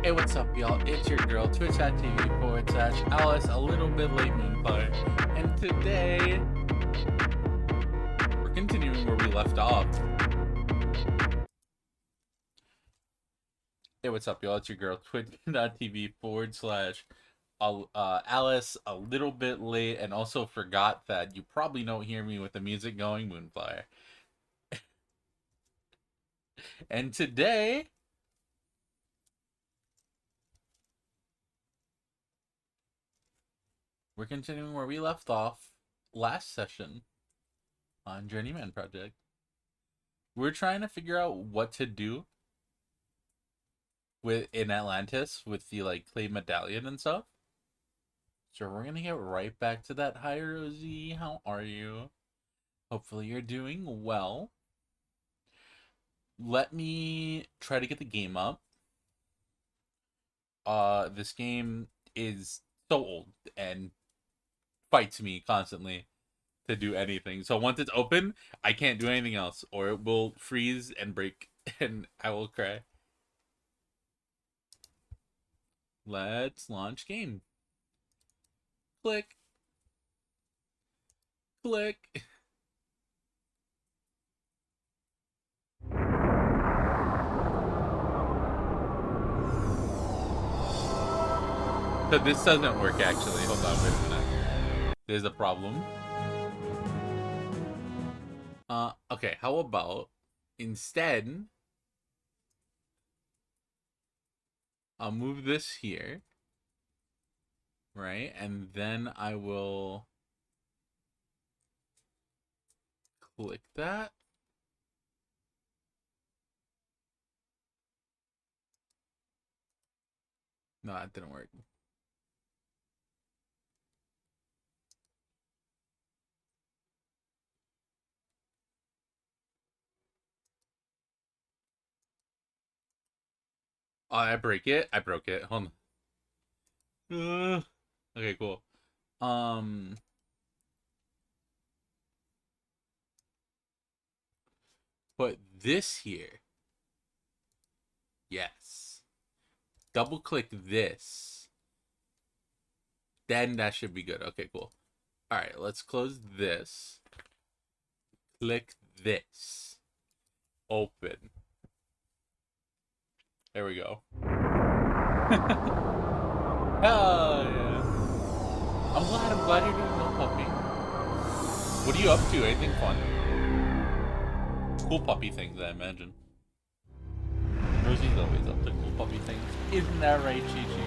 Hey, what's up, y'all? It's your girl, twitch.tv/Alice, a little bit late Moonfire. And today, we're continuing where we left off. Hey, what's up, y'all? It's your girl, twitch.tv/Alice, a little bit late, and also forgot that you probably don't hear me with the music going, Moonfire. And today, we're continuing where we left off last session on Journeyman project. We're trying to figure out what to do in Atlantis with the clay medallion and stuff. So we're gonna get right back to that. Hi Rosie, how are you? Hopefully you're doing well. Let me try to get the game up. This game is so old and fights me constantly to do anything. So once it's open, I can't do anything else, or it will freeze and break, and I will cry. Let's launch game. Click. Click. So this doesn't work actually. Hold on, wait a minute. There's a problem. Okay, how about instead I'll move this here, right? And then I will click that. No, that didn't work. Oh, I break it? I broke it. Hold on. Okay, cool. Put this here. Yes. Double click this. Then that should be good. Okay, cool. All right, let's close this. Click this. Open. There we go. Hell yeah. I'm glad you're doing no puppy. What are you up to? Anything fun? Cool puppy things, I imagine. Rosie's always up to cool puppy things. Isn't that right, Chi-Chi?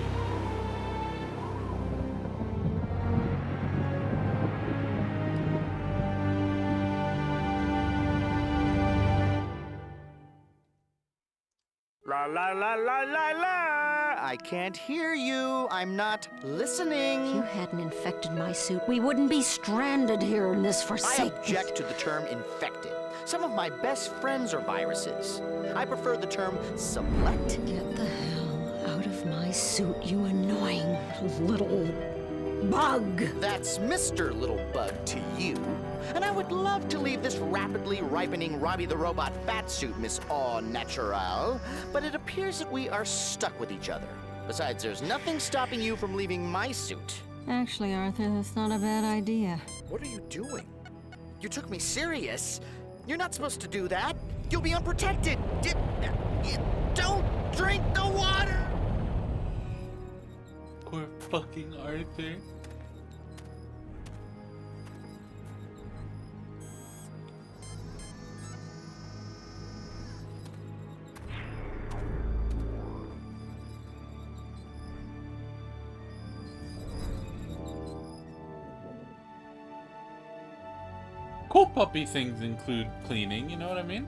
La la la la la la! I can't hear you. I'm not listening. If you hadn't infected my suit, we wouldn't be stranded here in this I forsaken... object to the term infected. Some of my best friends are viruses. I prefer the term sublet. Get the hell out of my suit, you annoying little bug. That's Mr. Little Bug to you. And I would love to leave this rapidly ripening Robbie the Robot fat suit, Miss Au Natural, but it appears that we are stuck with each other. Besides, there's nothing stopping you from leaving my suit. Actually, Arthur, that's not a bad idea. What are you doing? You took me serious. You're not supposed to do that. You'll be unprotected. Don't drink the water! Poor fucking Arthur. Cool puppy things include cleaning, you know what I mean?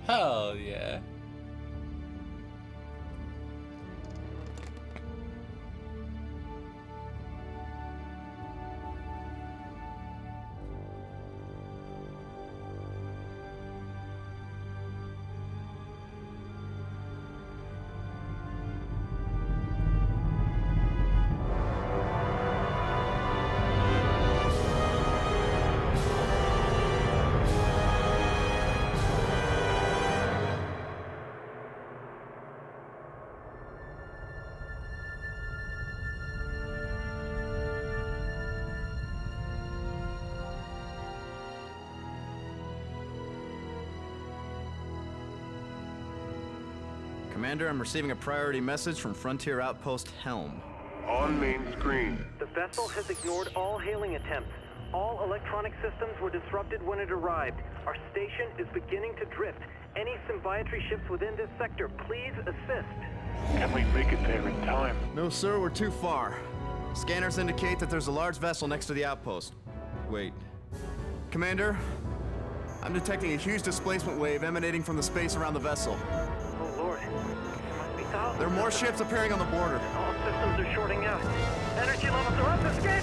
Hell yeah. Commander, I'm receiving a priority message from Frontier Outpost Helm. On main screen. The vessel has ignored all hailing attempts. All electronic systems were disrupted when it arrived. Our station is beginning to drift. Any symbiometry ships within this sector, please assist. Can we make it there in time? No, sir, we're too far. Scanners indicate that there's a large vessel next to the outpost. Wait. Commander, I'm detecting a huge displacement wave emanating from the space around the vessel. Oh Lord, there must be thousands. There are more ships appearing on the border. All systems are shorting out. Energy levels are up. Escape!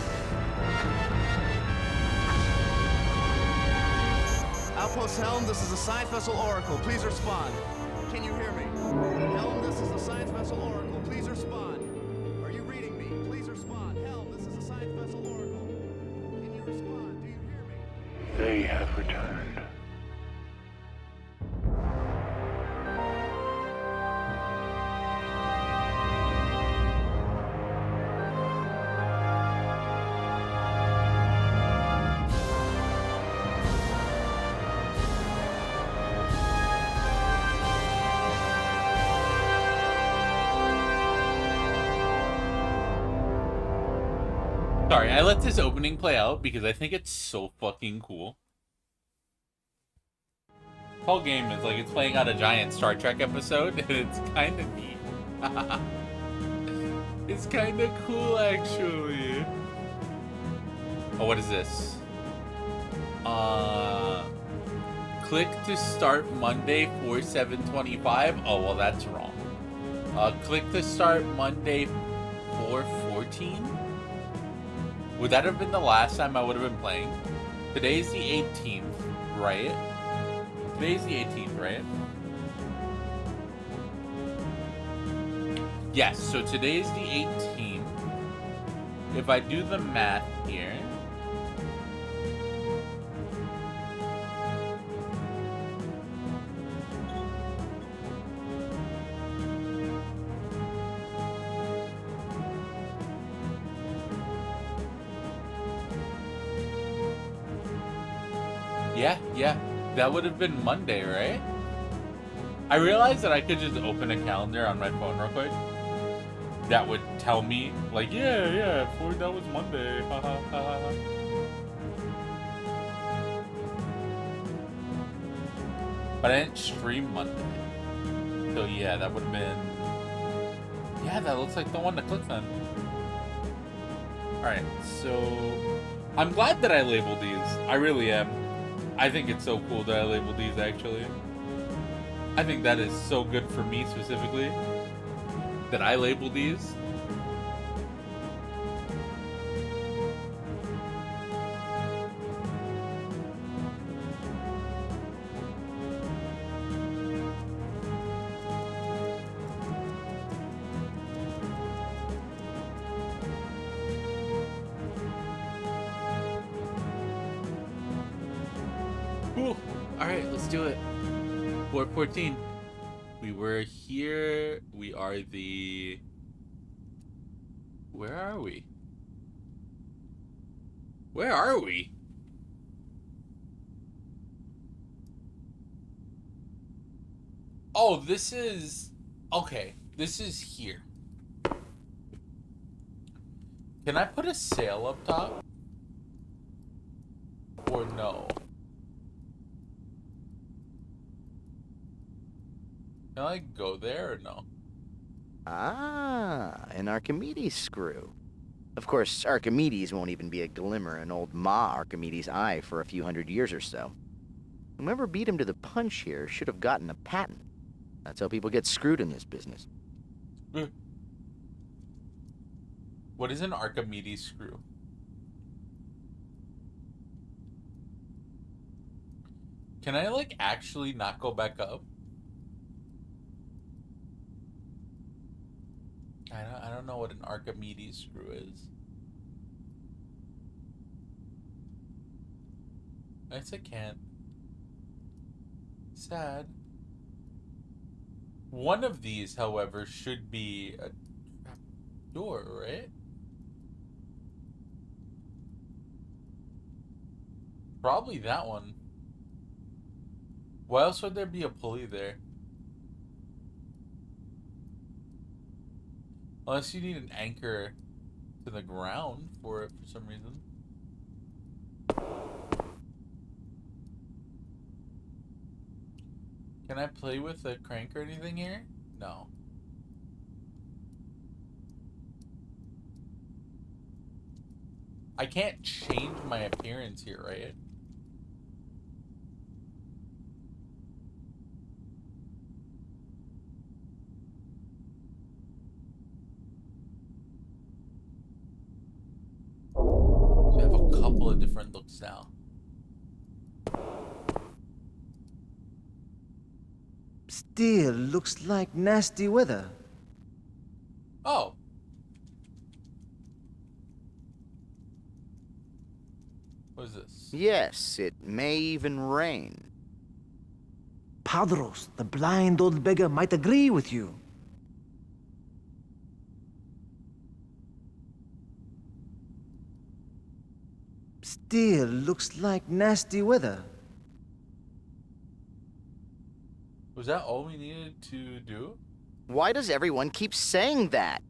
Outpost Helm, this is the Science Vessel Oracle. Please respond. Can you hear me? Helm, this is the Science Vessel Oracle. Please respond. Are you reading me? Please respond. Helm, this is the Science Vessel Oracle. Can you respond? Do you hear me? They have returned. Sorry, I let this opening play out because I think it's so fucking cool. The whole game is like it's playing out a giant Star Trek episode, and it's kind of neat. It's kind of cool, actually. Oh, what is this? Click to start Monday 4/7/25. Oh, well, that's wrong. Click to start Monday 4/14. Would that have been the last time I would have been playing? Today's the 18th, right? Today's the 18th, right? Yes, so today's the 18th. If I do the math here... Yeah, that would have been Monday, right? I realized that I could just open a calendar on my phone real quick. That would tell me, like, yeah, that was Monday. But I didn't stream Monday. So yeah, that would have been... Yeah, that looks like the one to click then. Alright, so... I'm glad that I labeled these. I really am. I think it's so cool that I labeled these, actually. I think that is so good for me, specifically, that I labeled these. Cool. Alright, let's do it. 414. We were here. We are the... Where are we? Where are we? Oh, this is... Okay, this is here. Can I put a sail up top? Or no? Can I go there or no? Ah, an Archimedes screw. Of course, Archimedes won't even be a glimmer in old Ma Archimedes' eye for a few hundred years or so. Whoever beat him to the punch here should have gotten a patent. That's how people get screwed in this business. What is an Archimedes screw? Can I, like, actually not go back up? I don't know what an Archimedes screw is. I guess I can't. Sad. One of these, however, should be a door, right? Probably that one. Why else would there be a pulley there? Unless you need an anchor to the ground for it for some reason. Can I play with a crank or anything here? No. I can't change my appearance here, right? So I have a couple of different looks now. Still looks like nasty weather. Oh. What is this? Yes, it may even rain. Padros, the blind old beggar, might agree with you. Still looks like nasty weather. Was that all we needed to do? Why does everyone keep saying that?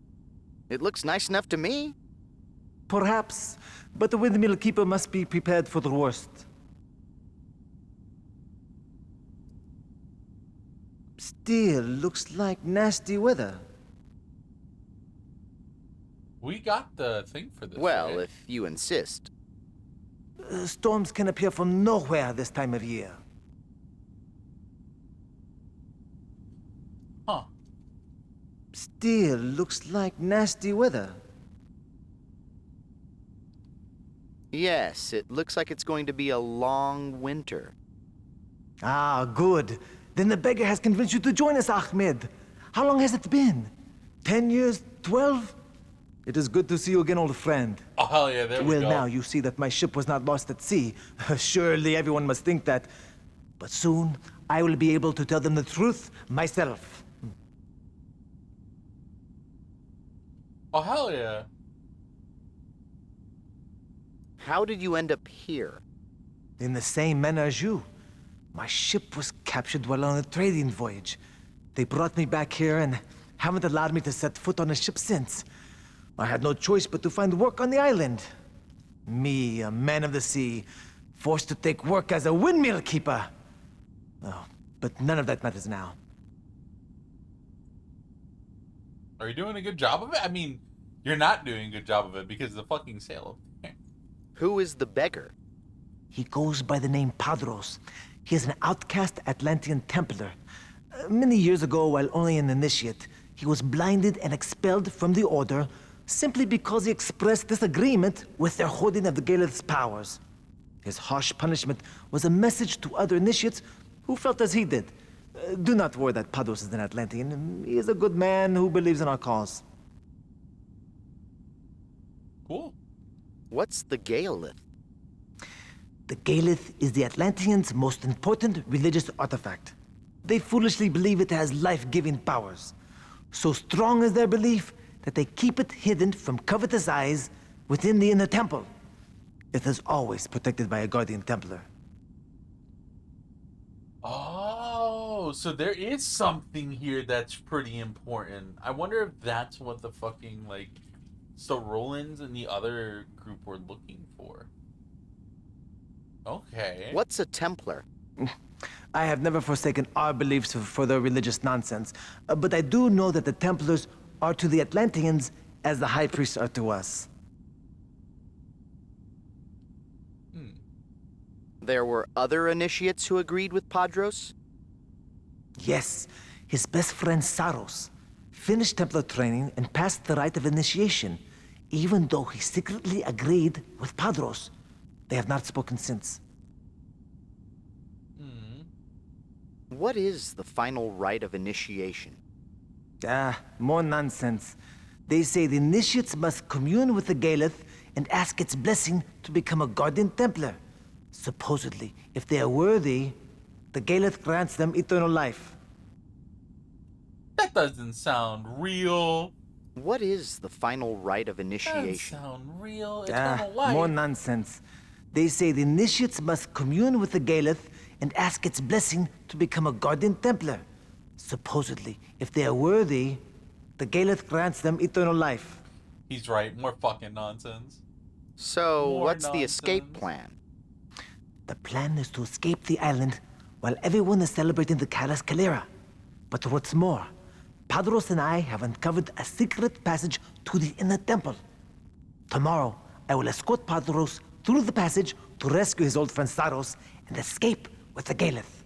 It looks nice enough to me. Perhaps, but the windmill keeper must be prepared for the worst. Still looks like nasty weather. We got the thing for this. Well, right? if you insist. Storms can appear from nowhere this time of year. Huh. Still looks like nasty weather. Yes, it looks like it's going to be a long winter. Ah, good. Then the beggar has convinced you to join us, Ahmed. How long has it been? 10 years? 12? It is good to see you again, old friend. Oh, hell yeah, there we Well, go. now you see that my ship was not lost at sea. Surely everyone must think that. But soon, I will be able to tell them the truth myself. Oh, hell yeah. How did you end up here? In the same manner as you. My ship was captured while on a trading voyage. They brought me back here and haven't allowed me to set foot on a ship since. I had no choice but to find work on the island. Me, a man of the sea, forced to take work as a windmill keeper. Oh, but none of that matters now. Are you doing a good job of it? I mean, you're not doing a good job of it because the fucking sail. Who is the beggar? He goes by the name Padros. He is an outcast Atlantean Templar. Many years ago, while only an initiate, he was blinded and expelled from the Order simply because he expressed disagreement with their holding of the Galeth's powers. His harsh punishment was a message to other initiates who felt as he did. Do not worry that Padros is an Atlantean. He is a good man who believes in our cause. Cool. What's the Galeth? The Galeth is the Atlanteans' most important religious artifact. They foolishly believe it has life-giving powers. So strong is their belief that they keep it hidden from covetous eyes within the inner temple. It is always protected by a guardian Templar. Oh, so there is something here that's pretty important. I wonder if that's what the fucking, like, so Rollins and the other group were looking for. Okay. What's a Templar? I have never forsaken our beliefs for their religious nonsense, but I do know that the Templars are to the Atlanteans as the High Priests are to us. There were other initiates who agreed with Padros? Yes, his best friend Saros finished Templar training and passed the rite of initiation, even though he secretly agreed with Padros. They have not spoken since. What is the final rite of initiation? Ah, more nonsense. They say the initiates must commune with the Galeth and ask its blessing to become a guardian Templar. Supposedly, if they are worthy, the Galeth grants them eternal life. That doesn't sound real. What is the final rite of Doesn't initiation? sound real. Eternal life. More nonsense. They say the initiates must commune with the Galeth and ask its blessing to become a guardian Templar. Supposedly, if they are worthy, The Galeth grants them eternal life. He's right. More fucking nonsense. So, More what's the escape nonsense. plan? The plan is to escape the island while everyone is celebrating the Calas Calera. But what's more, Padros and I have uncovered a secret passage to the inner temple. Tomorrow, I will escort Padros through the passage to rescue his old friend Saros and escape with the Galeth.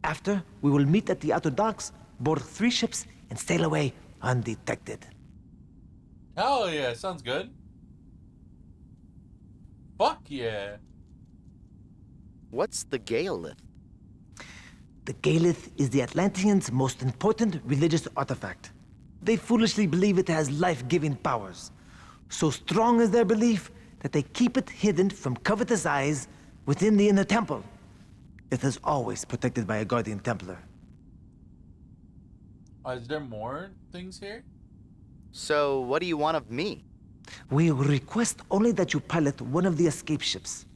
After, we will meet at the outer docks, board 3 ships, and sail away undetected. Hell yeah, sounds good. Fuck yeah. What's the Galeth? The Galeth is the Atlanteans' most important religious artifact. They foolishly believe it has life-giving powers. So strong is their belief that they keep it hidden from covetous eyes within the inner temple. It is always protected by a guardian Templar. Is there more things here? So, what do you want of me? We request only that you pilot one of the escape ships.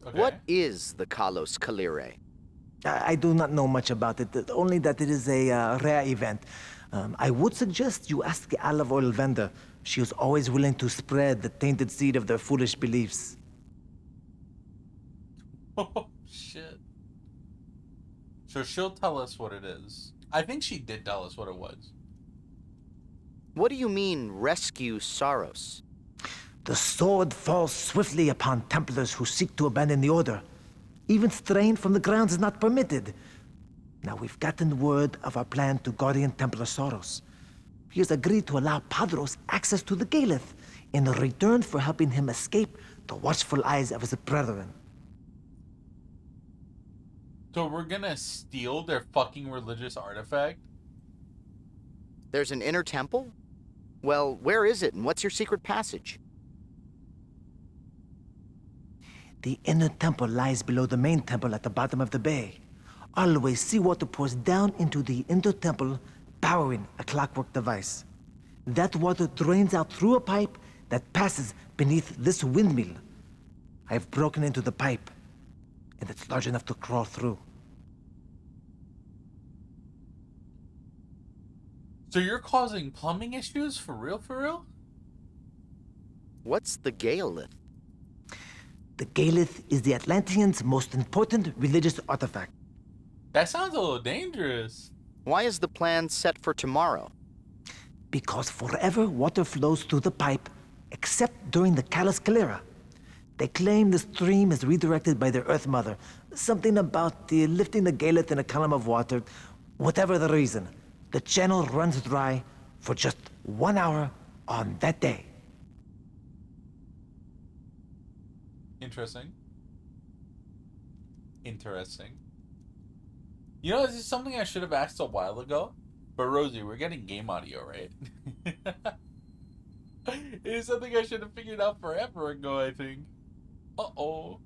Okay. What is the Kalos Kalire? I do not know much about it, only that it is a rare event. I would suggest you ask the olive oil vendor. She is always willing to spread the tainted seed of their foolish beliefs. Oh, shit. So she'll tell us what it is. I think she did tell us what it was. What do you mean, rescue Saros? The sword falls swiftly upon Templars who seek to abandon the Order. Even straying from the grounds is not permitted. Now we've gotten word of our plan to Guardian Templar Saros. He has agreed to allow Padros access to the Galeth in return for helping him escape the watchful eyes of his brethren. So we're gonna steal their fucking religious artifact? There's an inner temple? Well, where is it and what's your secret passage? The inner temple lies below the main temple at the bottom of the bay. Always seawater pours down into the inner temple, powering a clockwork device. That water drains out through a pipe that passes beneath this windmill. I've broken into the pipe, and it's large enough to crawl through. So you're causing plumbing issues? For real, for real? What's the Galeth? The Galeth is the Atlanteans' most important religious artifact. That sounds a little dangerous. Why is the plan set for tomorrow? Because forever water flows through the pipe, except during the Calas Calera. They claim the stream is redirected by their Earth Mother. Something about the lifting the Galeth in a column of water. Whatever the reason, the channel runs dry for just 1 hour on that day. Interesting. Interesting. You know, this is something I should have asked a while ago. But Rosie, we're getting game audio, right? It is something I should have figured out forever ago, I think. Uh-oh.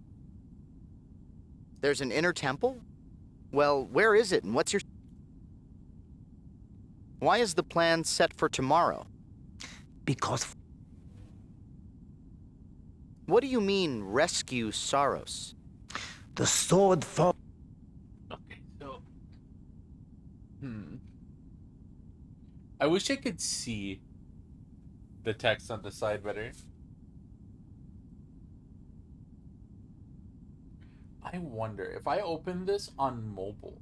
There's an inner temple? Well, where is it and what's your... Why is the plan set for tomorrow? Because What do you mean, rescue Saros? the sword falls. Okay, so... I wish I could see the text on the side better. I wonder, if I open this on mobile,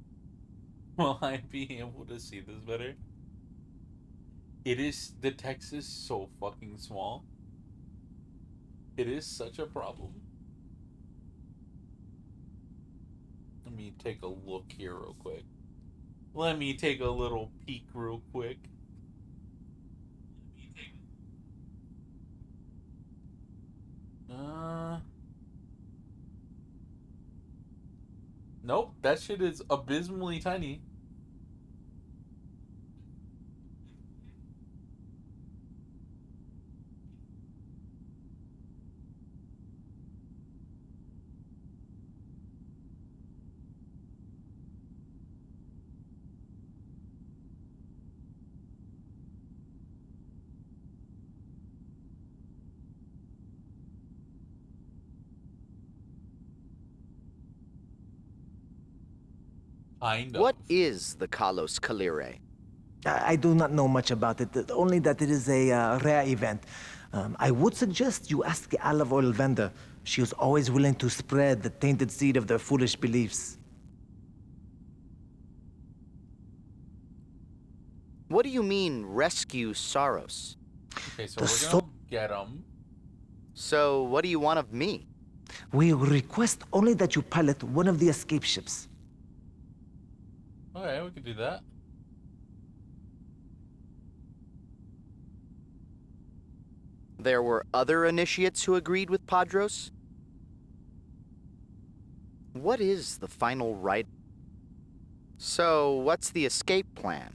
will I be able to see this better? The text is so fucking small. It is such a problem. Let me take a look here real quick. Let me take a little peek real quick. Nope, that shit is abysmally tiny. Kind of. What is the Kalos Kalire? I do not know much about it, only that it is a rare event. I would suggest you ask the olive oil vendor. She is always willing to spread the tainted seed of their foolish beliefs. What do you mean, rescue Saros? Okay, so The we're gonna get him. So, what do you want of me? We request only that you pilot one of the escape ships. Okay, we can do that. There were other initiates who agreed with Padros? What is the final right? So, what's the escape plan?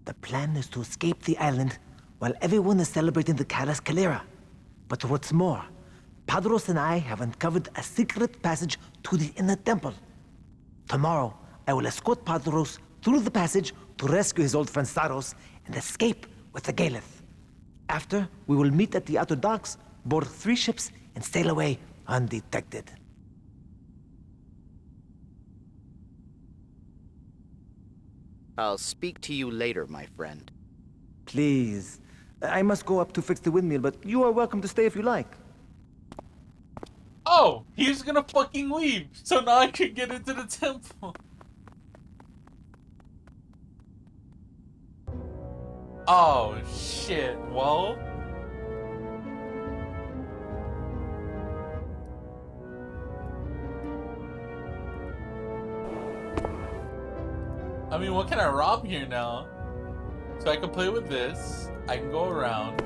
The plan is to escape the island while everyone is celebrating the Caras Calera. But what's more, Padros and I have uncovered a secret passage to the inner temple. Tomorrow, I will escort Padros through the passage to rescue his old friend Saros and escape with the Galeth. After, we will meet at the outer docks, board 3 ships, and sail away undetected. I'll speak to you later, my friend. Please. I must go up to fix the windmill, but you are welcome to stay if you like. Oh, he's gonna fucking leave, so now I can get into the temple. Oh shit, well. I mean, what can I rob here now? So I can play with this, I can go around.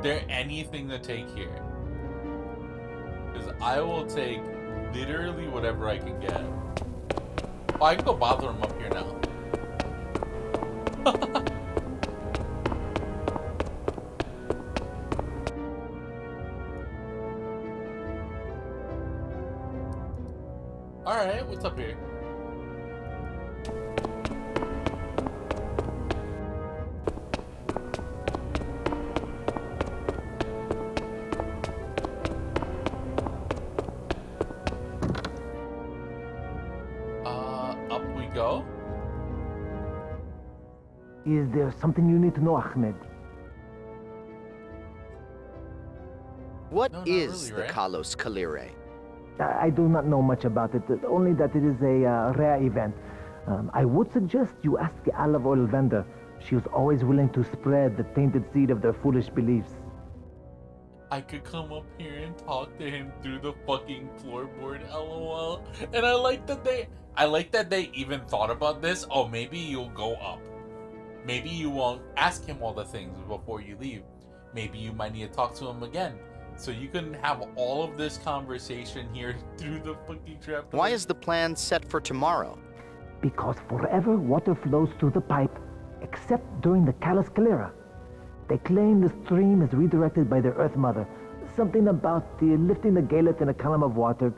There anything to take here? Because I will take literally whatever I can get. Oh, I can go bother him up here now. Alright, what's up here? Up we go. Is there something you need to know, Ahmed? What No, not is really, the right? Kalos Kalire? I do not know much about it, only that it is a rare event. I would suggest you ask the olive oil vendor. She is always willing to spread the tainted seed of their foolish beliefs. I could come up here and talk to him through the fucking floorboard, lol. And I like that they even thought about this. Oh, maybe you'll go up. Maybe you won't ask him all the things before you leave. Maybe you might need to talk to him again. So you can have all of this conversation here through the fucking trap. Why is the plan set for tomorrow? Because forever water flows through the pipe, except during the Calas Calera. They claim the stream is redirected by their Earth Mother. Something about the lifting the Galeth in a column of water.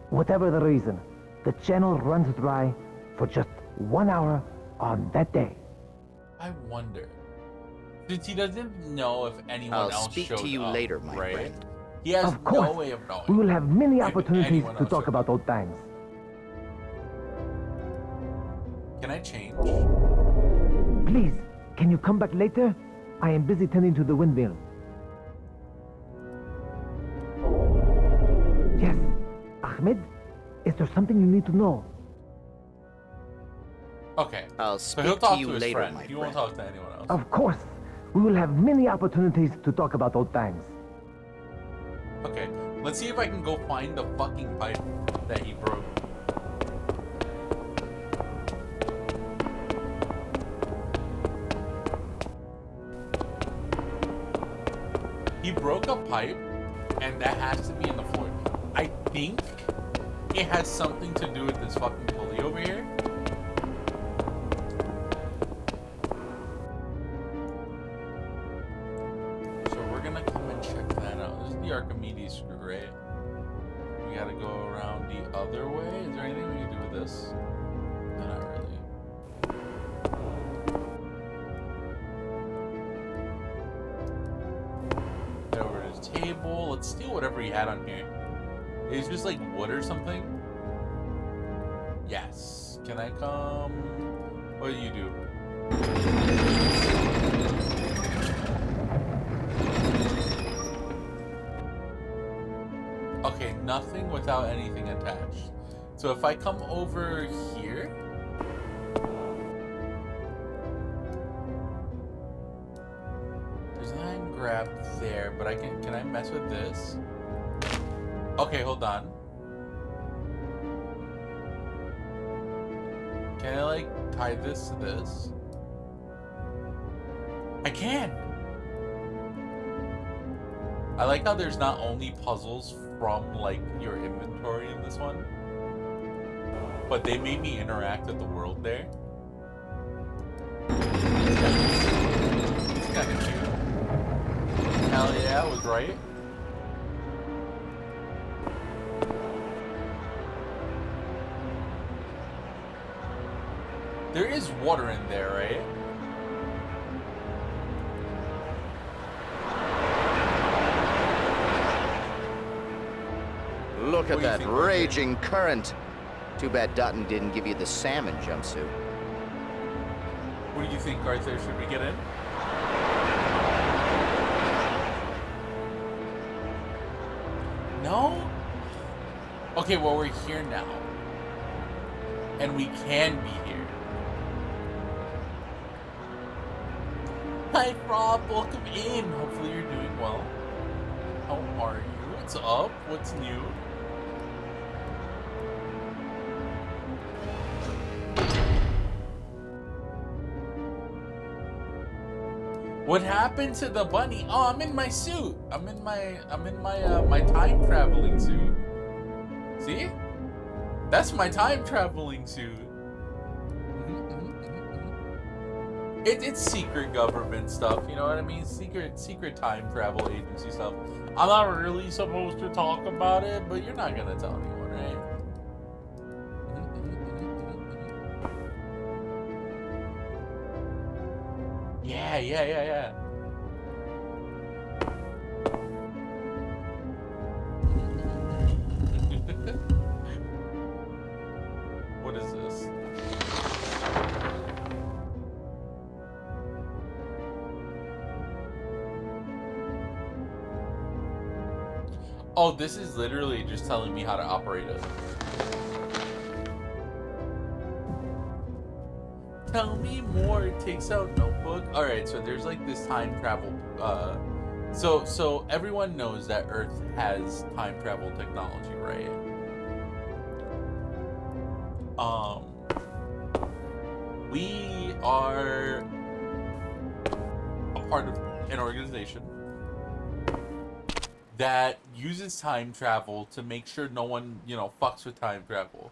Whatever the reason, the channel runs dry for just 1 hour on that day. I wonder. Since he doesn't know if anyone I'll else speak showed to you up, later, my right? friend. He has Of course, no way of knowing. we will have many if opportunities anyone to else talk showed about up. old times. Can I change? Please, can you come back later? I am busy tending to the windmill. Yes, Ahmed, is there something you need to know? Okay. I'll So speak he'll to talk you to his later, friend. my He won't friend. talk to anyone else. Of course, we will have many opportunities to talk about old times. Okay. Let's see if I can go find the fucking pipe that he broke. He broke a pipe, and that has to be in the floor. I think it has something to do with this fucking pulley over here. So we're gonna come and check that out. This is the Archimedes screw, right? We gotta go around the other way. Is there anything we can do with this? No, not really. Head over to his table. Let's steal whatever he had on here. It's just like wood or something. Yes. Can I come What do you do? Okay, nothing without anything attached. So if I come over here, there's nothing grabbed there, but can I mess with this? Okay, hold on. Can I like tie this to this? I can! I like how there's not only puzzles from like your inventory in this one, but they made me interact with the world there. It's kind of cute. Hell yeah, I was right. There is water in there, right? Look at that raging current. Too bad Dutton didn't give you the salmon jumpsuit. What do you think, Aurther? Should we get in? No? Okay, well, we're here now. And we can be here. Hi, Rob. Welcome in. Hopefully you're doing well. How are you? What's up? What's new? What happened to the bunny? Oh, I'm in my suit. I'm in my my time traveling suit. See? That's my time traveling suit. It's secret government stuff, you know what I mean? Secret time travel agency stuff. I'm not really supposed to talk about it, but you're not gonna tell anyone, right? Yeah. What is this? Oh, this is literally just telling me how to operate it. Tell me more. It takes out notebook. All right, so there's like this time travel. So everyone knows that Earth has time travel technology, right? We are a part of an organization that uses time travel to make sure no one, you know, fucks with time travel.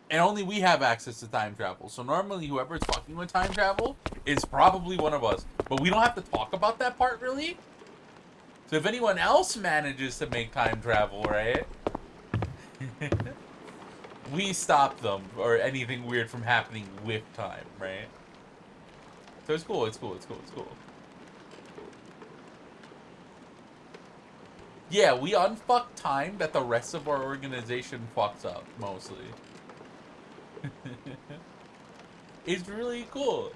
And only we have access to time travel. So normally whoever's fucking with time travel is probably one of us. But we don't have to talk about that part, really. So if anyone else manages to make time travel, right? We stop them or anything weird from happening with time, right? So it's cool. Yeah, we unfuck time that the rest of our organization fucks up, mostly. It's really cool.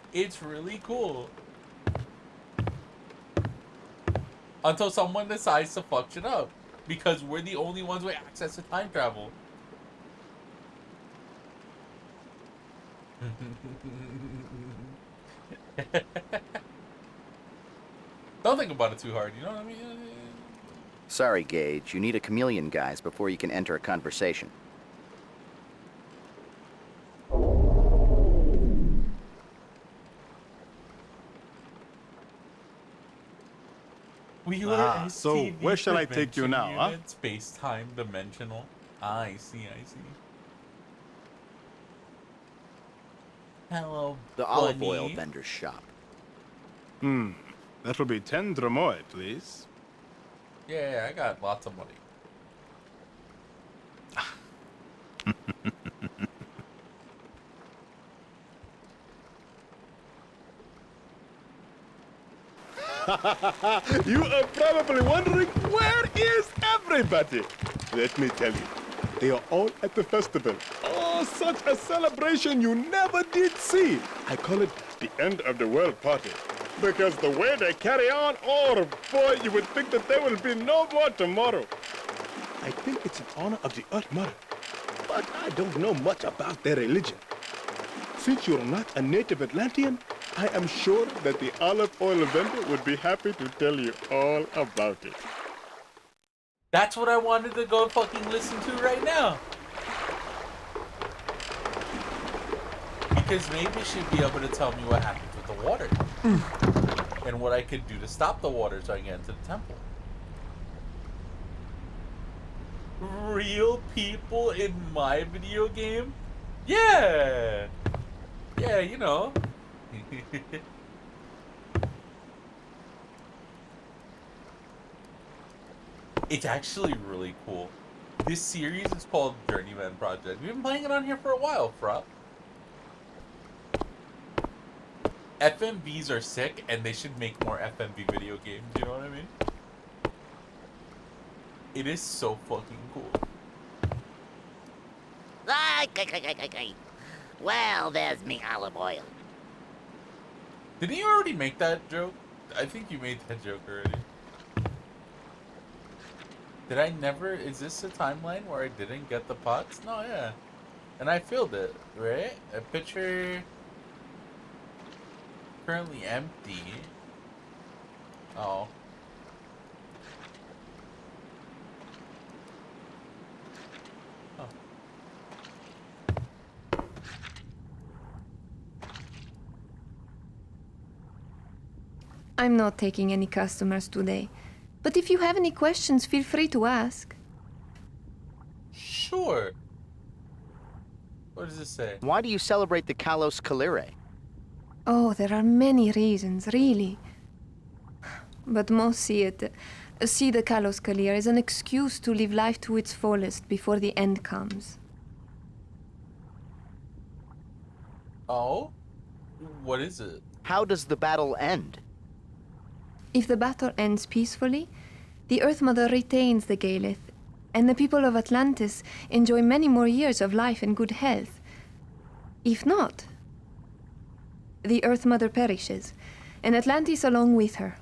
Until someone decides to fuck shit up. Because we're the only ones with access to time travel. Don't think about it too hard, you know what I mean? Sorry, Gage. You need a chameleon guise before you can enter a conversation. So where shall I take you now, huh? Space-time dimensional. I see. Hello, The olive oil vendor's shop. That will be 10 dromoi, please. Yeah, I got lots of money. You are probably wondering, where is everybody? Let me tell you, they are all at the festival. throw such a celebration you never did see. I call it the end of the world party. Because the way they carry on, oh boy, you would think that there will be no more tomorrow. I think it's in honor of the Earth Mother, but I don't know much about their religion. Since you're not a native Atlantean, I am sure that the olive oil vendor would be happy to tell you all about it. That's what I wanted to go fucking listen to right now. Because maybe she'd be able to tell me what happens with the water. And what I could do to stop the water so I can get into the temple. Real people in my video game? Yeah! Yeah, you know. It's actually really cool. This series is called Journeyman Project. We've been playing it on here for a while, Frop. FMVs are sick, and they should make more FMV video games, you know what I mean? It is so fucking cool. Well, there's me olive oil. Didn't you already make that joke? I think you made that joke already. Did I never... Is this a timeline where I didn't get the pots? No, yeah. And I filled it, right? A pitcher... Currently empty. Oh. Oh. I'm not taking any customers today. But if you have any questions, feel free to ask. Sure. What does it say? Why do you celebrate the Kalos Kalire? Oh, there are many reasons, really. But most see the Kalos Kalir as an excuse to live life to its fullest before the end comes. Oh? What is it? How does the battle end? If the battle ends peacefully, the Earth Mother retains the Galeth, and the people of Atlantis enjoy many more years of life and good health. If not, the Earth Mother perishes, and Atlantis along with her.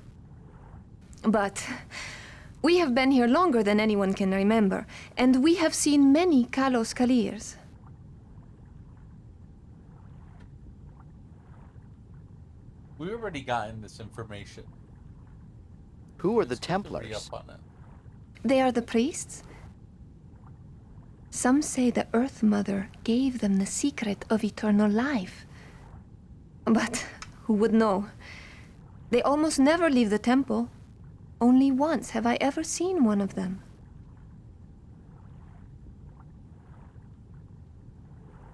But we have been here longer than anyone can remember, and we have seen many Kalos Kalirs. We already gotten this information. Who are the Just Templars? hurry up on it. They are the priests. Some say the Earth Mother gave them the secret of eternal life. But who would know? They almost never leave the temple. Only once have I ever seen one of them.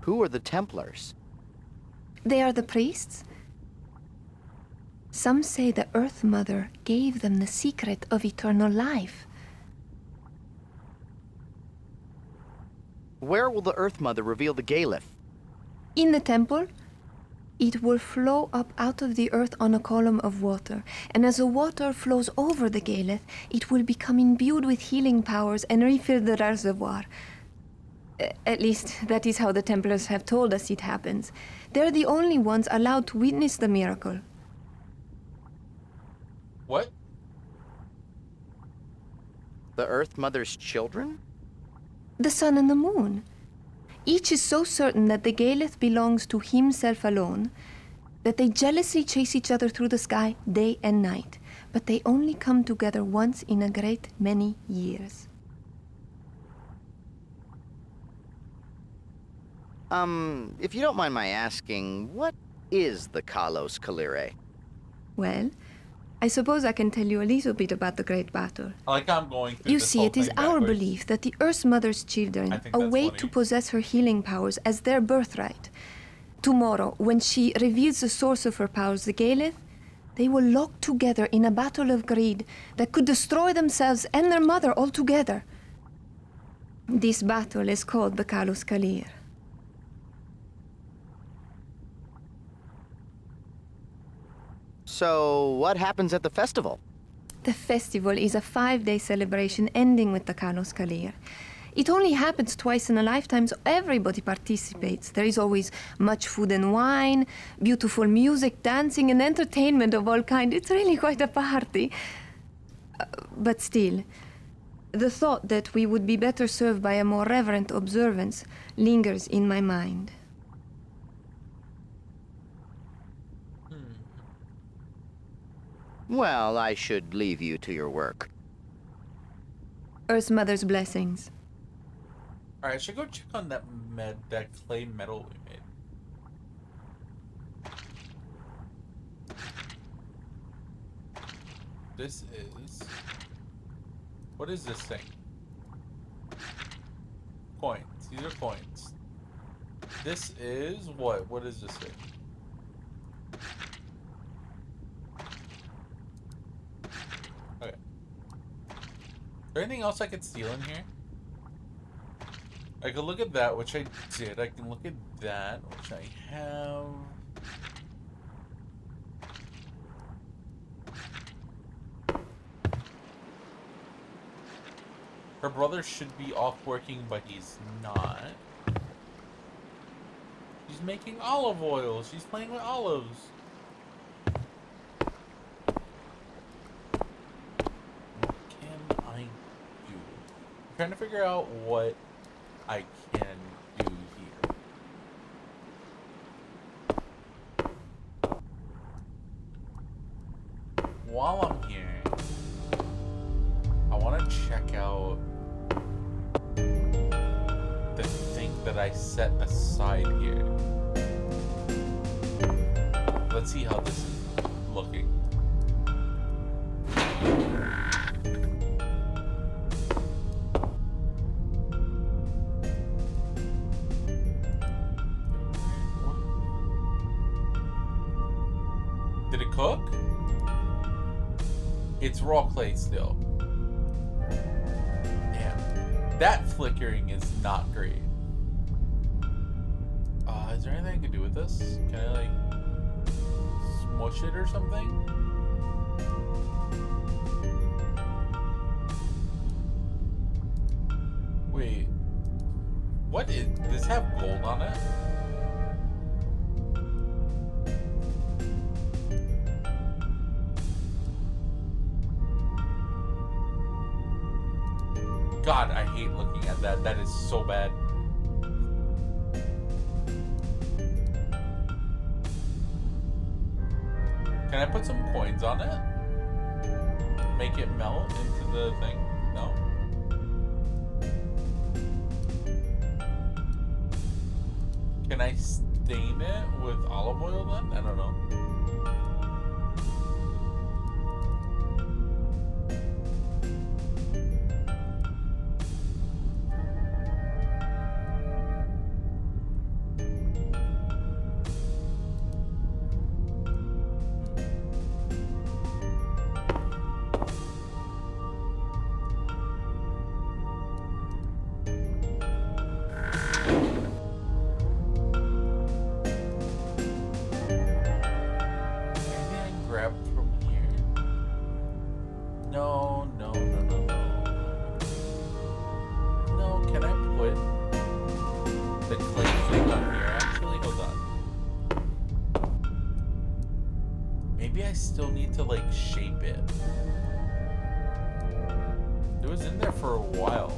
Who are the Templars? They are the priests. Some say the Earth Mother gave them the secret of eternal life. Where will the Earth Mother reveal the Galeth? In the temple, it will flow up out of the earth on a column of water, and as the water flows over the Galeth, it will become imbued with healing powers and refill the reservoir. At least, that is how the Templars have told us it happens. They're the only ones allowed to witness the miracle. What? The Earth Mother's children? The sun and the moon. Each is so certain that the Galeth belongs to himself alone that they jealously chase each other through the sky day and night, but they only come together once in a great many years. If you don't mind my asking, what is the Kalos Kalire? Well, I suppose I can tell you a little bit about the Great Battle. Like I'm going through You this see, whole it is thing our backwards. belief that the Earth Mother's children I think that's await funny. to possess her healing powers as their birthright. Tomorrow, when she reveals the source of her powers, the Galeth, they will lock together in a battle of greed that could destroy themselves and their mother altogether. This battle is called the Kalos Kalir. So, what happens at the festival? The festival is a 5-day celebration ending with the Kalos Kalir. It only happens twice in a lifetime, so everybody participates. There is always much food and wine, beautiful music, dancing, and entertainment of all kinds. It's really quite a party. But still, the thought that we would be better served by a more reverent observance lingers in my mind. Well, I should leave you to your work. Earth Mother's blessings. Alright, I should go check on that clay metal we made. This is... What is this thing? Coins. These are coins. This is what? What is this thing? Okay. Is there anything else I could steal in here? I could look at that, which I did. I can look at that, which I have. Her brother should be off working, but he's not. She's making olive oil. She's playing with olives. What can I do? I'm trying to figure out what I can do here. While I'm here, I want to check out the thing that I set aside here. Let's see how this is looking. Did it cook? It's raw clay still. Damn. That flickering is not great. Is there anything I can do with this? Can I, like, smush it or something? Wait. What is... Does this have gold on it? God, I hate looking at that. That is so bad. Can I put some coins on it? Make it melt into the thing? No? Can I stain it with olive oil then? I don't know. Still need to, like, shape it. It was in there for a while.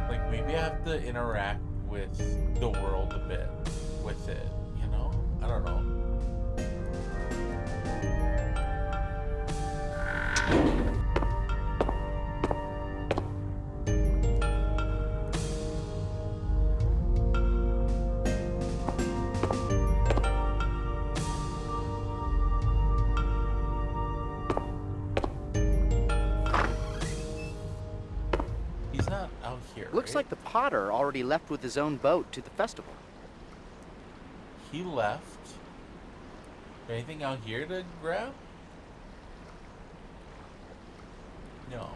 Like, maybe I have to interact with the world a bit with it, you know? I don't know. Looks like the potter already left with his own boat to the festival. He left? Anything out here to grab? No.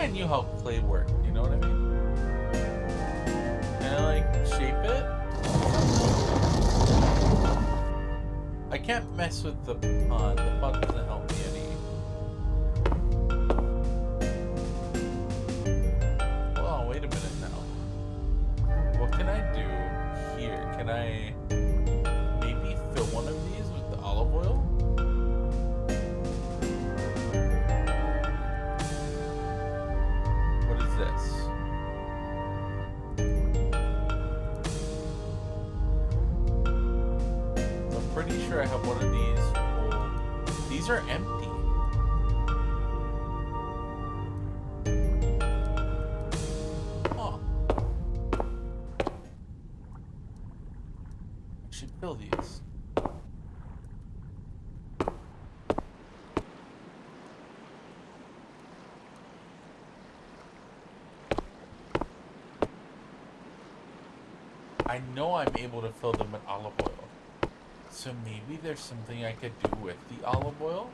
I knew how clay worked, you know what I mean? Can I like shape it? I can't mess with the pot. The pot doesn't help me any. Hold on, wait a minute now. What can I do here? Can I maybe fill one of these with the olive oil? What is this? I'm pretty sure I have one of these old. These are empty. Huh. I should fill these. I know I'm able to fill them with olive oil. So maybe there's something I could do with the olive oil?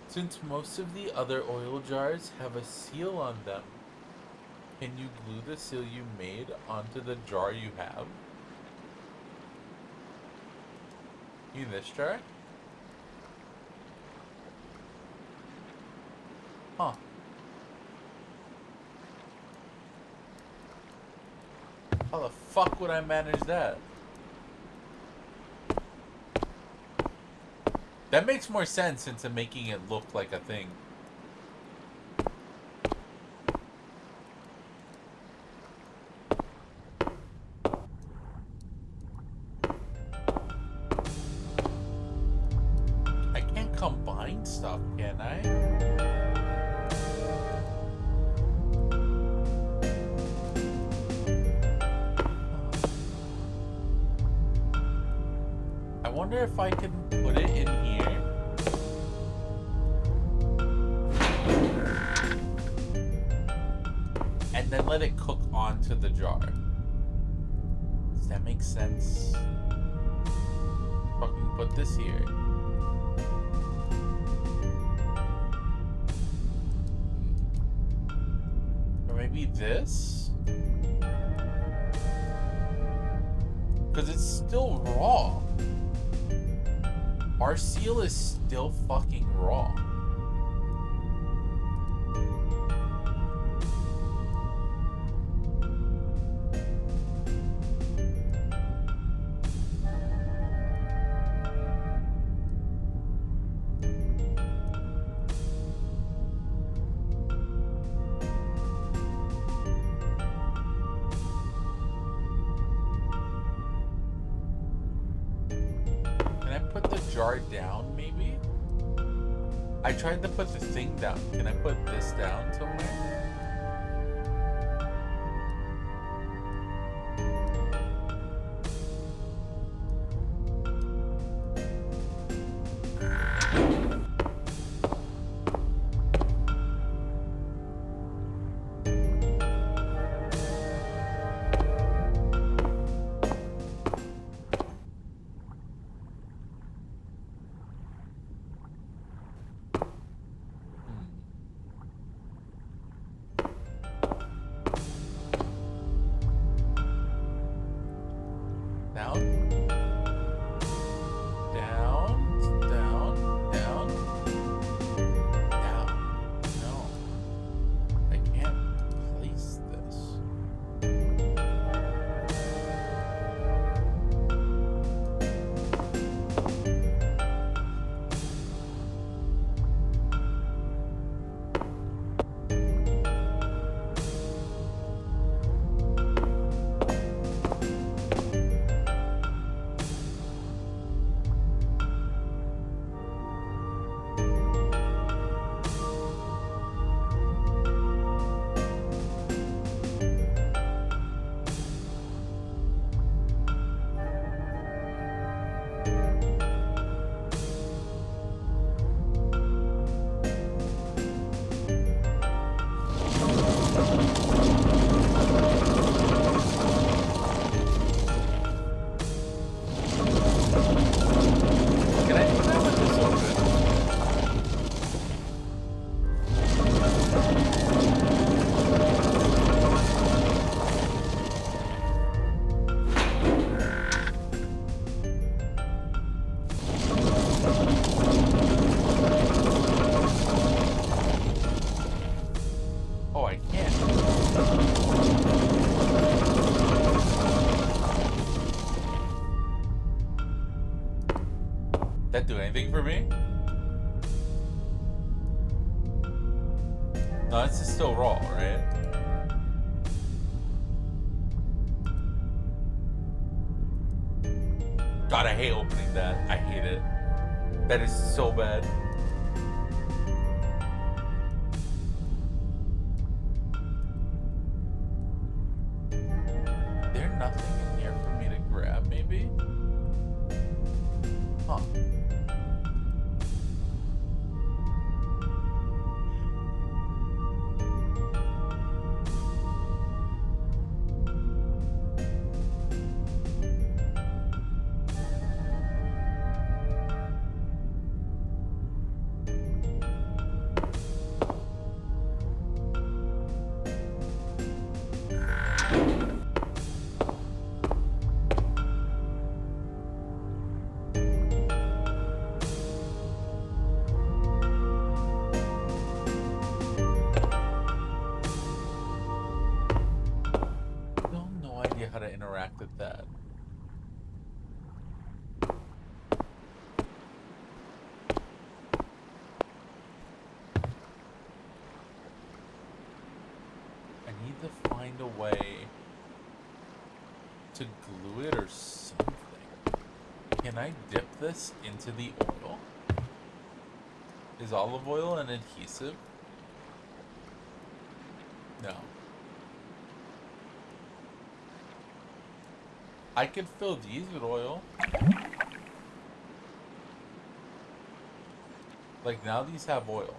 Since most of the other oil jars have a seal on them, can you glue the seal you made onto the jar you have? In this jar? Huh. How the fuck would I manage that? That makes more sense into making it look like a thing. I can't combine stuff, can I? I wonder if I can put it in here. And then let it cook onto the jar. Does that make sense? Fucking put this here. Or maybe this? Because it's still raw. Our seal is still fucking raw. Down, maybe? I tried to put the thing down. Can I put this down somewhere? Down, down, down, down. No, this is still raw, right? God, I hate opening that. I hate it. That is so bad. Is there nothing in here for me to grab, maybe? Huh. How to interact with that. I need to find a way to glue it or something. Can I dip this into the oil? Is olive oil an adhesive? No. I could fill these with oil. Like, now these have oil.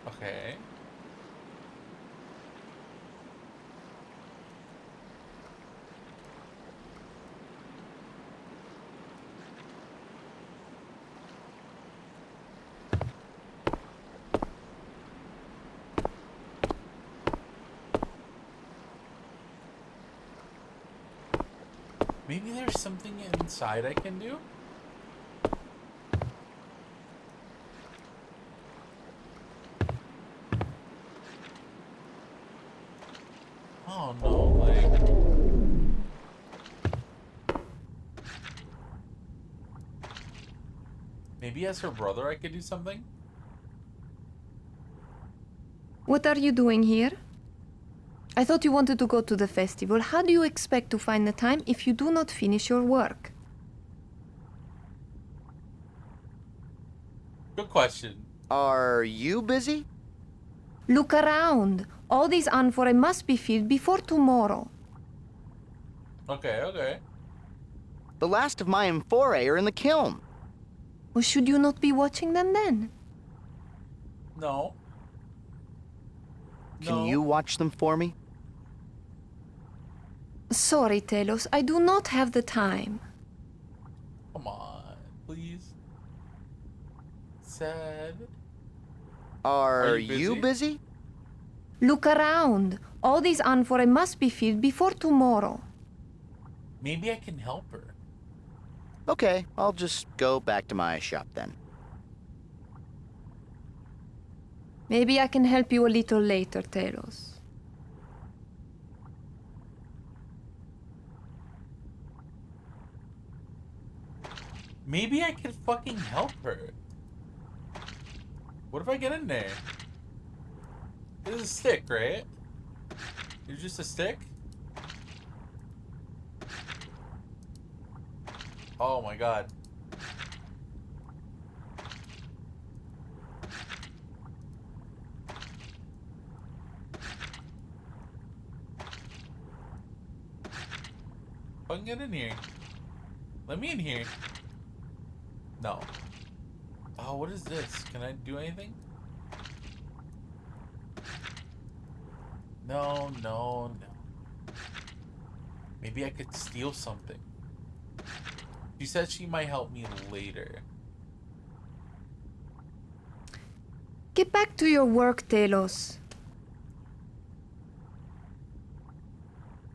Okay. Maybe there's something inside I can do? Oh no, like... Maybe as her brother I could do something? What are you doing here? I thought you wanted to go to the festival. How do you expect to find the time if you do not finish your work? Good question. Are you busy? Look around. All these amphorae must be filled before tomorrow. Okay, okay. The last of my amphorae are in the kiln. Well, should you not be watching them then? No. Can you watch them for me? Sorry, Telos. I do not have the time. Come on, please. Sad. Are you busy? Look around. All these amphorae must be filled before tomorrow. Maybe I can help her. Okay, I'll just go back to my shop then. Maybe I can help you a little later, Telos. Maybe I can fucking help her. What if I get in there? This is a stick, right? It's just a stick? Oh my god. I can get in here. Let me in here. No. Oh, what is this? Can I do anything? No, no, no. Maybe I could steal something. She said she might help me later. Get back to your work, Telos.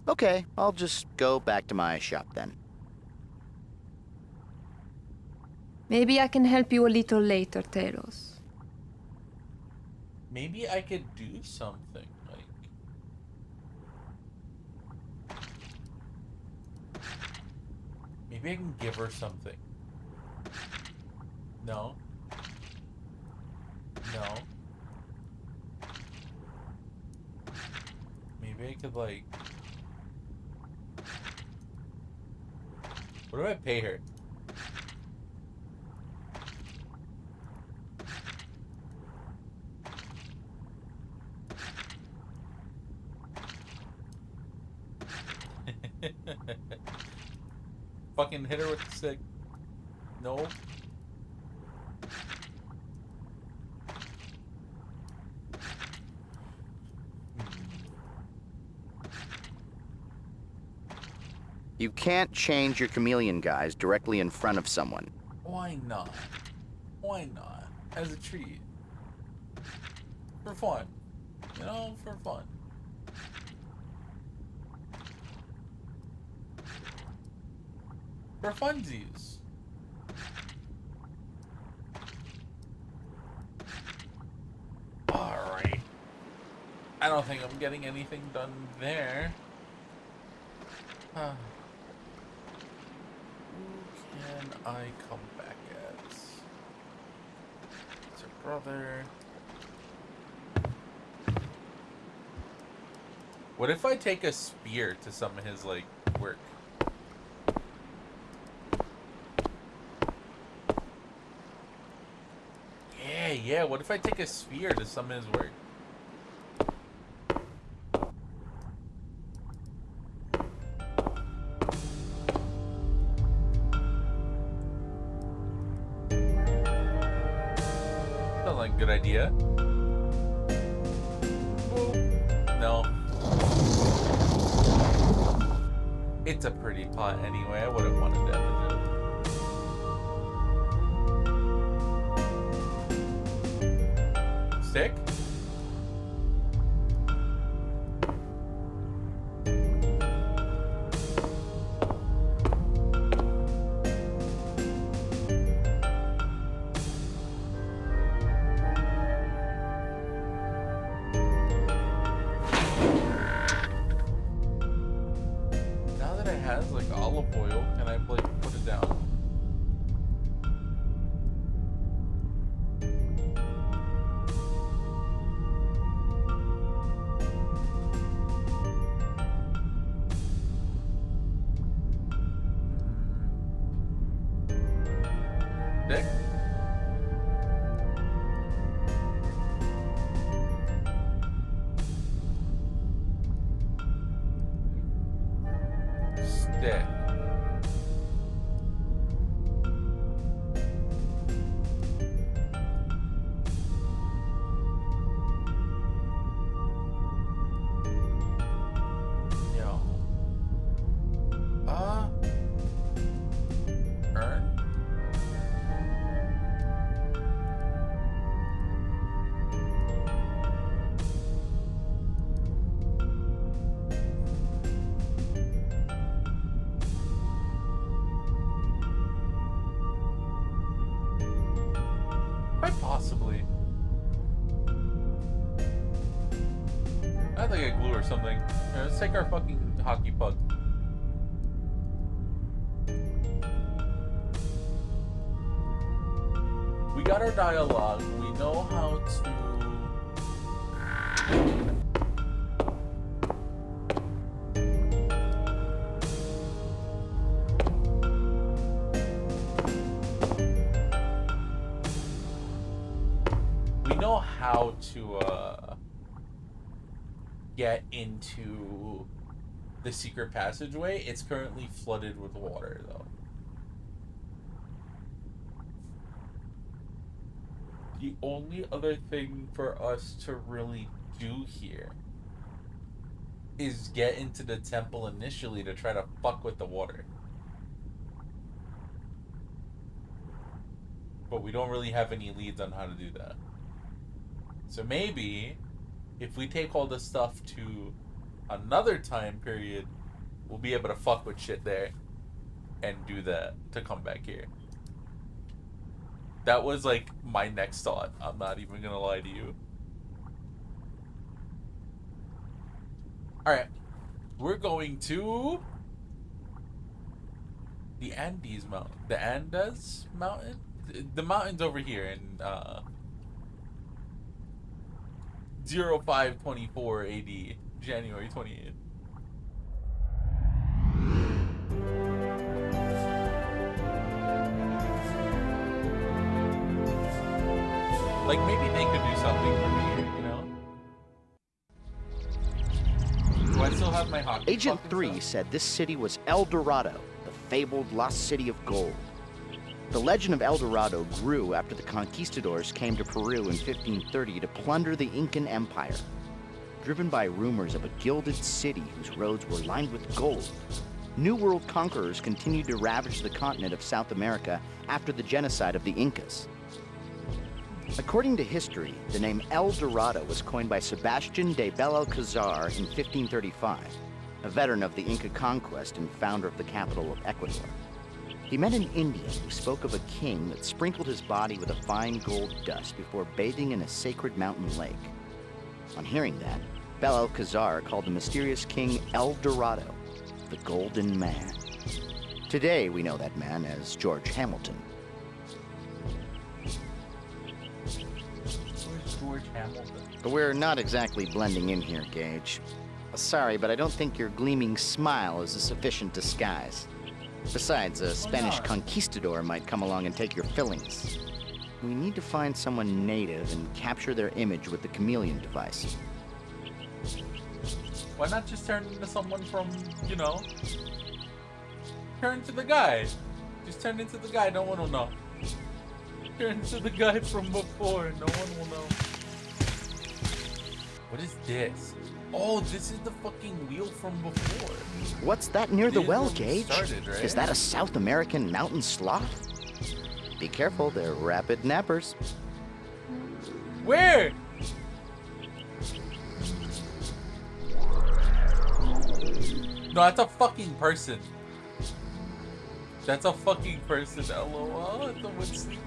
Okay, I'll just go back to my shop then. Maybe I can help you a little later, Telos. Maybe I could do something, like... Maybe I can give her something. No. No. Maybe I could, like... What do I pay her? Fucking hit her with the stick. No. You can't change your chameleon guise directly in front of someone. Why not? Why not? As a treat. For fun. You know, for fun. For funsies. Alright. I don't think I'm getting anything done there. Who can I come back as? It's her brother. What if I take a spear to some of his, like, work? Yeah, what if I take a spear to some of his work? Sounds like a good idea. No. It's a pretty pot anyway, I wouldn't want to damage it. Stick? Now that it has like olive oil, can I like put it down? Dick? Stick. Yo. Earn? Quite possibly. I have like a glue or something. Here, let's take our fucking hockey puck. We got our dialogue. We know how to... We know how to get into the secret passageway. It's currently flooded with water, though. The only other thing for us to really do here is get into the temple initially to try to fuck with the water. But we don't really have any leads on how to do that. So maybe if we take all this stuff to another time period, we'll be able to fuck with shit there and do that to come back here. That was like my next thought. I'm not even gonna lie to you. Alright. We're going to The Andes Mountain. The Andes Mountain? The mountain's over here in 0524 AD, January 28th. Like, maybe they could do something for me, you know? Do I still have my hockey? Agent fucking 3 stuff? said this city was El Dorado, the fabled lost city of gold. The legend of El Dorado grew after the conquistadors came to Peru in 1530 to plunder the Incan Empire. Driven by rumors of a gilded city whose roads were lined with gold, New World conquerors continued to ravage the continent of South America after the genocide of the Incas. According to history, the name El Dorado was coined by Sebastian de Belalcazar in 1535, a veteran of the Inca conquest and founder of the capital of Ecuador. He met an Indian who spoke of a king that sprinkled his body with a fine gold dust before bathing in a sacred mountain lake. On hearing that, Belalcazar called the mysterious king El Dorado, the Golden Man. Today, we know that man as George Hamilton. Where's George Hamilton? But we're not exactly blending in here, Gage. Sorry, but I don't think your gleaming smile is a sufficient disguise. Besides, a Spanish conquistador might come along and take your fillings. We need to find someone native and capture their image with the chameleon device. Why not just turn into someone from, you know, turn to the guy. Just turn into the guy, no one will know. Turn into the guy from before, no one will know. What is this? Oh, this is the fucking wheel from before. What's that near the This is well, where we Gage? started, right? Is that a South American mountain sloth? Be careful, they're rapid nappers. Where? No, that's a fucking person. That's a fucking person, LOL. Someone's sleeping.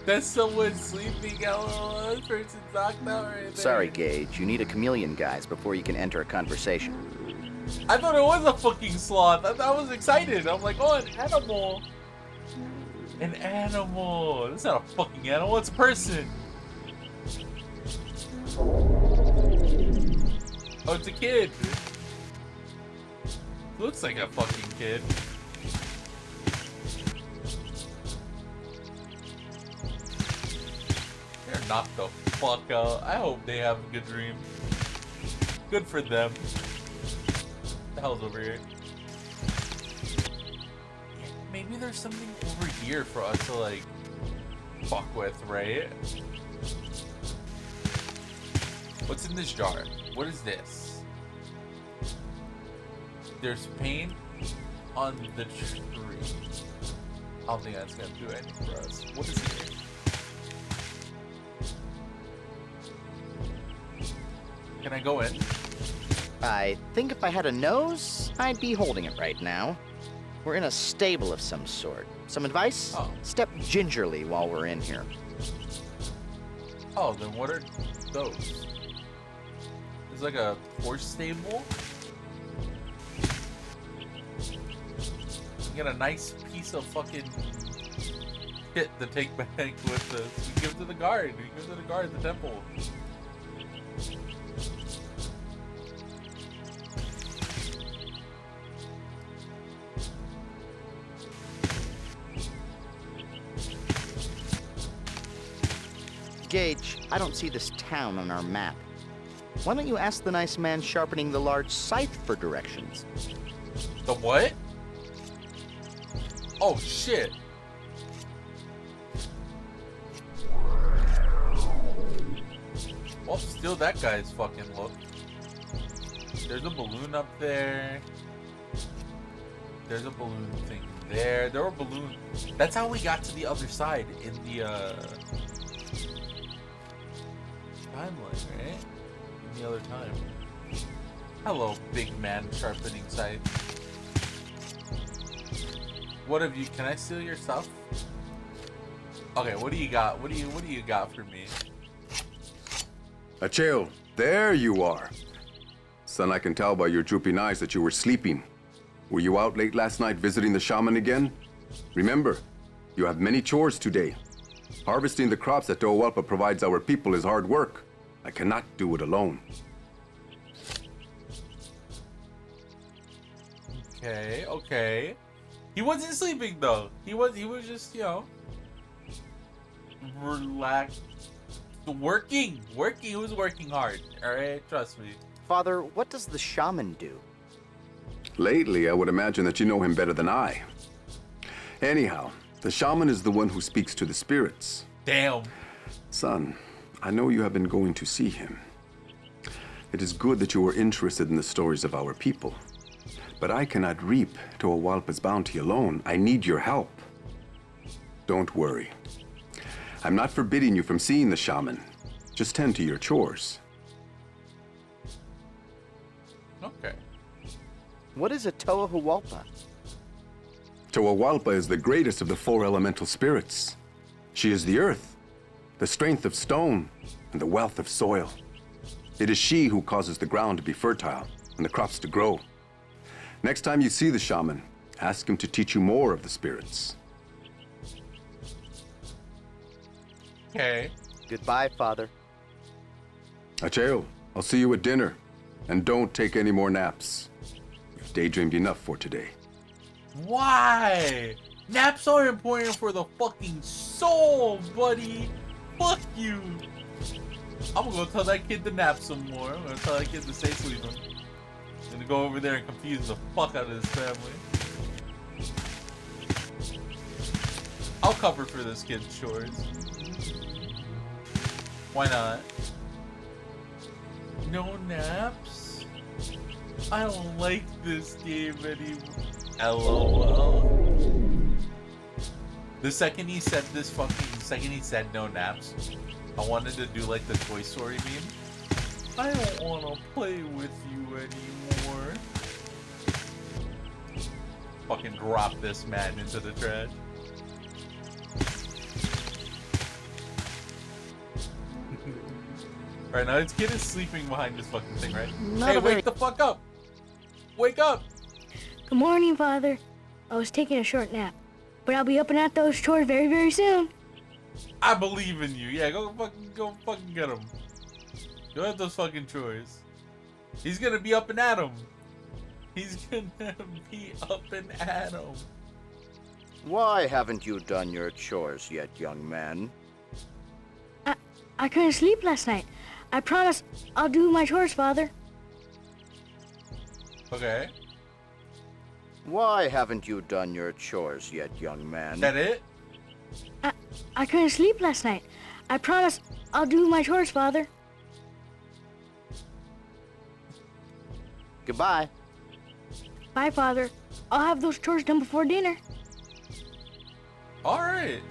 That's someone sleeping, LOL. This person's knocked out right there. Sorry, Gage, you need a chameleon guise before you can enter a conversation. I thought it was a fucking sloth. I was excited. I'm like, oh, an animal. An animal. It's not a fucking animal. It's a person. Oh, it's a kid. Looks like a fucking kid. They're knocked the fuck out. I hope they have a good dream. Good for them. What the hell's over here? Yeah, maybe there's something over here for us to like fuck with, right? What's in this jar? What is this? There's paint on the tree. I don't think that's gonna do anything for us. What is it? Can I go in? I think if I had a nose, I'd be holding it right now. We're in a stable of some sort. Some advice? Oh. Step gingerly while we're in here. Oh, then what are those? It's like a horse stable? You get a nice piece of fucking shit to take back with us. You give it to the guard. You give it to the guard at the temple. Gage, I don't see this town on our map. Why don't you ask the nice man sharpening the large scythe for directions? The what? Oh shit. Well, steal that guy's fucking look. There's a balloon up there. There's a balloon thing there. There were balloons. That's how we got to the other side in the timeline, right? In the other time. Hello, big man sharpening scythe. What have you? Can I steal your stuff? Okay, what do you got? What do you got for me? Acheo, there you are. Son, I can tell by your drooping eyes that you were sleeping. Were you out late last night visiting the shaman again? Remember, you have many chores today. Harvesting the crops that Toawalpa provides our people is hard work. I cannot do it alone. Okay, okay. He wasn't sleeping though. He was just, you know, relaxed. Working. He was working hard. Alright, trust me. Father, what does the shaman do? Lately, I would imagine that you know him better than I. Anyhow, the shaman is the one who speaks to the spirits. Damn. Son, I know you have been going to see him. It is good that you are interested in the stories of our people. But I cannot reap Toawalpa's bounty alone. I need your help. Don't worry. I'm not forbidding you from seeing the shaman. Just tend to your chores. Okay. What is a Toahualpa? Toawalpa is the greatest of the 4 elemental spirits. She is the earth, the strength of stone, and the wealth of soil. It is she who causes the ground to be fertile and the crops to grow. Next time you see the shaman, ask him to teach you more of the spirits. Okay. Goodbye, Father. Acheo, I'll see you at dinner. And don't take any more naps. You've daydreamed enough for today. Why? Naps are important for the fucking soul, buddy. Fuck you. I'm gonna go tell that kid to nap some more. I'm gonna tell that kid to stay sleeping. I'm gonna go over there and confuse the fuck out of his family. I'll cover for this kid's chores. Why not? No naps? I don't like this game anymore. LOL. The second he said no naps, I wanted to do like the Toy Story meme. I don't want to play with you anymore. Fucking drop this man into the trash. Right now, this kid is sleeping behind this fucking thing, right? Hey, wake the fuck up! Wake up! Good morning, Father. I was taking a short nap, but I'll be up and at those chores very, very soon. I believe in you. Yeah, go fucking get him. Go at those fucking chores. He's gonna be up and at him. He's gonna be up and at him. Why haven't you done your chores yet, young man? I couldn't sleep last night. I promise I'll do my chores, Father. Okay. Why haven't you done your chores yet, young man? That it? I couldn't sleep last night. I promise I'll do my chores, Father. Goodbye. Bye, Father. I'll have those chores done before dinner. Alright.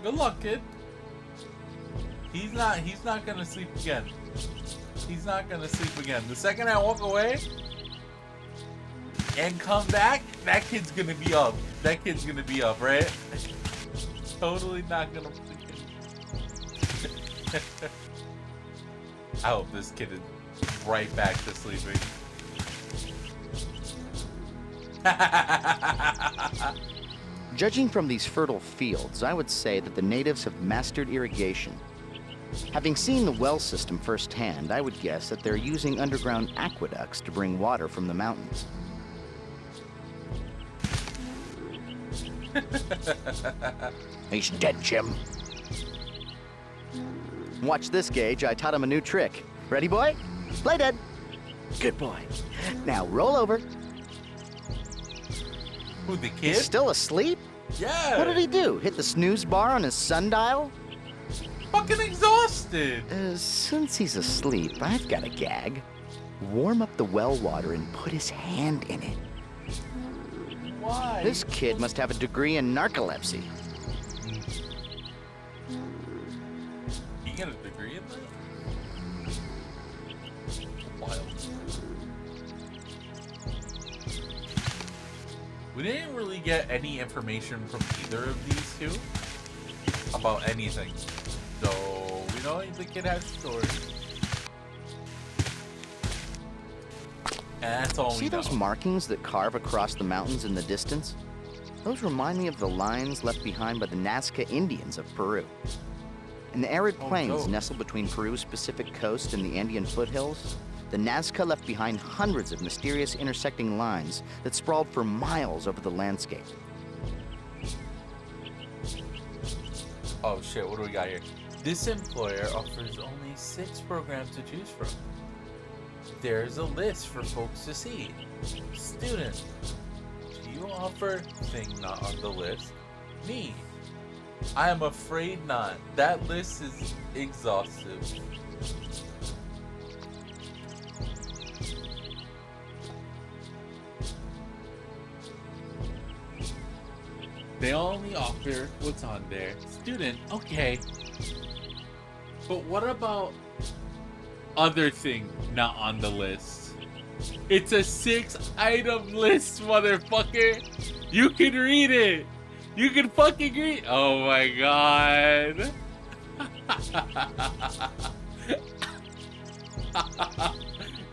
Good luck, kid. He's not gonna sleep again. He's not gonna sleep again. The second I walk away and come back, that kid's gonna be up. That kid's gonna be up, right? Totally not gonna freaking... I hope this kid is right back to sleeping. Judging from these fertile fields, I would say that the natives have mastered irrigation. Having seen the well system firsthand, I would guess that they're using underground aqueducts to bring water from the mountains. He's dead, Jim. Watch this, Gage. I taught him a new trick. Ready, boy? Play dead. Good boy. Now roll over. Who, the kid? He's still asleep? Yeah. What did he do? Hit the snooze bar on his sundial? Fucking exhausted. Since he's asleep, I've got a gag. Warm up the well water and put his hand in it. Why? This kid must have a degree in narcolepsy. You got a degree in that? Wild. We didn't really get any information from either of these two about anything. So, we know the kid has stories. And that's all See we know. those markings that carve across the mountains in the distance? Those remind me of the lines left behind by the Nazca Indians of Peru. In the arid plains nestled between Peru's Pacific coast and the Andean foothills, the Nazca left behind hundreds of mysterious intersecting lines that sprawled for miles over the landscape. Oh shit, what do we got here? This employer offers only 6 programs to choose from. There's a list for folks to see. Student, do you offer thing not on the list? Me. I am afraid not. That list is exhaustive. They only offer what's on there. Student, okay. But what about other thing not on the list? It's a 6-item list, motherfucker. You can read it. You can fucking read. Oh my god.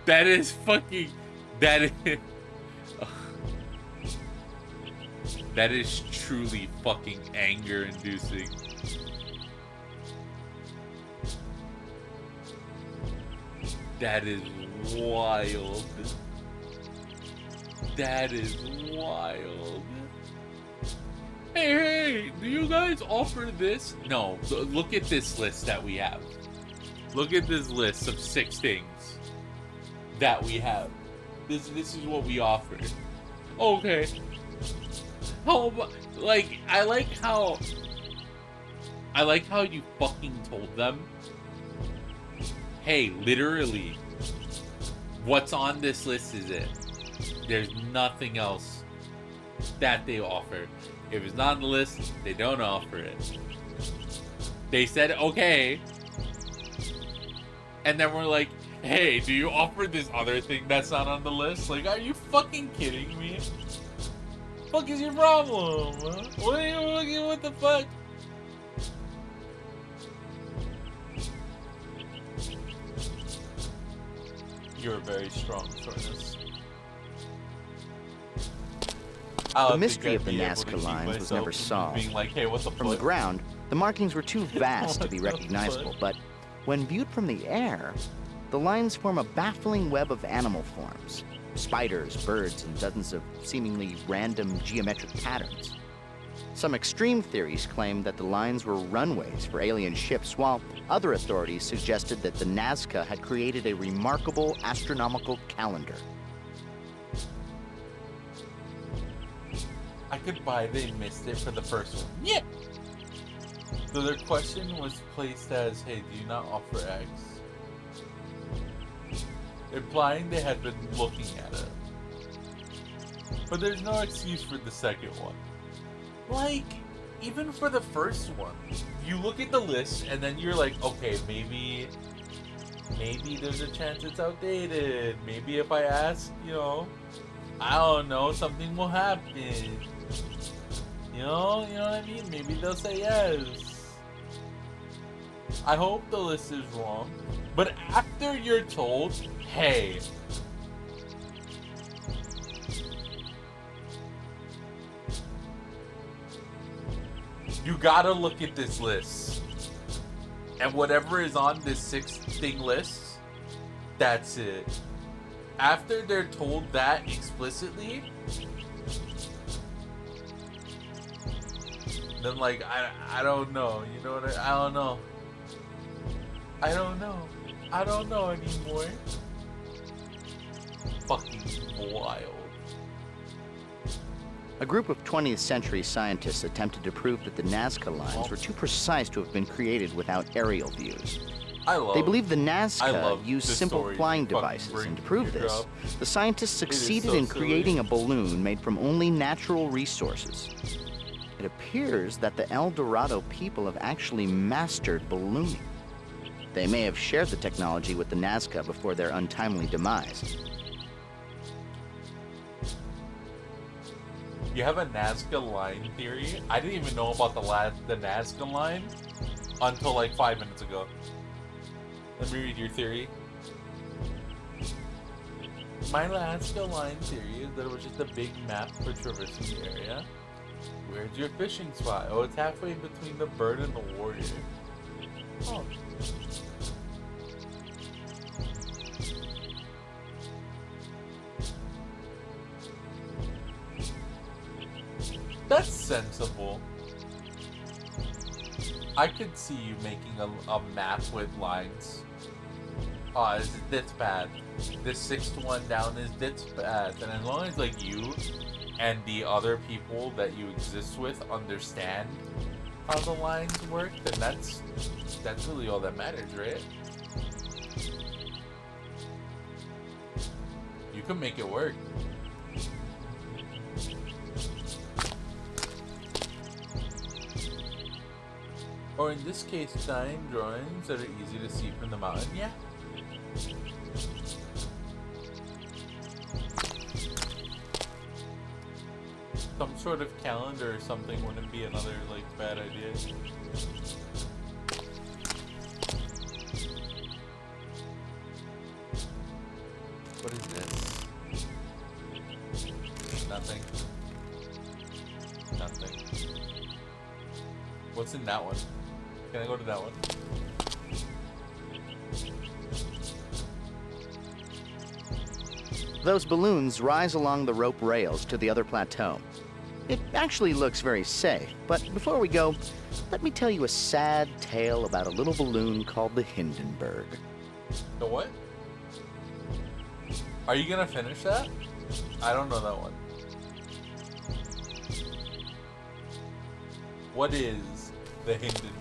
That is fucking. That is. That is truly fucking anger-inducing. That is wild. That is wild. Hey, do you guys offer this? No, look at this list that we have. Look at this list of 6 things that we have. This is what we offer. Okay. Oh, like, I like how you fucking told them, hey, literally, what's on this list is it. There's nothing else that they offer. If it's not on the list, they don't offer it. They said, okay. And then we're like, hey, do you offer this other thing that's not on the list? Like, are you fucking kidding me? Fuck is your problem? What are you looking? What the fuck? You're very strong, Furnace. The mystery of the Nazca lines was never solved. Like, hey, what the From the ground, the markings were too vast to be recognizable, but when viewed from the air, the lines form a baffling web of animal forms. Spiders, birds, and dozens of seemingly random geometric patterns. Some extreme theories claim that the lines were runways for alien ships, while other authorities suggested that the Nazca had created a remarkable astronomical calendar. I could buy they missed it for the first one. Yeah! So their question was placed as, hey, do you not offer eggs? Implying they had been looking at it. But there's no excuse for the second one. Like, even for the first one, you look at the list and then you're like, okay, maybe there's a chance it's outdated. Maybe if I ask, you know, I don't know, something will happen. You know what I mean? Maybe they'll say yes. I hope the list is wrong. But after you're told, hey, you gotta look at this list. And whatever is on this 6-thing list, that's it. After they're told that explicitly, then like, I don't know. You know what I don't know. I don't know. I don't know anymore. Fucking wild. A group of 20th century scientists attempted to prove that the Nazca lines were too precise to have been created without aerial views. They believe the Nazca used simple flying devices, and to prove this, the scientists succeeded in creating a balloon made from only natural resources. It appears that the El Dorado people have actually mastered ballooning. They may have shared the technology with the Nazca before their untimely demise. You have a Nazca line theory? I didn't even know about the Nazca line until like 5 minutes ago. Let me read your theory. My last line theory is that it was just a big map for traversing the area. Where's your fishing spot? Oh, it's halfway between the bird and the warrior. Oh. That's sensible. I could see you making a map with lines. Oh, this path. This sixth one down is this path. And as long as like you and the other people that you exist with understand how the lines work, then that's really all that matters, right? You can make it work. Or in this case, design drawings that are easy to see from the mountain, yeah. Some sort of calendar or something wouldn't be another, like, bad idea. What is this? Nothing. Nothing. What's in that one? Can I go to that one? Those balloons rise along the rope rails to the other plateau. It actually looks very safe, but before we go, let me tell you a sad tale about a little balloon called the Hindenburg. The what? Are you gonna finish that? I don't know that one. What is the Hindenburg?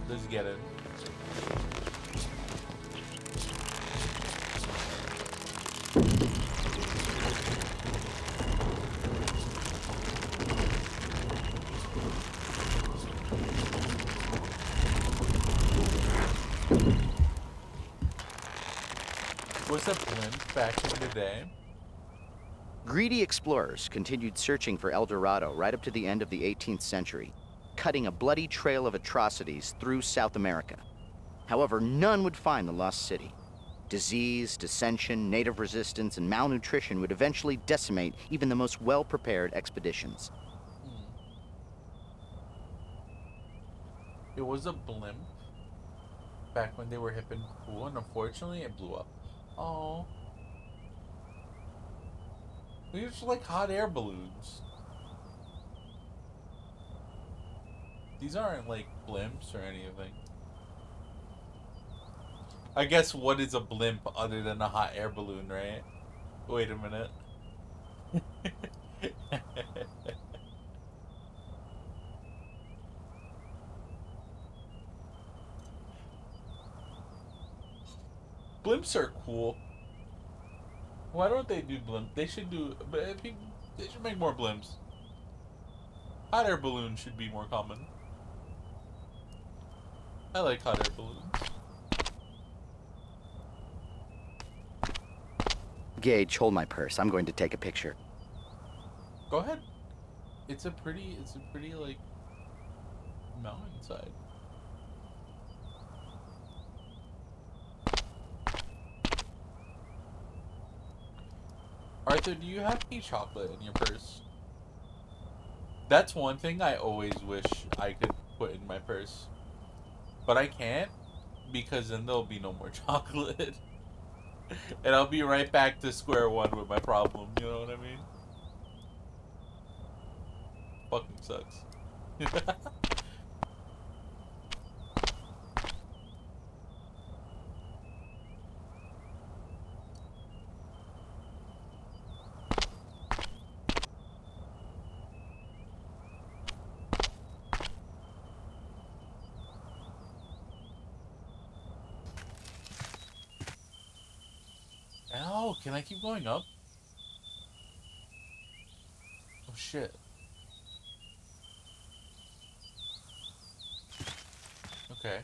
Let's get it. Was a blimp back in the day? Greedy explorers continued searching for El Dorado right up to the end of the 18th century, cutting a bloody trail of atrocities through South America. However, none would find the lost city. Disease, dissension, native resistance, and malnutrition would eventually decimate even the most well-prepared expeditions. It was a blimp back when they were hip and cool, and unfortunately it blew up. Oh. These are just like hot air balloons. These aren't like blimps or anything. I guess what is a blimp other than a hot air balloon, right? Wait a minute. Blimps are cool. Why don't they do blimp? They should do, but they should make more blimps. Hot air balloons should be more common. I like hot air balloons. Gage, hold my purse. I'm going to take a picture. Go ahead. It's a pretty like mountainside. Arthur, do you have any chocolate in your purse? That's one thing I always wish I could put in my purse. But I can't, because then there'll be no more chocolate. And I'll be right back to square one with my problem, you know what I mean? Fucking sucks. Ow, can I keep going up? Oh shit. Okay.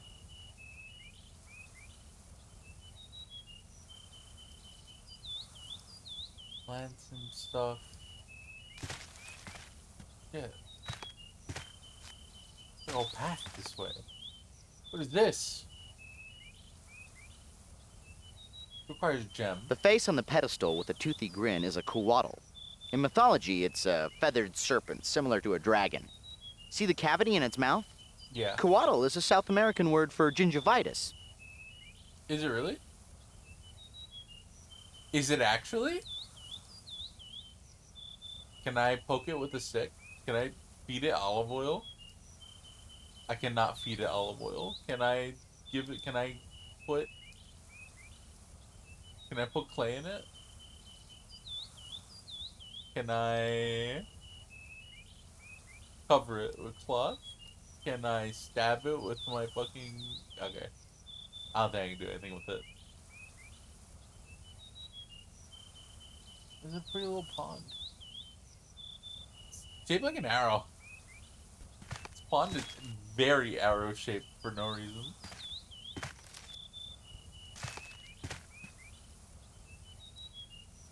Plants and stuff. Shit. Oh, path this way. What is this? Requires gem. The face on the pedestal with a toothy grin is a coatl. In mythology, it's a feathered serpent, similar to a dragon. See the cavity in its mouth? Yeah. Coatl is a South American word for gingivitis. Is it really? Is it actually? Can I poke it with a stick? Can I feed it olive oil? I cannot feed it olive oil. Can I give it, can I put clay in it? Can I cover it with cloth? Can I stab it with my fucking... Okay. I don't think I can do anything with it. There's a pretty little pond. It's shaped like an arrow. This pond is very arrow-shaped for no reason.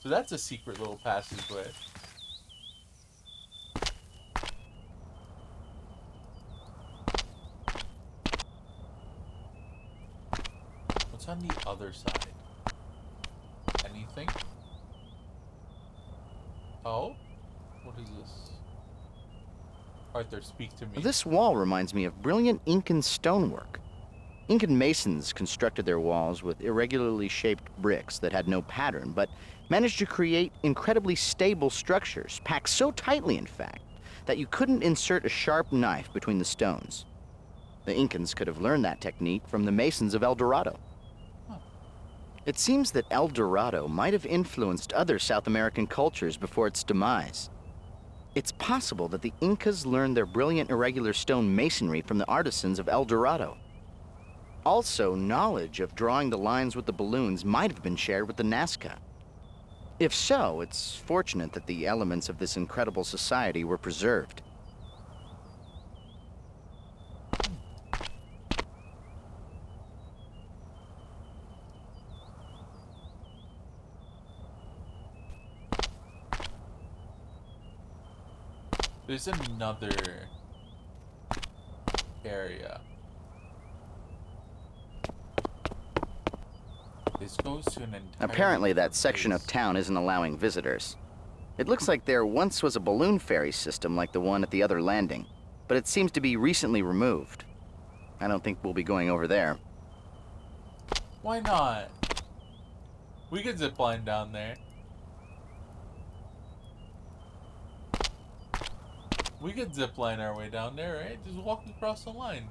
So that's a secret little passageway. What's on the other side? Anything? Oh? What is this? Aurther, speak to me. This wall reminds me of brilliant Incan stonework. Incan masons constructed their walls with irregularly shaped bricks that had no pattern, but managed to create incredibly stable structures, packed so tightly, in fact, that you couldn't insert a sharp knife between the stones. The Incans could have learned that technique from the masons of El Dorado. It seems that El Dorado might have influenced other South American cultures before its demise. It's possible that the Incas learned their brilliant irregular stone masonry from the artisans of El Dorado. Also, knowledge of drawing the lines with the balloons might have been shared with the Nazca. If so, it's fortunate that the elements of this incredible society were preserved. There's another area. This goes to an entire... Apparently, that section of town isn't allowing visitors. It looks like there once was a balloon ferry system like the one at the other landing, but it seems to be recently removed. I don't think we'll be going over there. Why not? We could zipline down there. We could zipline our way down there, right? Just walk across the line.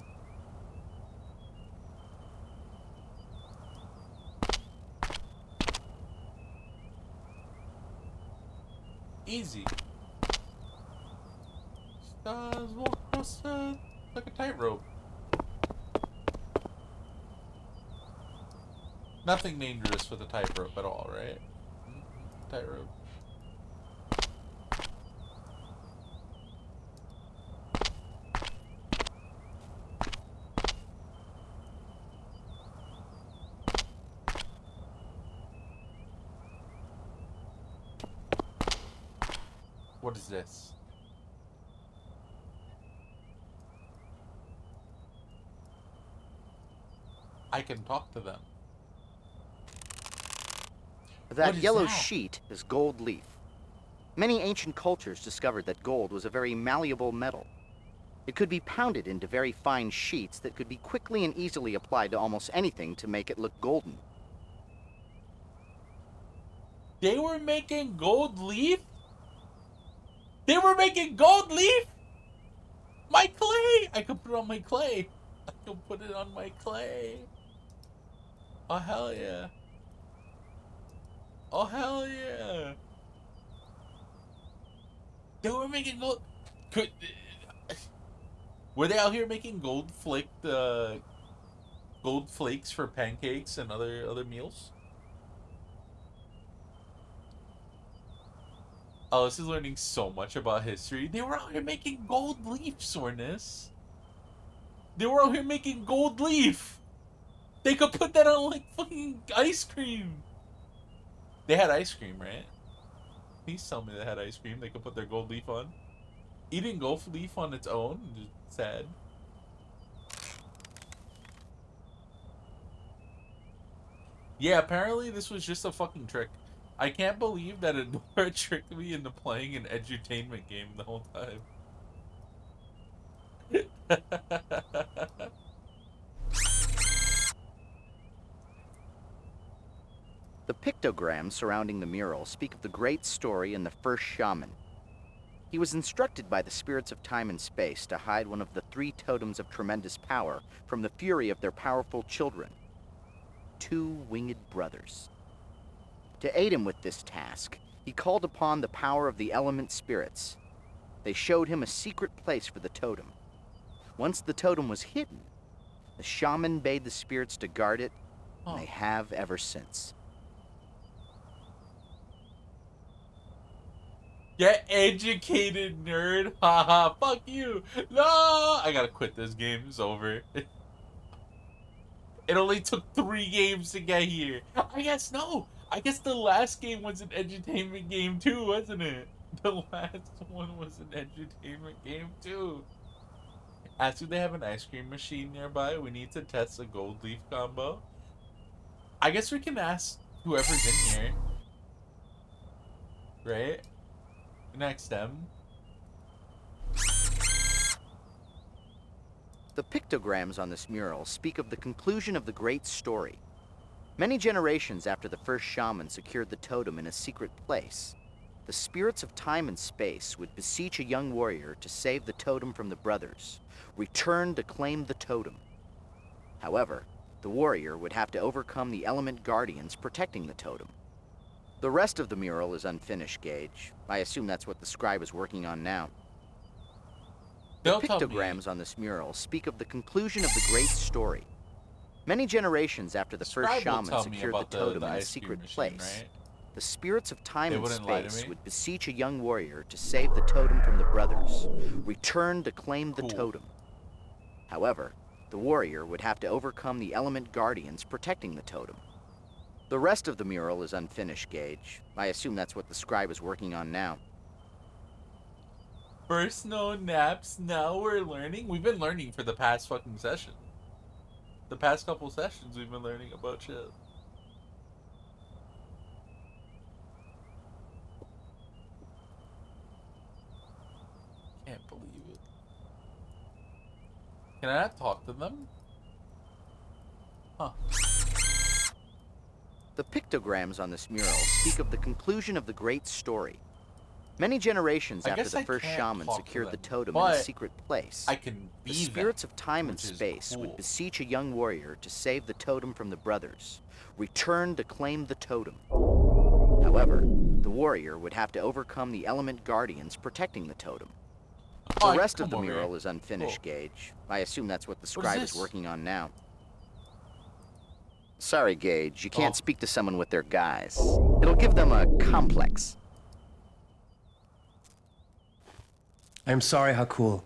Easy. Just walk across like a tightrope. Nothing dangerous with a tightrope at all, right? Tightrope. What is this? I can talk to them. That yellow sheet is gold leaf. Many ancient cultures discovered that gold was a very malleable metal. It could be pounded into very fine sheets that could be quickly and easily applied to almost anything to make it look golden. They were making gold leaf? They were making gold leaf? My clay! I could put it on my clay. I could put it on my clay. Oh, hell yeah. Oh, hell yeah. They were making gold... Were they out here making gold flakes for pancakes and other meals? Oh, this is learning so much about history. They were out here making gold leaf, Sornus. They were out here making gold leaf. They could put that on like fucking ice cream. They had ice cream, right? Please tell me they had ice cream they could put their gold leaf on. Eating gold leaf on its own is sad. Yeah, apparently this was just a fucking trick. I can't believe that Adora tricked me into playing an edutainment game the whole time. The pictograms surrounding the mural speak of the great story and the first shaman. He was instructed by the spirits of time and space to hide one of the 3 totems of tremendous power from the fury of their powerful children, 2 winged brothers. To aid him with this task, he called upon the power of the element spirits. They showed him a secret place for the totem. Once the totem was hidden, the shaman bade the spirits to guard it, and they have ever since. Get educated, nerd. Haha, fuck you. No, I gotta quit this game. It's over. It only took 3 games to get here. I guess no. I guess the last game was an edutainment game too, wasn't it? The last one was an edutainment game too. As do they have an ice cream machine nearby? We need to test a gold leaf combo. I guess we can ask whoever's in here. Right? Next them. The pictograms on this mural speak of the conclusion of the great story. Many generations after the first shaman secured the totem in a secret place, the spirits of time and space would beseech a young warrior to save the totem from the brothers, return to claim the totem. However, the warrior would have to overcome the element guardians protecting the totem. The rest of the mural is unfinished, Gage. I assume that's what the scribe is working on now. The pictograms on this mural speak of the conclusion of the great story. Many generations after the first shaman secured the totem in a secret place, the spirits of time and space would beseech a young warrior to save the totem from the brothers, return to claim the totem. However, the warrior would have to overcome the element guardians protecting the totem. The rest of the mural is unfinished, Gage. I assume that's what the scribe is working on now. First no naps, now we're learning. We've been learning for the past fucking session. The past couple sessions we've been learning about shit. Can't believe it. Can I not talk to them? Huh. The pictograms on this mural speak of the conclusion of the great story. Many generations after the first shaman secured the totem in a secret place, the spirits of time and space would beseech a young warrior to save the totem from the brothers, return to claim the totem. However, the warrior would have to overcome the element guardians protecting the totem. The rest of the mural is unfinished, Gage. I assume that's what the scribe is working on now. Sorry, Gage, you can't speak to someone with their guise. It'll give them a complex. I am sorry, Hakul,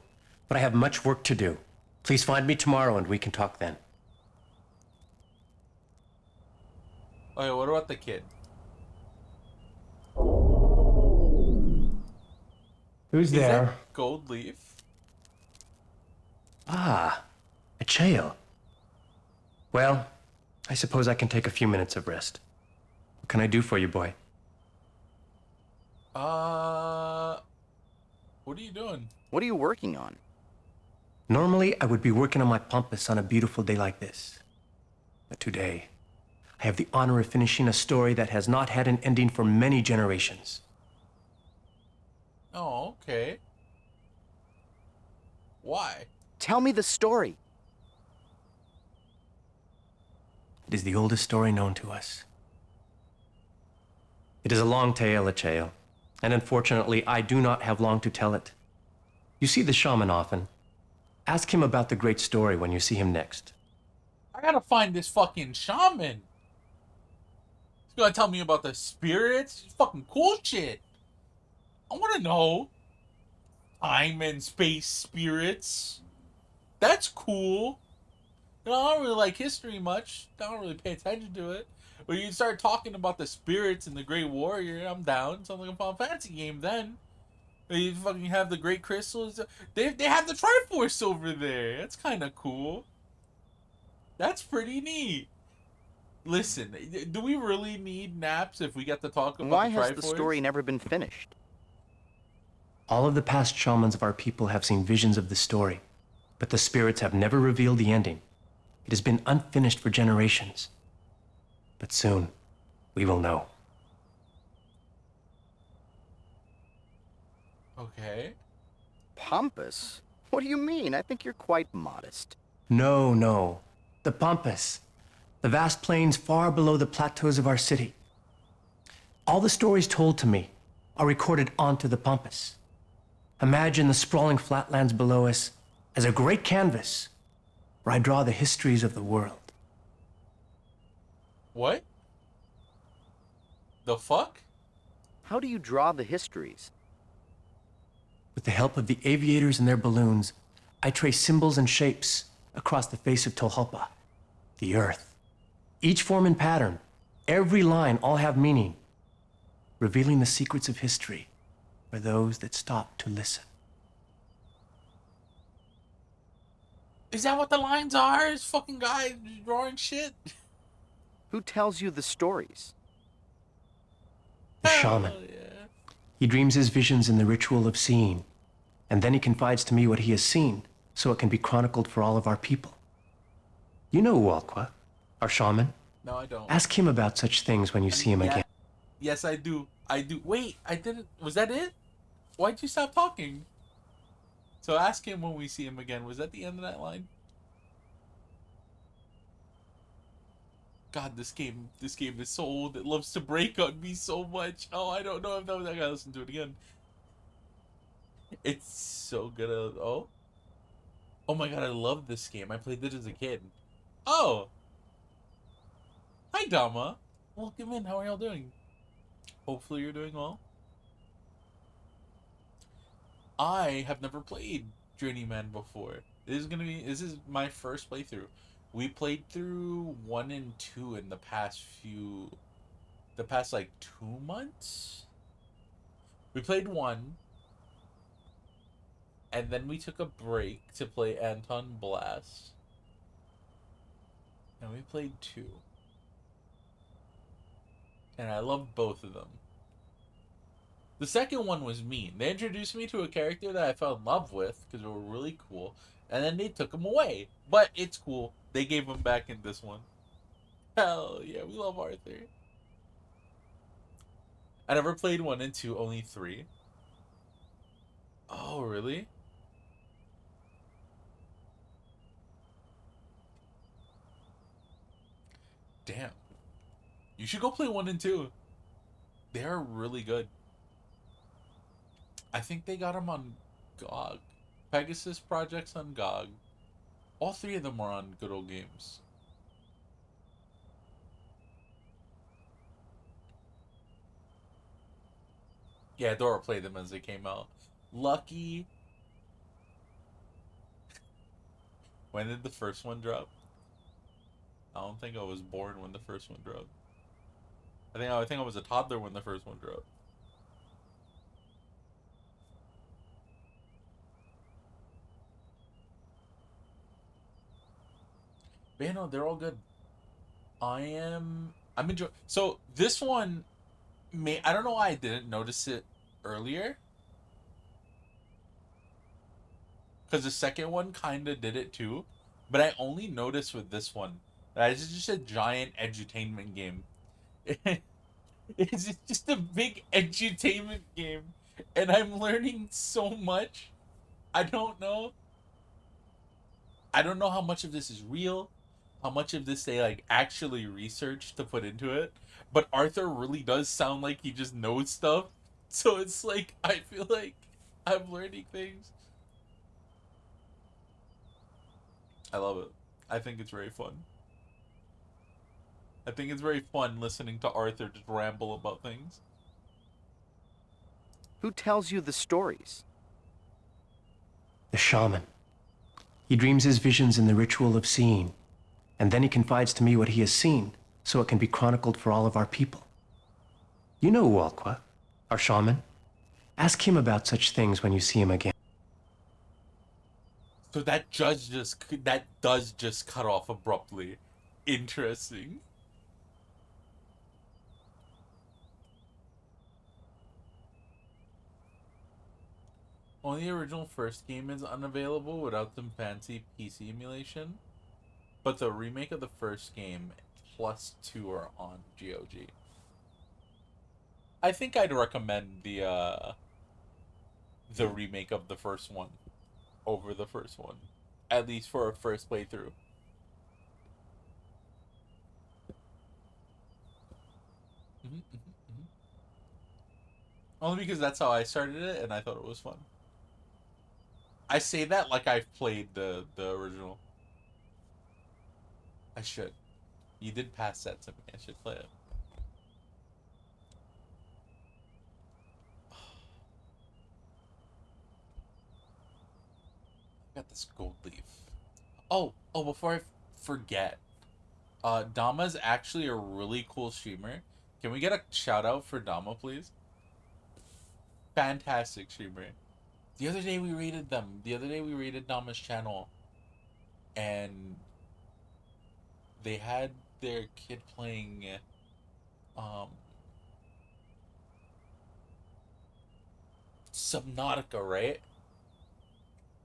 but I have much work to do. Please find me tomorrow and we can talk then. Okay, what about the kid? Who's there? That gold leaf? Ah, a Chael. Well, I suppose I can take a few minutes of rest. What can I do for you, boy? What are you doing? What are you working on? Normally, I would be working on my pampas on a beautiful day like this. But today, I have the honor of finishing a story that has not had an ending for many generations. Oh, okay. Why? Tell me the story. It is the oldest story known to us. It is a long tale, Achael, and unfortunately, I do not have long to tell it. You see the shaman often. Ask him about the great story when you see him next. I gotta find this fucking shaman. He's gonna tell me about the spirits. Fucking cool shit. I wanna know. Time and space spirits. That's cool. You know, I don't really like history much. I don't really pay attention to it. But you start talking about the spirits and the Great Warrior, I'm down. Sounds like a Final Fantasy game then. You fucking have the Great Crystals. They have the Triforce over there. That's kind of cool. That's pretty neat. Listen, do we really need naps if we get to talk about Why the has the Triforce? story never been finished? All of the past shamans of our people have seen visions of the story, but the spirits have never revealed the ending. It has been unfinished for generations. But soon, we will know. Okay. Pompous? What do you mean? I think you're quite modest. No, no. The Pampas. The vast plains far below the plateaus of our city. All the stories told to me are recorded onto the Pampas. Imagine the sprawling flatlands below us as a great canvas where I draw the histories of the world. What? The fuck? How do you draw the histories? With the help of the aviators and their balloons, I trace symbols and shapes across the face of Tolhopa, the earth. Each form and pattern, every line all have meaning, revealing the secrets of history for those that stop to listen. Is that what the lines are? This fucking guy drawing shit? Who tells you the stories? The shaman. Yeah. He dreams his visions in the ritual of seeing, and then he confides to me what he has seen, so it can be chronicled for all of our people. You know Ualqua, our shaman. No, I don't. Ask him about such things when you see him again. Yes, I do. I do. Wait, I didn't. Was that it? Why'd you stop talking? So ask him when we see him again. Was that the end of that line? God, this game is so old. It loves to break on me so much. Oh, I don't know if that was. I gotta listen to it again. It's so good. Oh my god, I love this game. I played this as a kid. Oh, hi Dama. Welcome in. How are y'all doing? Hopefully you're doing well. I have never played Journeyman before. This is my first playthrough. We played through 1 and 2 in the past like 2 months. We played 1, and then we took a break to play Anton Blast. And we played 2. And I love both of them. The second one was mean. They introduced me to a character that I fell in love with because they were really cool, and then they took him away. But it's cool. They gave him back in this one. Hell yeah, we love Aurther. I never played 1 and 2, only 3. Oh, really? Damn. You should go play 1 and 2. They're really good. I think they got them on GOG. Pegasus Projects on GOG. All 3 of them are on Good Old Games. Yeah, Dora played them as they came out. Lucky. When did the first one drop? I don't think I was born when the first one dropped. I think I was a toddler when the first one dropped. But yeah, no, they're all good. I'm enjoying. So this one, I don't know why I didn't notice it earlier. Because the second one kind of did it too, but I only noticed with this one that it's just a giant edutainment game. It's just a big edutainment game, and I'm learning so much. I don't know how much of this is real, how much of this they like actually researched to put into it, but Aurther really does sound like he just knows stuff. So it's like I feel like I'm learning things. I love it. I think it's very fun. I think it's very fun listening to Aurther just ramble about things. Who tells you the stories? The shaman. He dreams his visions in the ritual of seeing, and then he confides to me what he has seen, so it can be chronicled for all of our people. You know Ualqua, our shaman. Ask him about such things when you see him again. So that does just cut off abruptly. Interesting. Only the original first game is unavailable without some fancy PC emulation. But the remake of the first game plus 2 are on GOG. I think I'd recommend the remake of the first one over the first one. At least for a first playthrough. Only because that's how I started it and I thought it was fun. I say that like I've played the original. I should. You did pass that to me. I should play it. I got this gold leaf. Oh, before I forget. Dama's actually a really cool streamer. Can we get a shout out for Dama, please? Fantastic streamer. The other day we rated them. The other day we rated Dama's channel. And they had their kid playing Subnautica, right?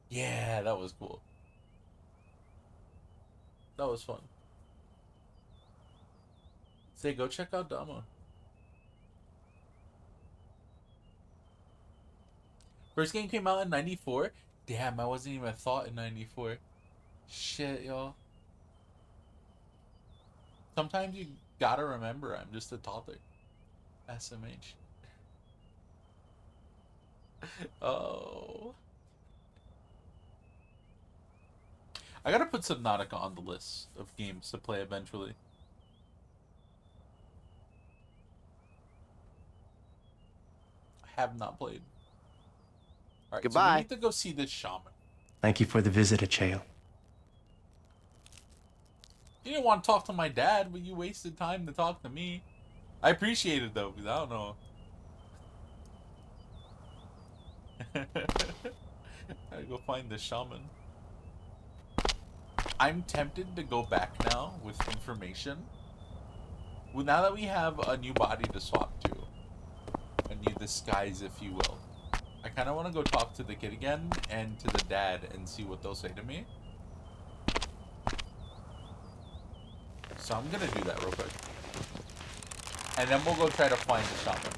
Yeah, that was cool. That was fun. Say, go check out Dama. First game came out in 94? Damn, I wasn't even a thought in 94. Shit, y'all. Sometimes you gotta remember I'm just a toddler. SMH. Oh. I gotta put Subnautica on the list of games to play eventually. I have not played. Alright, Goodbye. so we need to go see this shaman. Thank you for the visit, Acheo. You didn't want to talk to my dad, but you wasted time to talk to me. I appreciate it though, because I don't know. I gotta go find the shaman. I'm tempted to go back now with information. Well, now that we have a new body to swap to, a new disguise, if you will, I kind of want to go talk to the kid again and to the dad and see what they'll say to me. So I'm gonna do that real quick. And then we'll go try to find the shaman.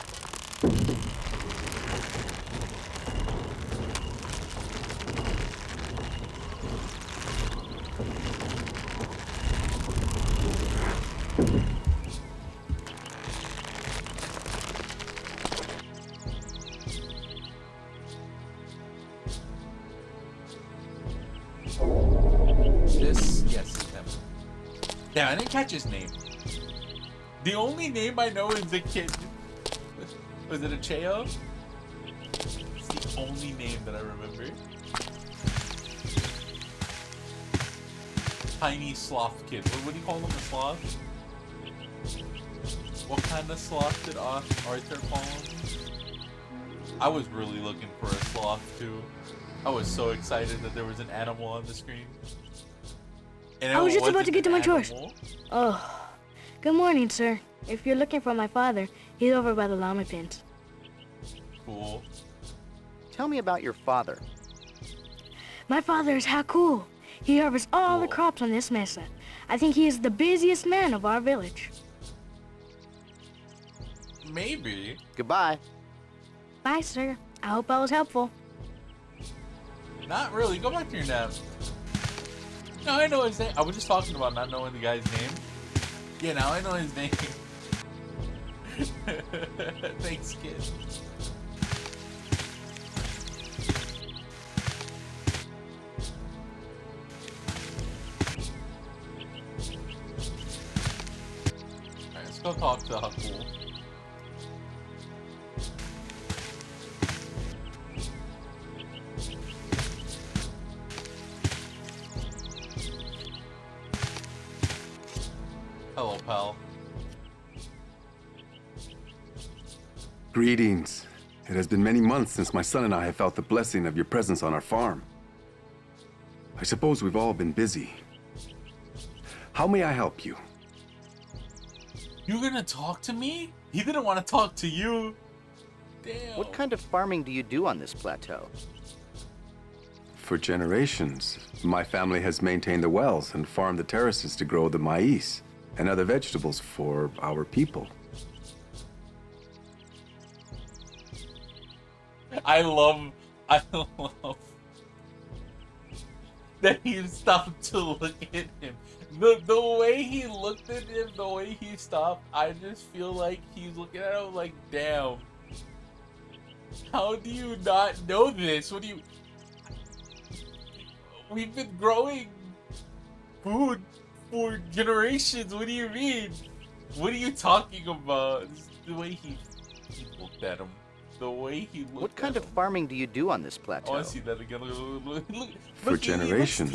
Yes, him. Damn, I didn't catch his name. The only name I know is the kid. Was it Acheo? It's the only name that I remember. Tiny sloth kid. What do you call him? A sloth? What kind of sloth did Aurther call him? I was really looking for a sloth too. I was so excited that there was an animal on the screen. And I was just about to get to my chores. animal. Oh, good morning, sir. If you're looking for my father, he's over by the llama pins. Cool. Tell me about your father. My father is Hakul. He harvests all the crops on this mesa. I think he is the busiest man of our village. Maybe. Goodbye. Bye, sir. I hope I was helpful. Not really. Go back to your nap. No, I know his name. I was just talking about not knowing the guy's name. Yeah, now I know his name. Thanks, kid. Alright, let's go talk to Hakul. Hello, pal. Greetings. It has been many months since my son and I have felt the blessing of your presence on our farm. I suppose we've all been busy. How may I help you? You gonna talk to me? He didn't want to talk to you. Damn. What kind of farming do you do on this plateau? For generations, my family has maintained the wells and farmed the terraces to grow the maize and other vegetables for our people. I love that he stopped to look at him. The way he looked at him, the way he stopped, I just feel like he's looking at him like, damn. How do you not know this? What do you... We've been growing food for generations. What do you mean? What are you talking about? The way he looked at him. The way he looked What kind of farming do you do on this plateau? I want to see that again. Look, For generations,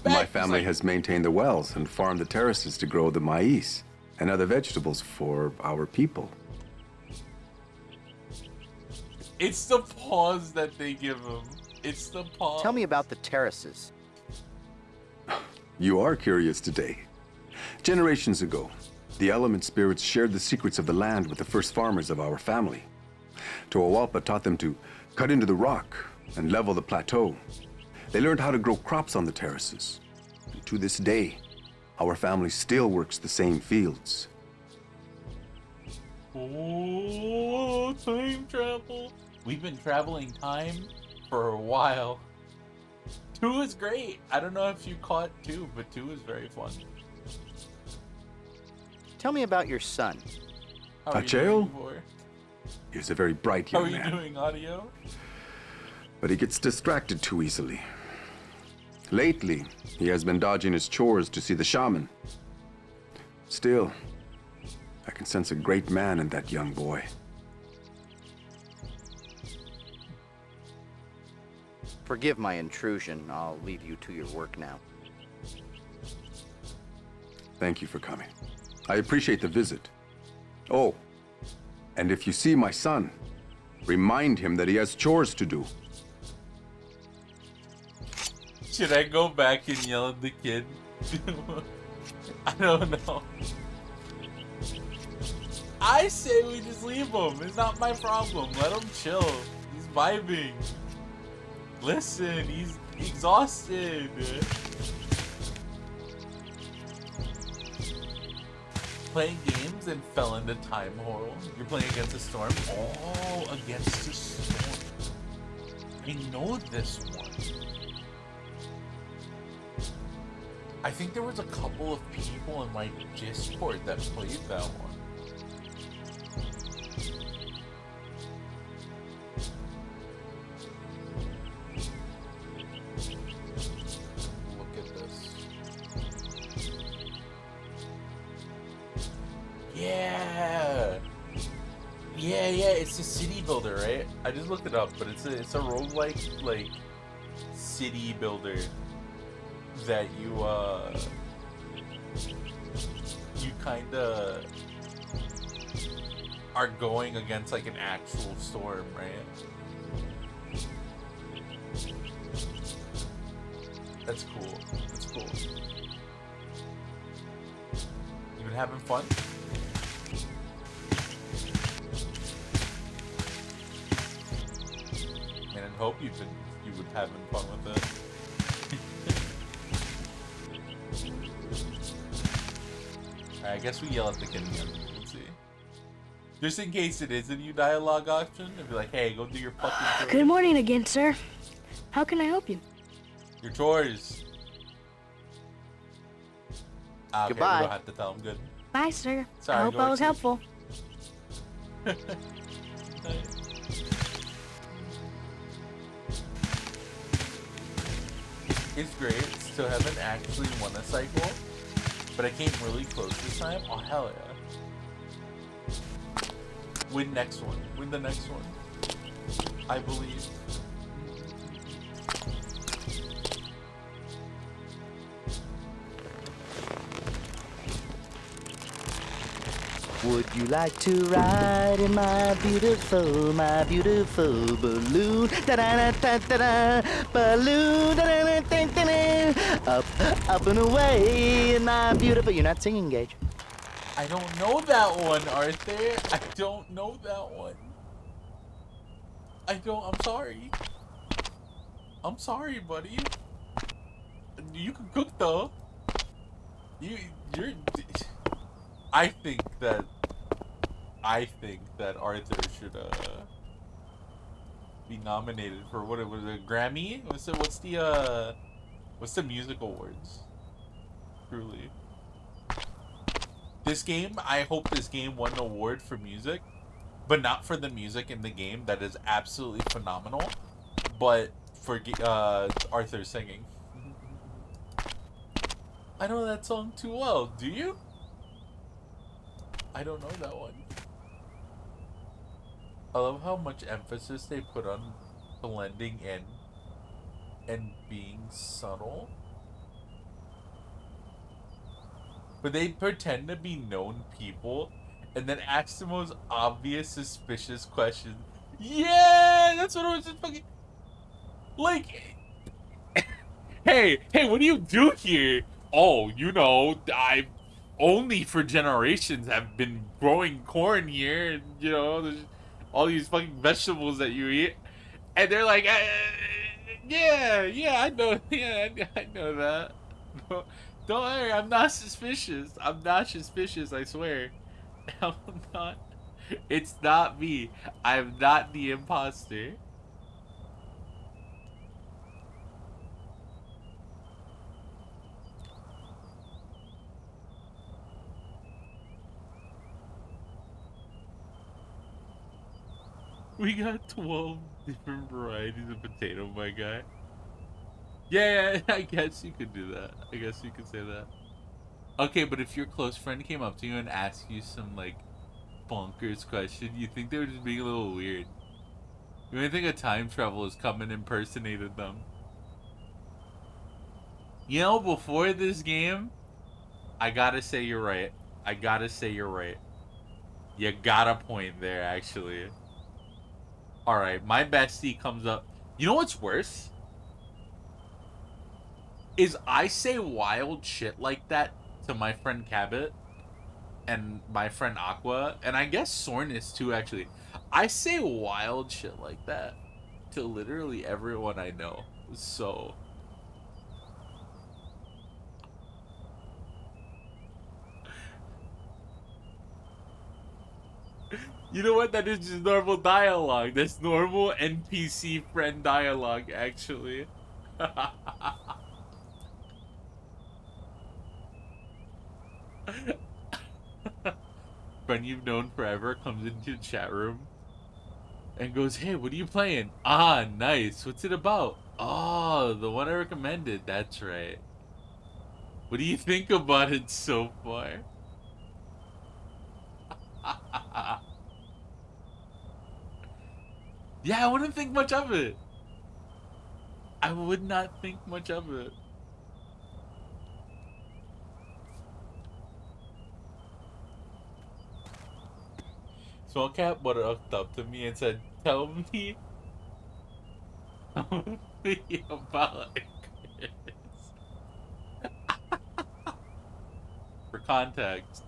my family has maintained the wells and farmed the terraces to grow the maize and other vegetables for our people. It's the pause that they give him. It's the pause. Tell me about the terraces. You are curious today. Generations ago, the element spirits shared the secrets of the land with the first farmers of our family. Toawalpa taught them to cut into the rock and level the plateau. They learned how to grow crops on the terraces. And to this day, our family still works the same fields. Oh, time travel. We've been traveling time for a while. 2 is great. I don't know if you caught 2, but 2 is very fun. Tell me about your son. How are you Acheo? doing, boy? He's a very bright How young are you man, doing, audio? but he gets distracted too easily. Lately, he has been dodging his chores to see the shaman. Still, I can sense a great man in that young boy. Forgive my intrusion. I'll leave you to your work now. Thank you for coming. I appreciate the visit. Oh, and if you see my son, remind him that he has chores to do. Should I go back and yell at the kid? I don't know. I say we just leave him. It's not my problem. Let him chill. He's vibing. Listen, he's exhausted. Playing games and fell into time horror. You're playing against a storm? Oh, against a storm. I know this one. I think there was a couple of people in my Discord that played that one. Look at this. Yeah! Yeah, it's a city builder, right? I just looked it up, but it's a roguelike, like, city builder that you kinda are going against, like, an actual storm, right? That's cool. That's cool. You been having fun? Man, I'd hope you would having fun with it. Alright, I guess we yell at the kid again. Let's see. Just in case it is a new dialogue option, it'd be like, hey, go do your fucking chores. Good morning again, sir. How can I help you? Your chores. Ah, okay, Goodbye. we don't have to tell him. Good. Bye, sir. Sorry, I hope I was Dorothy. helpful. It's great. Still haven't actually won a cycle, but I came really close this time. Oh, hell yeah. Win next one. Win the next one. I believe. Would you like to ride in my beautiful balloon? Da-da-da-da-da-da, balloon, da-da-da-da-da-da. Up and away in my beautiful... You're not singing, Gage. I don't know that one, Arthur. I don't know that one. I'm sorry. I'm sorry, buddy. You can cook though. You're. I think that Aurther should be nominated for what it was, a Grammy. What's the music awards? Truly. This game, I hope this game won an award for music, but not for the music in the game that is absolutely phenomenal, but for Aurther singing. I know that song too well. Do you? I don't know that one. I love how much emphasis they put on blending in and being subtle. But they pretend to be known people and then ask the most obvious, suspicious questions. Yeah, that's what I was just fucking... Like... hey, what do you do here? Oh, you know, I only for generations have been growing corn here, and, you know, there's all these fucking vegetables that you eat. And they're like, yeah, I know, yeah, I know that. Don't worry, I'm not suspicious. I'm not suspicious, I swear. I'm not. It's not me. I'm not the imposter. We got 12 different varieties of potato, my guy. Yeah, I guess you could do that. I guess you could say that. Okay, but if your close friend came up to you and asked you some, like, bonkers question, you think they were just being a little weird. You might think a time travel has come and impersonated them. You know, before this game, I gotta say you're right. I gotta say you're right. You got a point there, actually. Alright, my bestie comes up. You know what's worse? Is I say wild shit like that to my friend Cabot and my friend Aqua, and I guess Sornis too, actually. I say wild shit like that to literally everyone I know. So... You know what? That is just normal dialogue. That's normal NPC friend dialogue, actually. Friend you've known forever comes into the chat room and goes, hey, what are you playing? Ah, nice. What's it about? Oh, the one I recommended. That's right. What do you think about it so far? Yeah, I wouldn't think much of it. I would not think much of it. Small Cat walked up to me and said, tell me about Chris. For context,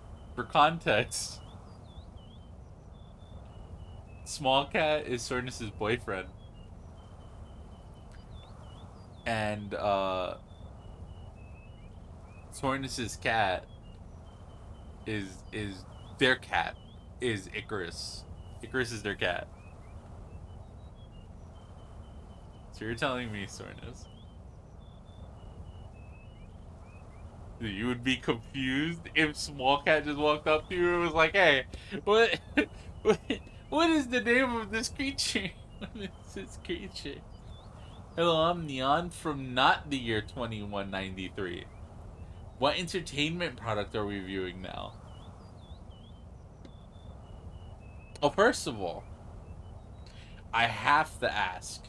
Small Cat is Sornis' boyfriend. And, Sornis' cat is their cat is Icarus. Icarus is their cat. So you're telling me, Sornis, you would be confused if Small Cat just walked up to you and was like, hey, what is the name of this creature? What is this creature? Hello, I'm Neon from not the year 2193. What entertainment product are we viewing now? Oh, first of all, I have to ask.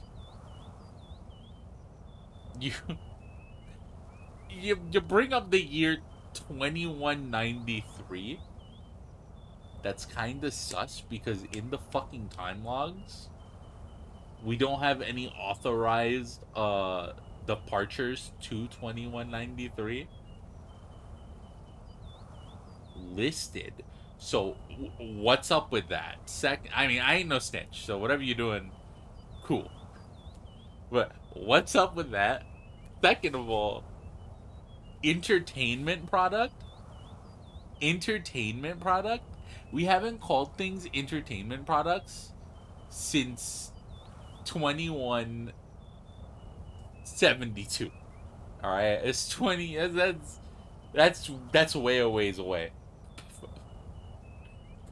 You bring up the year 2193. That's kind of sus because in the fucking time logs, we don't have any authorized departures to 2193 listed. So what's up with that? I mean, I ain't no snitch, so whatever you're doing, cool. But What's up with that? Second of all, entertainment product? Entertainment product? We haven't called things entertainment products since 2172. All right, it's 20. That's way a ways away.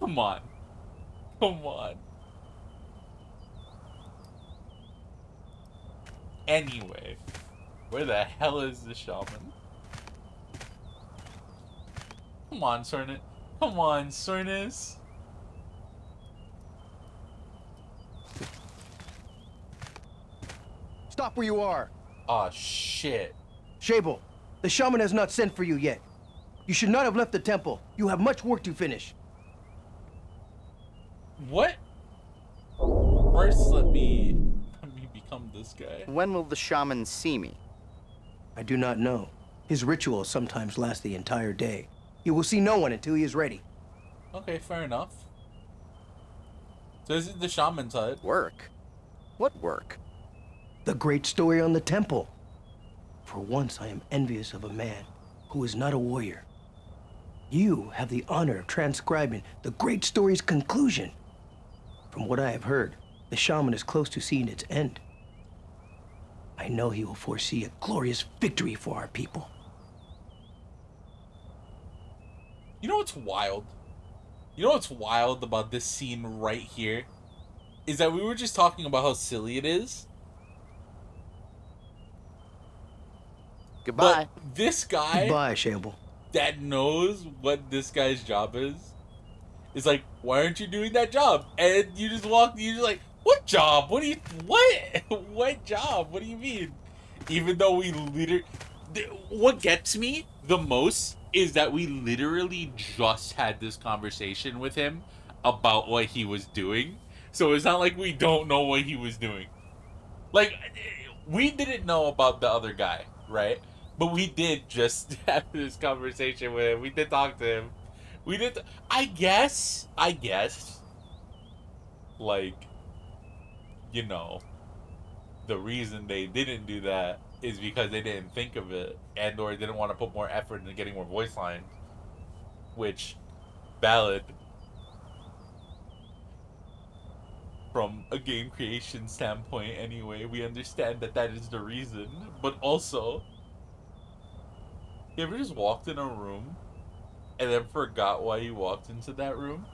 Come on, come on. Anyway, where the hell is the shaman? Come on, Cernus. Come on, Cernus. Stop where you are. Aw, shit. Shable, the shaman has not sent for you yet. You should not have left the temple. You have much work to finish. What? First, let me become this guy. When will the shaman see me? I do not know. His rituals sometimes last the entire day. He will see no one until he is ready. Okay, fair enough. So this is the shaman's hut. Work? What work? The great story on the temple. For once I am envious of a man who is not a warrior. You have the honor of transcribing the great story's conclusion. From what I have heard, the shaman is close to seeing its end. I know he will foresee a glorious victory for our people. You know what's wild? You know what's wild about this scene right here? Is that we were just talking about how silly it is. Goodbye. But this guy... Goodbye, Shable. That knows what this guy's job is like, why aren't you doing that job? And you just walk, you're just like, what job? What what job? What do you mean? Even though we literally, what gets me the most is that we literally just had this conversation with him about what he was doing. So it's not like we don't know what he was doing. Like, we didn't know about the other guy, right? But we did just have this conversation with him. We did talk to him. We did. I guess. Like, you know, the reason they didn't do that is because they didn't think of it and or didn't want to put more effort into getting more voice lines. Which, valid. From a game creation standpoint, anyway, we understand that that is the reason. But also, you ever just walked in a room and then forgot why you walked into that room?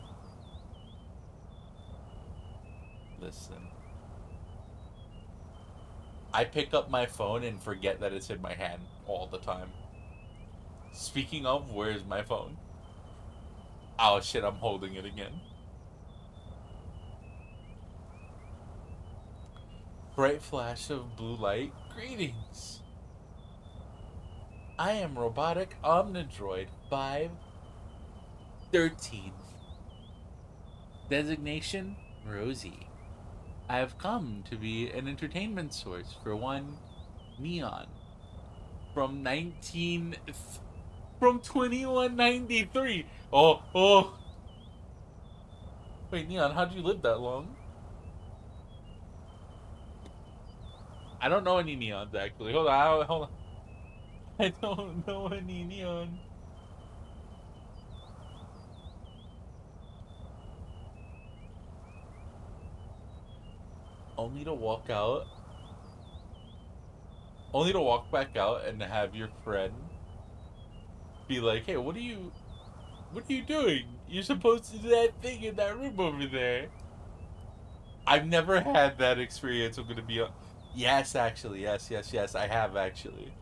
Listen. I pick up my phone and forget that it's in my hand all the time. Speaking of, where's my phone? Oh shit, I'm holding it again. Bright flash of blue light. Greetings. I am Robotic Omnidroid 513. Designation, Rosie. I have come to be an entertainment source for one Neon. From 2193. Oh. Wait, Neon, how'd you live that long? I don't know any Neons, actually. Hold on. I don't know any Neon. Only to walk back out and have your friend be like, hey, what are you doing? You're supposed to do that thing in that room over there. I've never had that experience. I'm gonna be yes, actually, yes, I have actually.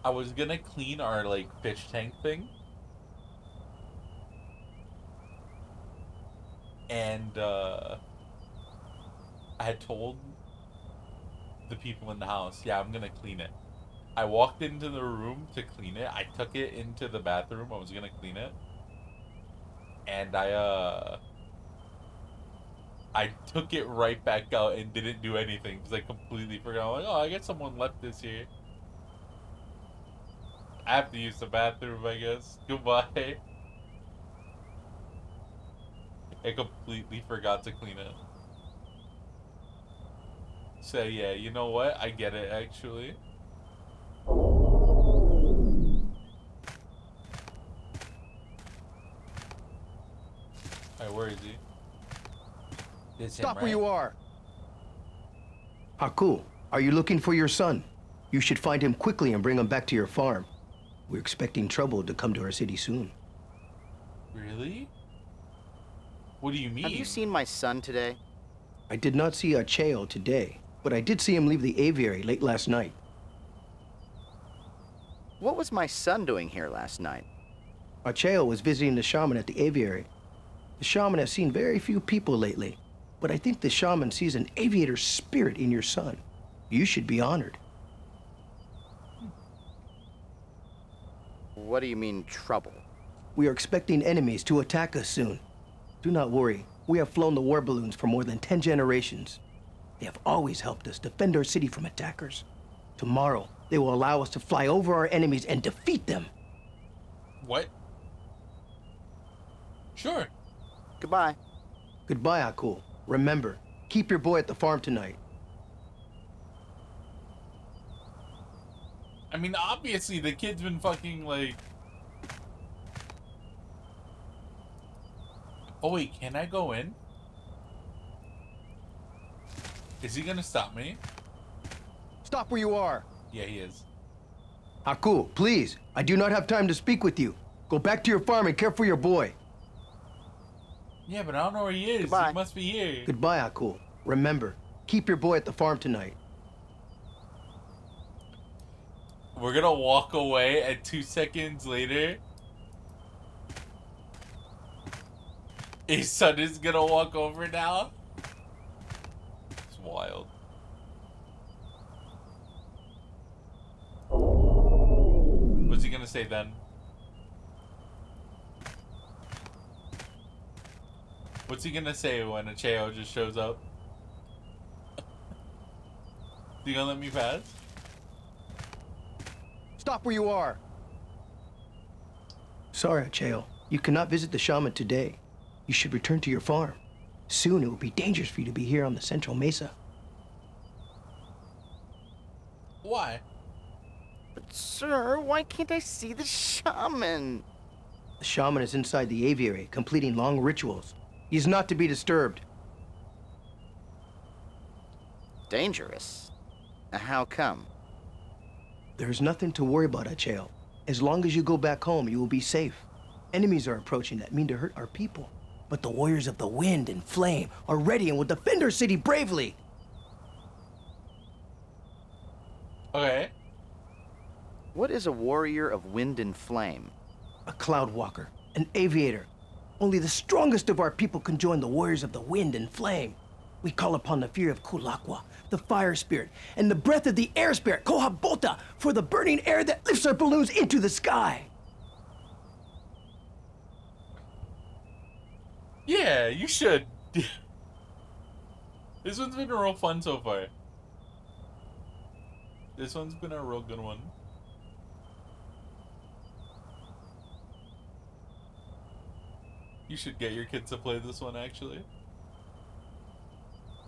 I was gonna clean our, like, fish tank thing. And, I had told the people in the house, yeah, I'm gonna clean it. I walked into the room to clean it. I took it into the bathroom. I was gonna clean it. And I took it right back out and didn't do anything because I completely forgot. I'm like, oh, I guess someone left this here. I have to use the bathroom, I guess. Goodbye. I completely forgot to clean it. So yeah, you know what? I get it actually. Alright, where is he? This Stop him, where right? you are. Haku, are you looking for your son? You should find him quickly and bring him back to your farm. We're expecting trouble to come to our city soon. Really? What do you mean? Have you seen my son today? I did not see Acheo today, but I did see him leave the aviary late last night. What was my son doing here last night? Acheo was visiting the shaman at the aviary. The shaman has seen very few people lately, but I think the shaman sees an aviator's spirit in your son. You should be honored. What do you mean, trouble? We are expecting enemies to attack us soon. Do not worry. We have flown the war balloons for more than 10 generations. They have always helped us defend our city from attackers. Tomorrow, they will allow us to fly over our enemies and defeat them. What? Sure. Goodbye. Goodbye, Akul. Remember, keep your boy at the farm tonight. I mean, obviously, the kid's been fucking, like... Oh, wait, can I go in? Is he gonna stop me? Stop where you are. Yeah, he is. Akul, please. I do not have time to speak with you. Go back to your farm and care for your boy. Yeah, but I don't know where he is. Goodbye. He must be here. Goodbye, Akul. Remember, keep your boy at the farm tonight. We're gonna walk away, and 2 seconds later, his son is gonna walk over now. It's wild. What's he gonna say then? What's he gonna say when Acheo just shows up? You gonna let me pass? Stop where you are. Sorry, Acheo. You cannot visit the shaman today. You should return to your farm. Soon it will be dangerous for you to be here on the Central Mesa. Why? But sir, why can't I see the shaman? The shaman is inside the aviary, completing long rituals. He is not to be disturbed. Dangerous? How come? There is nothing to worry about, Acheo. As long as you go back home, you will be safe. Enemies are approaching that mean to hurt our people. But the warriors of the wind and flame are ready and will defend our city bravely. Okay. What is a warrior of wind and flame? A cloud walker, an aviator. Only the strongest of our people can join the warriors of the wind and flame. We call upon the fear of Kulakwa, the fire spirit, and the breath of the air spirit, Kohabota, for the burning air that lifts our balloons into the sky. Yeah, you should. This one's been real fun so far. This one's been a real good one. You should get your kids to play this one, actually.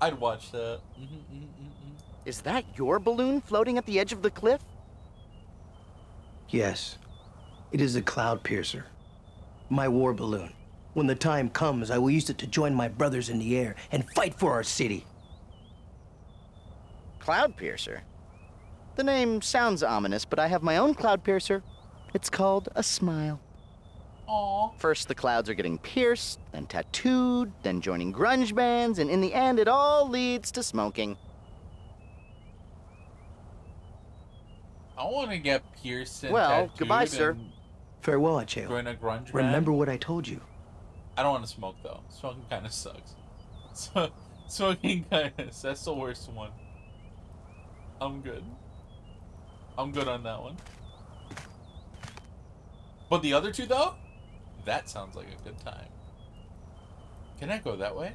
I'd watch that. Is that your balloon floating at the edge of the cliff? Yes, it is a cloud piercer. My war balloon. When the time comes, I will use it to join my brothers in the air and fight for our city. Cloud piercer? The name sounds ominous, but I have my own cloud piercer. It's called a smile. Aww. First, the clouds are getting pierced, then tattooed, then joining grunge bands, and in the end, it all leads to smoking. I want to get pierced and Well, tattooed goodbye, sir. and Farewell, Acheo. join a grunge band. Remember what I told you. I don't want to smoke though. Smoking kind of sucks. Smoking kind of, that's the worst one. I'm good. I'm good on that one. But the other two though, that sounds like a good time. Can I go that way?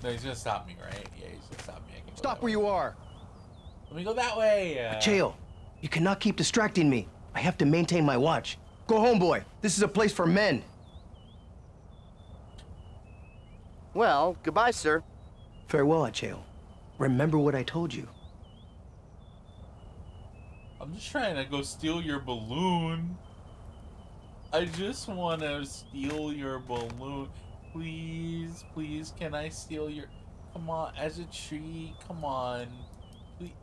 No, he's gonna stop me, right? Yeah, he's gonna stop me. I can go Stop that where way. you are. Let me go that way. Acheo, you cannot keep distracting me. I have to maintain my watch. Go home, boy. This is a place for men. Well, goodbye, sir. Farewell, Acheo. Remember what I told you. I'm just trying to go steal your balloon. I just want to steal your balloon. Please, please, can I steal your... Come on, as a tree, come on. Please,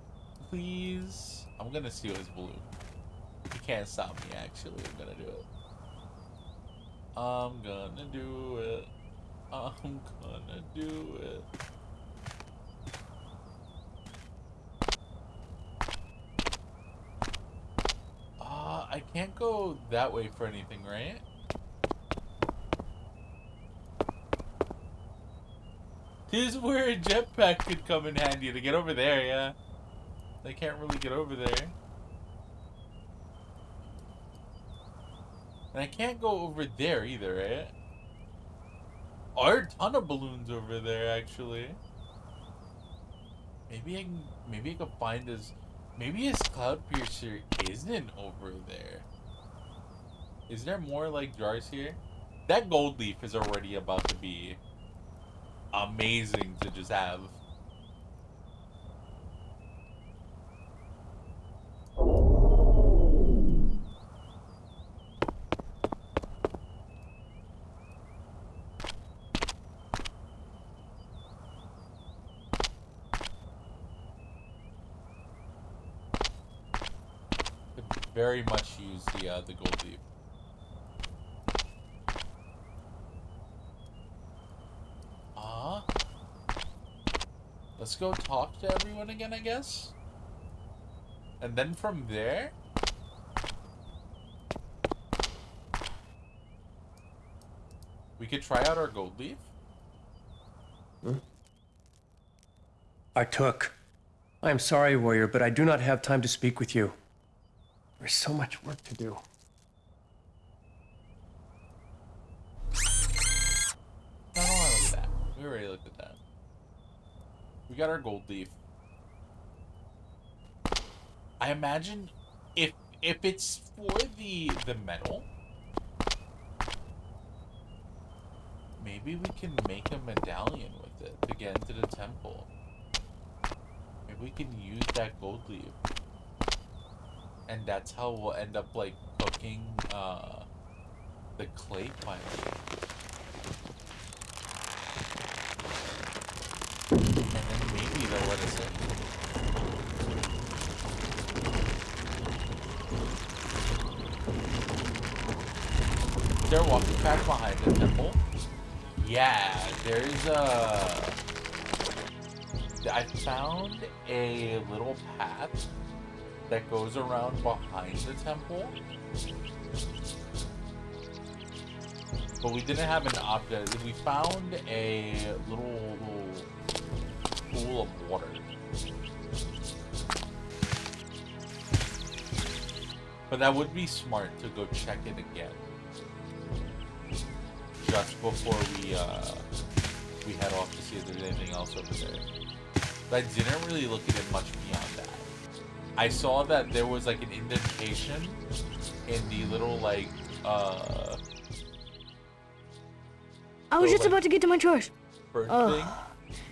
please. I'm gonna steal his balloon. You can't stop me, actually. I'm gonna do it. I'm gonna do it. I'm gonna do it. I can't go that way for anything, right? This is where a jetpack could come in handy to get over there, yeah. They can't really get over there. And I can't go over there either, right? Oh, there are a ton of balloons over there, actually. Maybe I can find his... Maybe his cloud piercer isn't over there. Is there more, like, jars here? That gold leaf is already about to be amazing to just have. Very much use the gold leaf. Let's go talk to everyone again, I guess. And then from there, we could try out our gold leaf. Aurther, I am sorry, warrior, but I do not have time to speak with you. There's so much work to do. No, I don't want to look at that. We already looked at that. We got our gold leaf. I imagine if it's for the metal, maybe we can make a medallion with it to get into the temple. Maybe we can use that gold leaf. And that's how we'll end up, like, cooking, the clay finally. And then maybe they'll let us in. Is there a walking path behind the temple? Yeah, there's I found a little path that goes around behind the temple, but we didn't have an object. We found a little pool of water. But that would be smart to go check it again, just before we head off to see if there's anything else over there. But I didn't really look at it much beyond that. I saw that there was like an indentation in the little like I was just about to get to my chores. bird thing.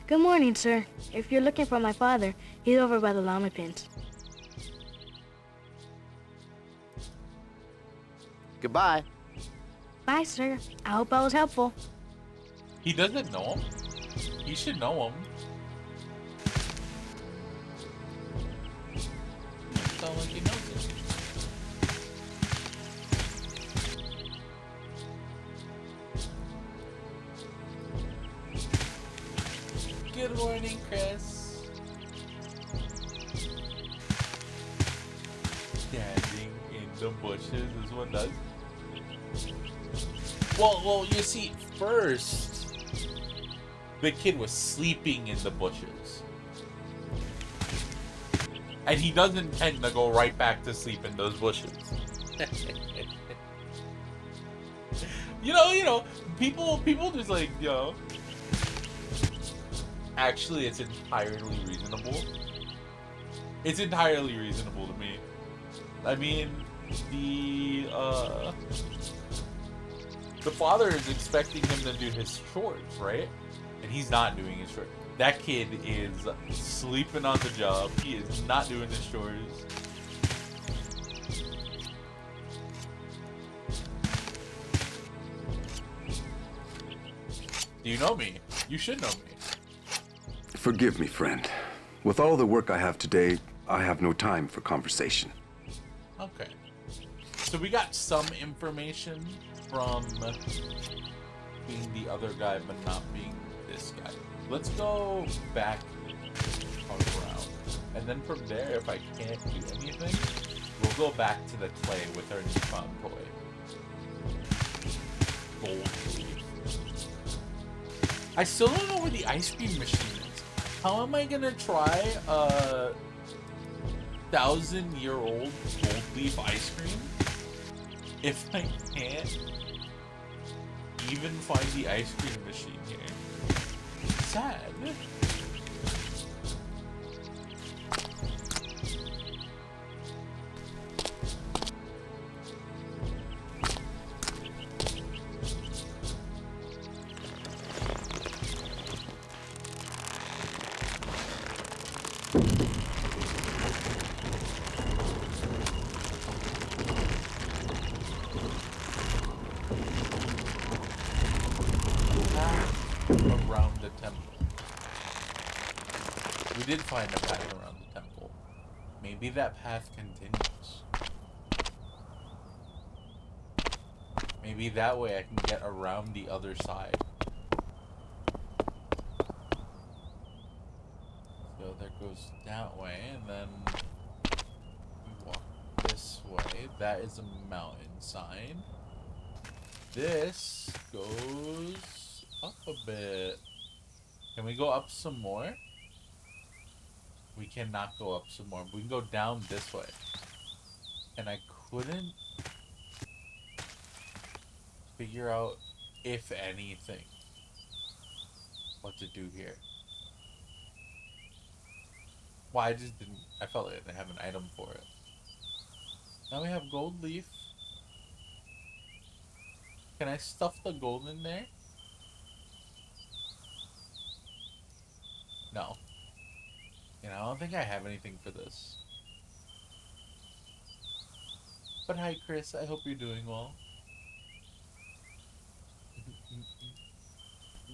Good morning, sir. If you're looking for my father, he's over by the llama pins. Goodbye. Bye, sir. I hope I was helpful. He doesn't know him. He should know him. Sound like he knows him. Good morning, Chris. Standing in the bushes is what does. Well, you see, first, the kid was sleeping in the bushes. And he doesn't tend to go right back to sleep in those bushes. you know, people just like, yo. Actually, it's entirely reasonable. It's entirely reasonable to me. I mean, the father is expecting him to do his chores, right? And he's not doing his chores. That kid is sleeping on the job. He is not doing his chores. Do you know me? You should know me. Forgive me, friend. With all the work I have today, I have no time for conversation. Okay. So we got some information from being the other guy, but not being this guy. Let's go back around. And then from there, if I can't do anything, we'll go back to the clay with our newfound toy. Gold leaf. I still don't know where the ice cream machine is. How am I gonna try a 1,000-year-old gold leaf ice cream if I can't even find the ice cream machine here? Sad. Around the temple. We did find a path around the temple. Maybe that path continues. Maybe that way I can get around the other side. So that goes that way, and then we walk this way. That is a mountainside. This goes up a bit. Can we go up some more? We cannot go up some more. We can go down this way. And I couldn't figure out, if anything, what to do here. Why I just didn't... I felt like I didn't have an item for it. Now we have gold leaf. Can I stuff the gold in there? No. You know, I don't think I have anything for this. But hi, Chris. I hope you're doing well.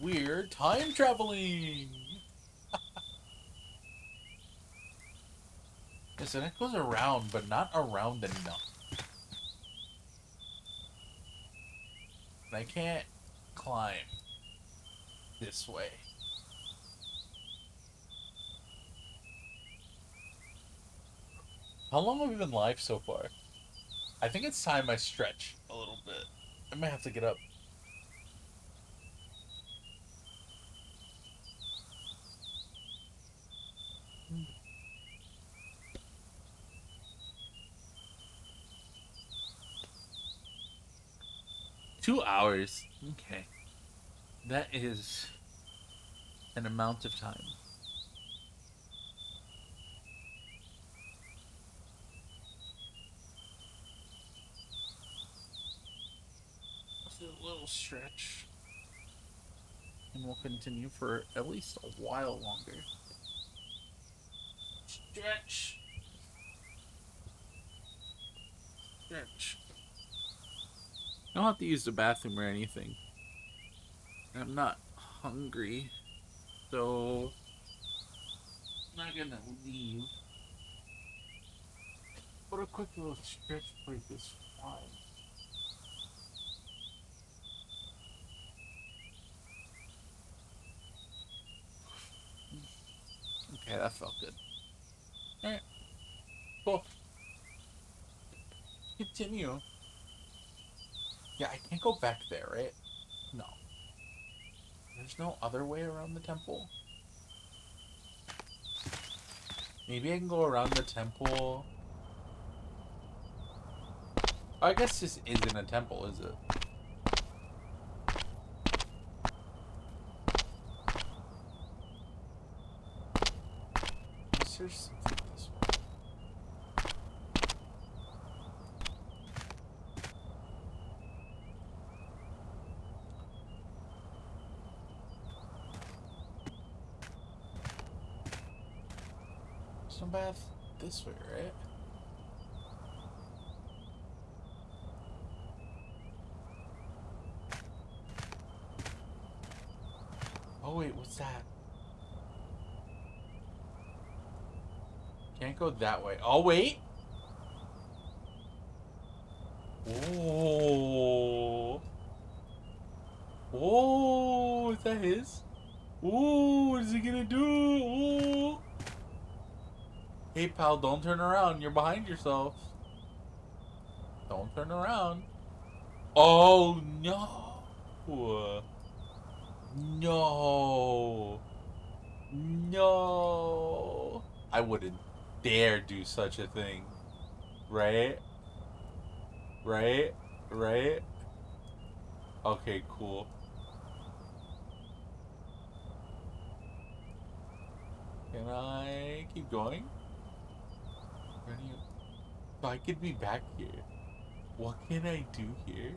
We're time traveling! Listen, it goes around, but not around enough. And I can't climb this way. How long have we been live so far? I think it's time I stretch a little bit. I might have to get up. Two hours. Okay. That is an amount of time. A little stretch, and we'll continue for at least a while longer. Stretch. Stretch. I don't have to use the bathroom or anything. I'm not hungry, so I'm not gonna leave. But a quick little stretch break is fine. Okay, that felt good. Alright. Cool. Continue. Yeah, I can't go back there, right? No. There's no other way around the temple? Maybe I can go around the temple. I guess this isn't a temple, is it? Is there something this way? some path this way, right? Oh wait, what's that? Can't go that way. Oh wait! Oh! Oh! Is that his? Oh! What is he gonna do? Oh! Hey pal, don't turn around. You're behind yourself. Don't turn around. Oh no! No! No! I wouldn't dare do such a thing. Right? Right? Right? Okay, cool. Can I keep going? So I could be back here. What can I do here?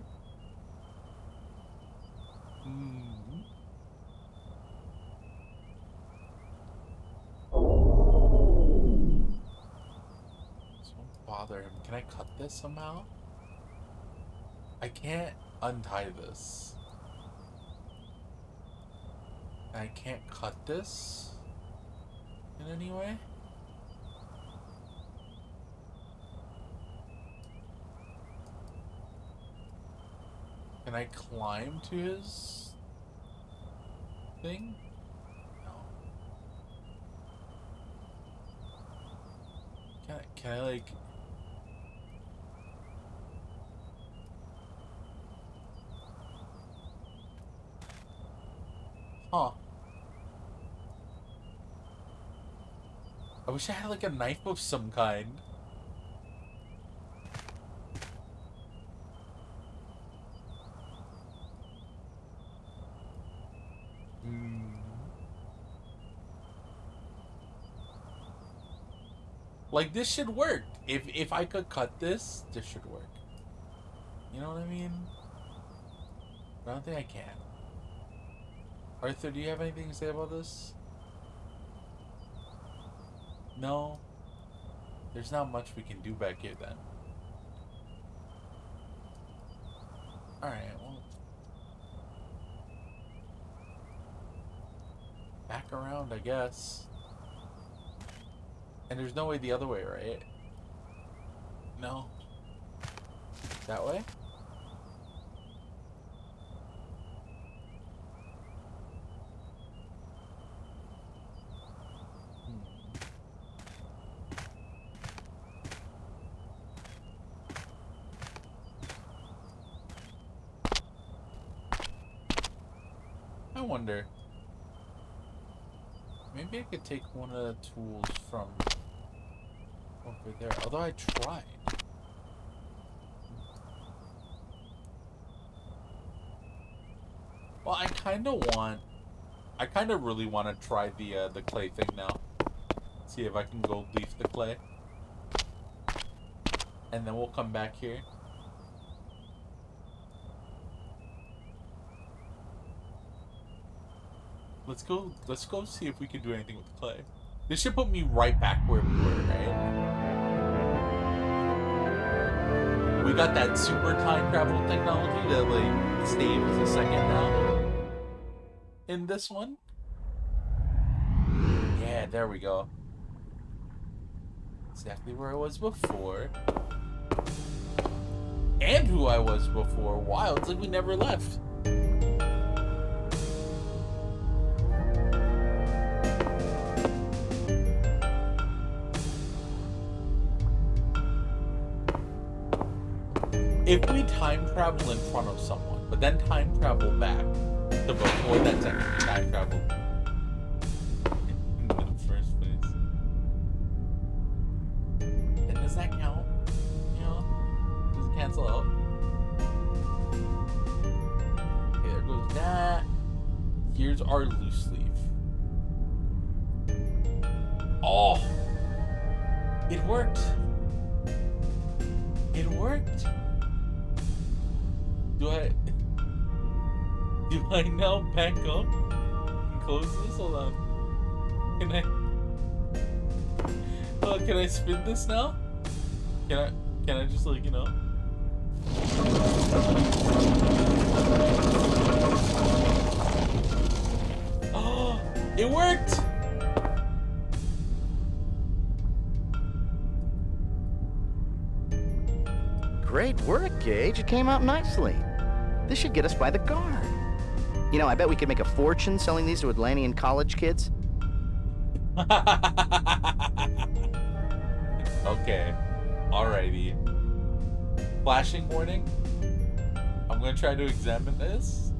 Don't bother him. Can I cut this somehow? I can't untie this. I can't cut this in any way? Can I climb to his thing? No. Can I like... Huh. I wish I had like a knife of some kind. Like, this should work. If I could cut this should work. You know what I mean? But I don't think I can. Aurther, do you have anything to say about this? No? There's not much we can do back here then. Alright, well. Back around, I guess. And there's no way the other way, right? No. That way? I wonder. Maybe I could take one of the tools from over there. Although I tried. Well, I kind of really want to try the clay thing now. See if I can gold leaf the clay. And then we'll come back here. Let's go see if we can do anything with the clay. This should put me right back where we were, right? We got that super time travel technology that like stays a second now. In this one. Yeah, there we go. Exactly where I was before. And who I was before. Wow, it's like we never left. If we time travel in front of someone, but then time travel back to before that second time travel in the first place, then does that count? You know? Does it cancel out? Okay, there goes that. Here's our loose leaf. Oh! It worked! It worked! Do I now back up and close this? Hold on. Can I? Oh, can I spin this now? Can I just like, you know? Oh, it worked! Great work, Gage. It came out nicely. This should get us by the guard. You know, I bet we could make a fortune selling these to Atlantean college kids. Okay. Alrighty. Flashing warning. I'm gonna try to examine this.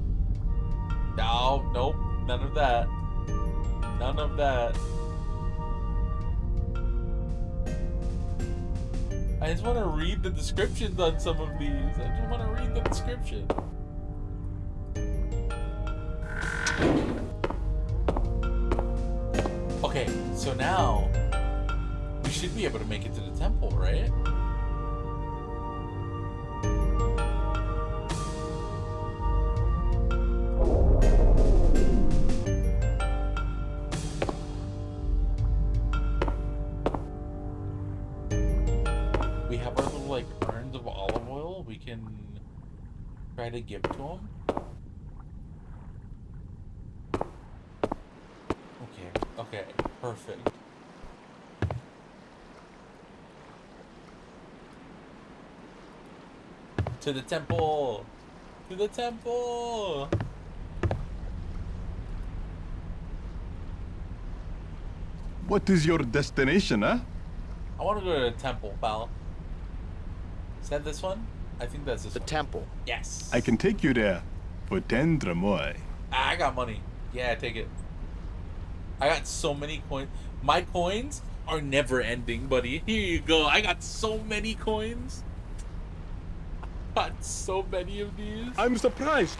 No, nope. None of that. None of that. I just want to read the descriptions on some of these. I just want to read the description. Okay, so now we should be able to make it to the temple, right? We have our little like urns of olive oil. We can try to give to him. Okay, perfect. To the temple! To the temple! What is your destination, huh? I want to go to the temple, pal. Is that this one? I think that's this one. The temple. Yes. I can take you there for 10 dramoy. I got money. Yeah, take it. I got so many coins. My coins are never ending, buddy. Here you go. I got so many coins. Got so many of these. I'm surprised.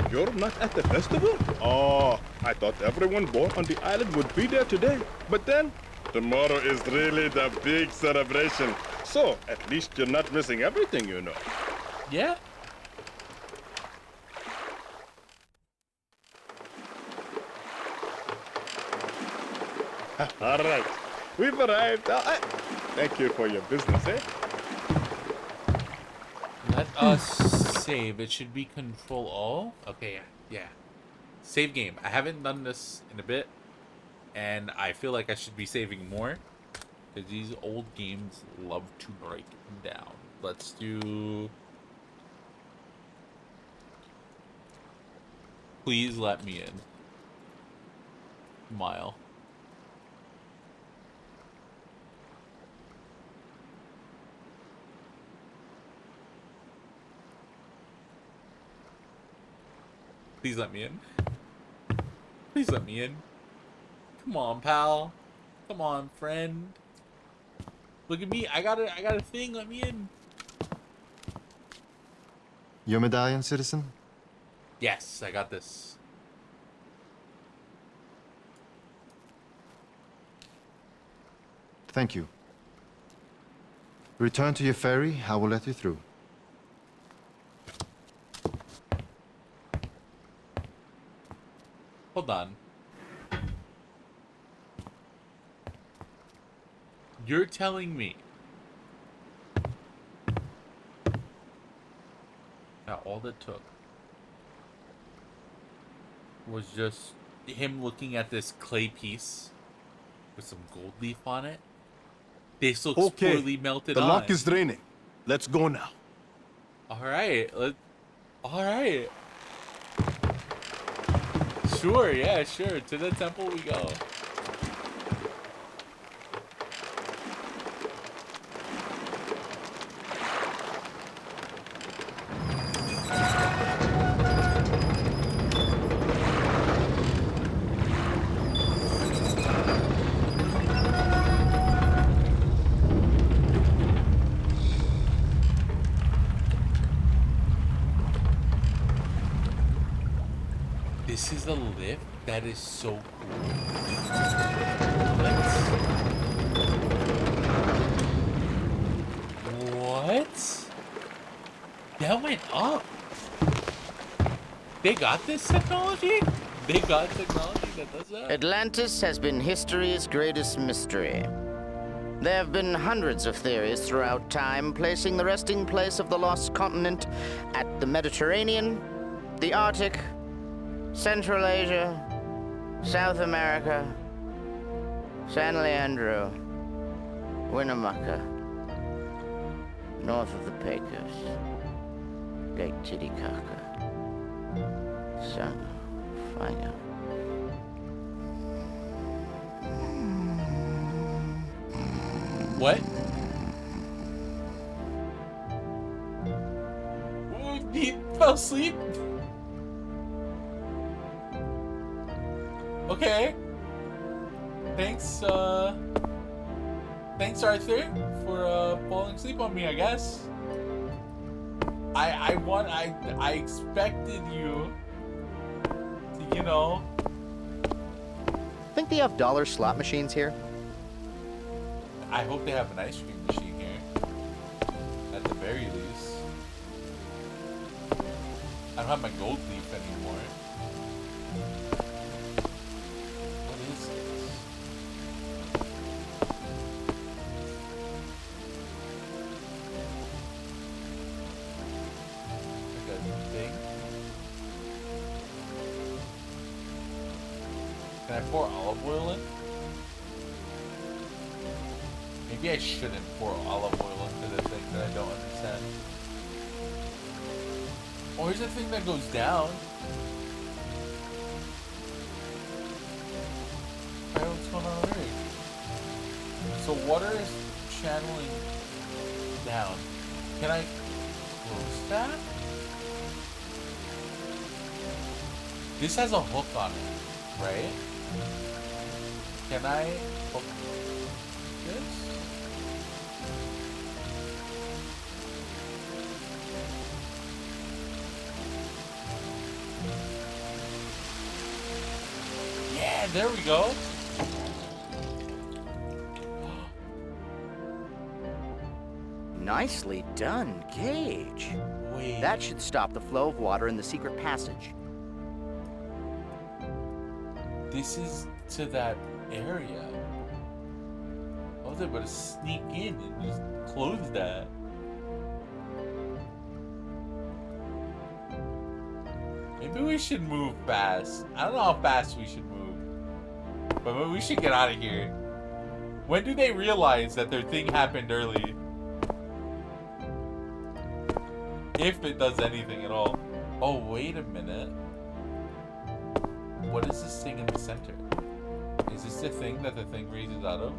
You're not at the festival? Oh, I thought everyone born on the island would be there today. But then, tomorrow is really the big celebration. So, at least you're not missing everything, you know. Yeah. All right. We've arrived. Thank you for your business, eh? Let us save. It should be Control O. Okay, yeah. Save game. I haven't done this in a bit, and I feel like I should be saving more, because these old games love to break down. Let's do... Please let me in. Mile. Please let me in. Please let me in. Come on, pal. Come on, friend. Look at me. I got a thing. Let me in. Your medallion, citizen? Yes, I got this. Thank you. Return to your ferry. I will let you through. Hold on. You're telling me that all it took was just him looking at this clay piece with some gold leaf on it? This looks poorly melted on. The lock is draining. Let's go now. Alright, alright. Sure, yeah, sure. To the temple we go. This is a lift? That is so cool. What? That went up. They got this technology? They got technology that does that? Atlantis has been history's greatest mystery. There have been hundreds of theories throughout time placing the resting place of the lost continent at the Mediterranean, the Arctic, Central Asia, South America, San Leandro, Winnemucca, north of the Pecos, Lake Titicaca, San Fire. What? Ooh, he fell asleep? Okay. Thanks, thanks, Arthur, for, falling asleep on me, I guess. I expected you to, you know. Think they have dollar slot machines here? I hope they have an ice cream machine here. At the very least. I don't have my gold leaf anymore. What is this? Like a thing? Can I pour olive oil in? Maybe I shouldn't pour olive oil into the thing that I don't understand. Oh, here's the thing that goes down. Alright, what's going on over here? So water is channeling down. Can I close that? This has a hook on it, right? Can I hook this? Yeah, there we go. Nicely done, Gage. Wait. That should stop the flow of water in the secret passage. This is to that area. I was able to sneak in and just close that. Maybe we should move fast. I don't know how fast we should move. But we should get out of here. When do they realize that their thing happened early? If it does anything at all. Oh, wait a minute. What is this thing in the center? Is this the thing that the thing raises out of?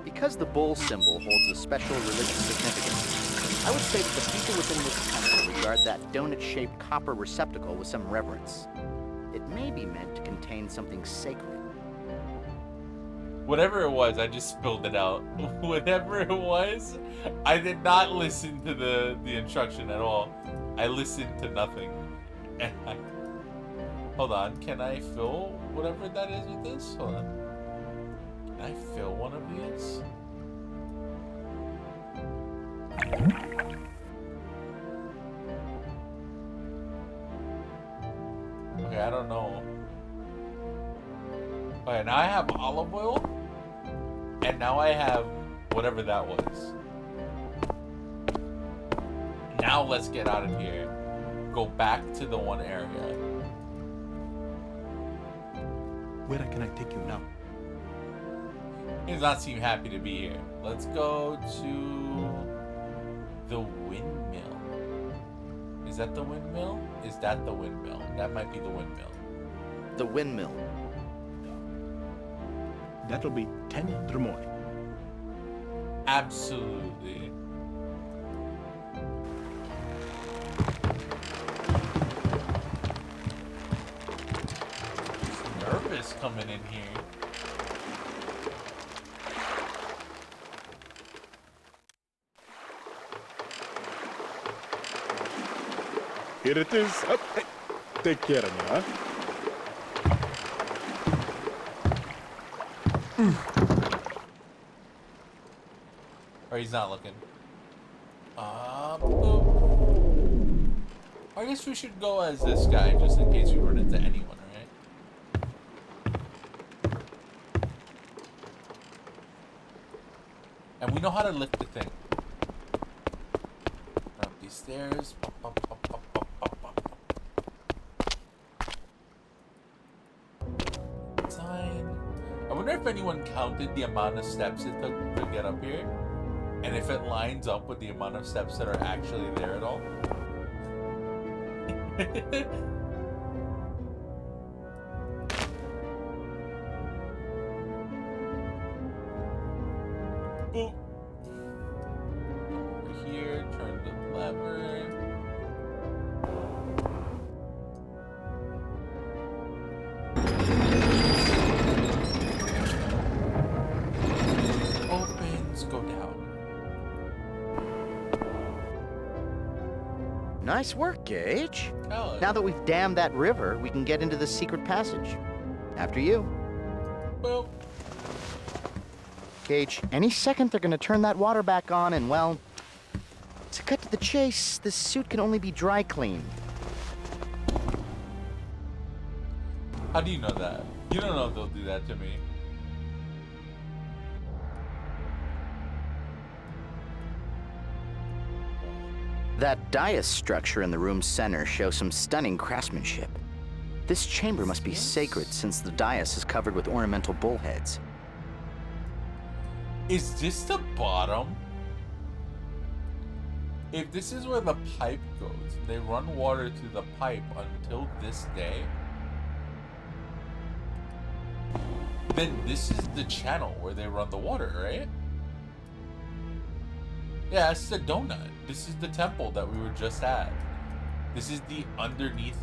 Because the bull symbol holds a special religious significance, I would say that the people within this temple regard that donut-shaped copper receptacle with some reverence. It may be meant to contain something sacred. Whatever it was, I just spilled it out. Whatever it was, I did not listen to the instruction at all. I listened to nothing. And hold on, can I fill whatever that is with this? Hold on. Can I fill one of these? Okay, I don't know. Okay, now I have olive oil. And now I have whatever that was. Now let's get out of here. Go back to the one area. Where can I take you now? He does not seem happy to be here. Let's go to the windmill. Is that the windmill? Is that the windmill? That might be the windmill. The windmill. That'll be 10 in the morning. Absolutely. Just nervous coming in here. Here it is. Up. Take care of me, huh? Or he's not looking. I guess we should go as this guy, just in case we run into anyone, right? We know how to lift the thing. Up these stairs. Pop, pop, pop, pop, pop, pop, pop. Sign. I wonder if anyone counted the amount of steps it took to get up here, and if it lines up with the amount of steps that are actually there at all. Boop. Over here, turn the lever. Opens, go down. Nice work, Gage. Oh. Now that we've dammed that river, we can get into the secret passage. After you. Boop. Gage, any second they're gonna turn that water back on and, well, to cut to the chase, this suit can only be dry cleaned. How do you know that? You don't know if they'll do that to me. That dais structure in the room's center shows some stunning craftsmanship. This chamber must be sacred since the dais is covered with ornamental bullheads. Is this the bottom? If this is where the pipe goes, they run water to the pipe until this day, then this is the channel where they run the water, right? Yeah, it's the donut. This is the temple that we were just at. This is the underneath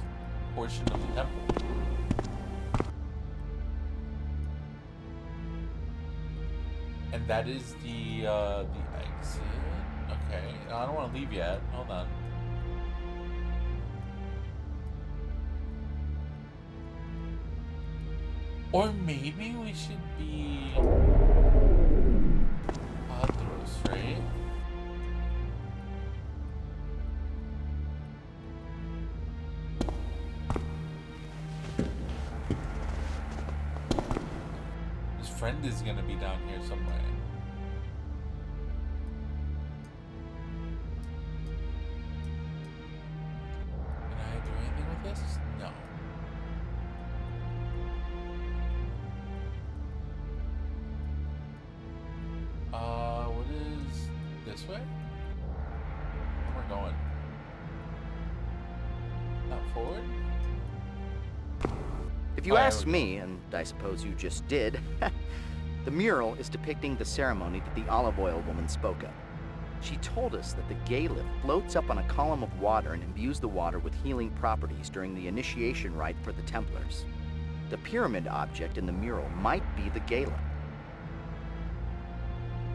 portion of the temple. And that is the exit. Okay, no, I don't want to leave yet. Hold on. Or maybe we should be Aurther, right? His friend is gonna be down here somewhere. Can I do anything with this? No. What is this way? Where am I going? Not forward? If you ask me, and I suppose you just did, the mural is depicting the ceremony that the olive oil woman spoke of. She told us that the Gaelic floats up on a column of water and imbues the water with healing properties during the initiation rite for the Templars. The pyramid object in the mural might be the Gaelic.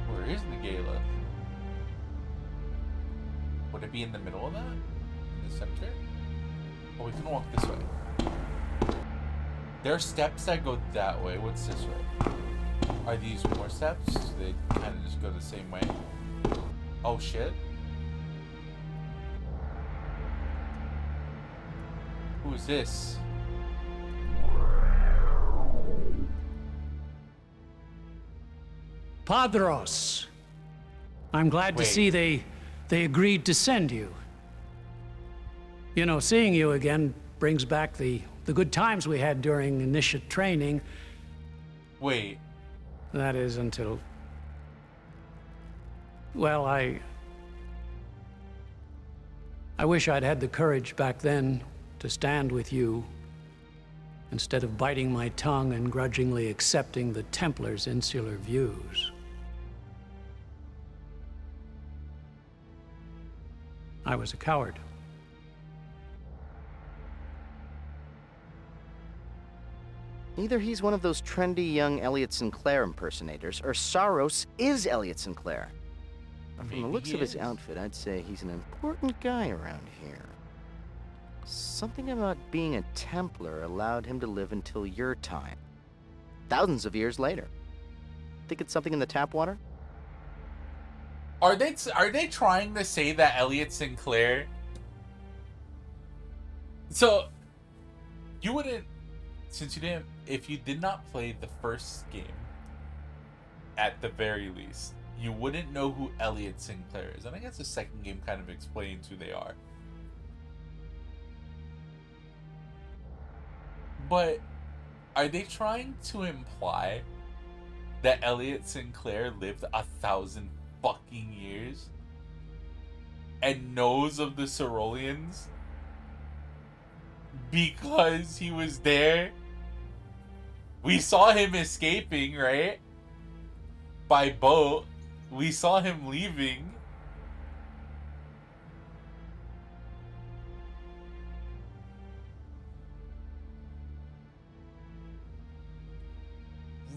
Where is the Gaelic? Would it be in the middle of that? In the center? Oh, we can walk this way. There are steps that go that way. What's this way? Are these more steps? They kind of just go the same way. Oh shit. Who is this? Padros. I'm glad to see they agreed to send you. You know, seeing you again brings back the good times we had during initiate training. Wait. That is until... Well, I wish I'd had the courage back then to stand with you instead of biting my tongue and grudgingly accepting the Templars' insular views. I was a coward. Either he's one of those trendy young Elliot Sinclair impersonators, or Saros is Elliot Sinclair. From the looks of his outfit, I'd say he's an important guy around here. Something about being a Templar allowed him to live until your time. Thousands of years later. Think it's something in the tap water? Are they trying to say that Elliot Sinclair? So you wouldn't, since you didn't, if you did not play the first game, at the very least, you wouldn't know who Elliot Sinclair is. And I guess the second game kind of explains who they are. But are they trying to imply that Elliot Sinclair lived 1,000 fucking years and knows of the Ceruleans because he was there? We saw him escaping, right? By boat. We saw him leaving.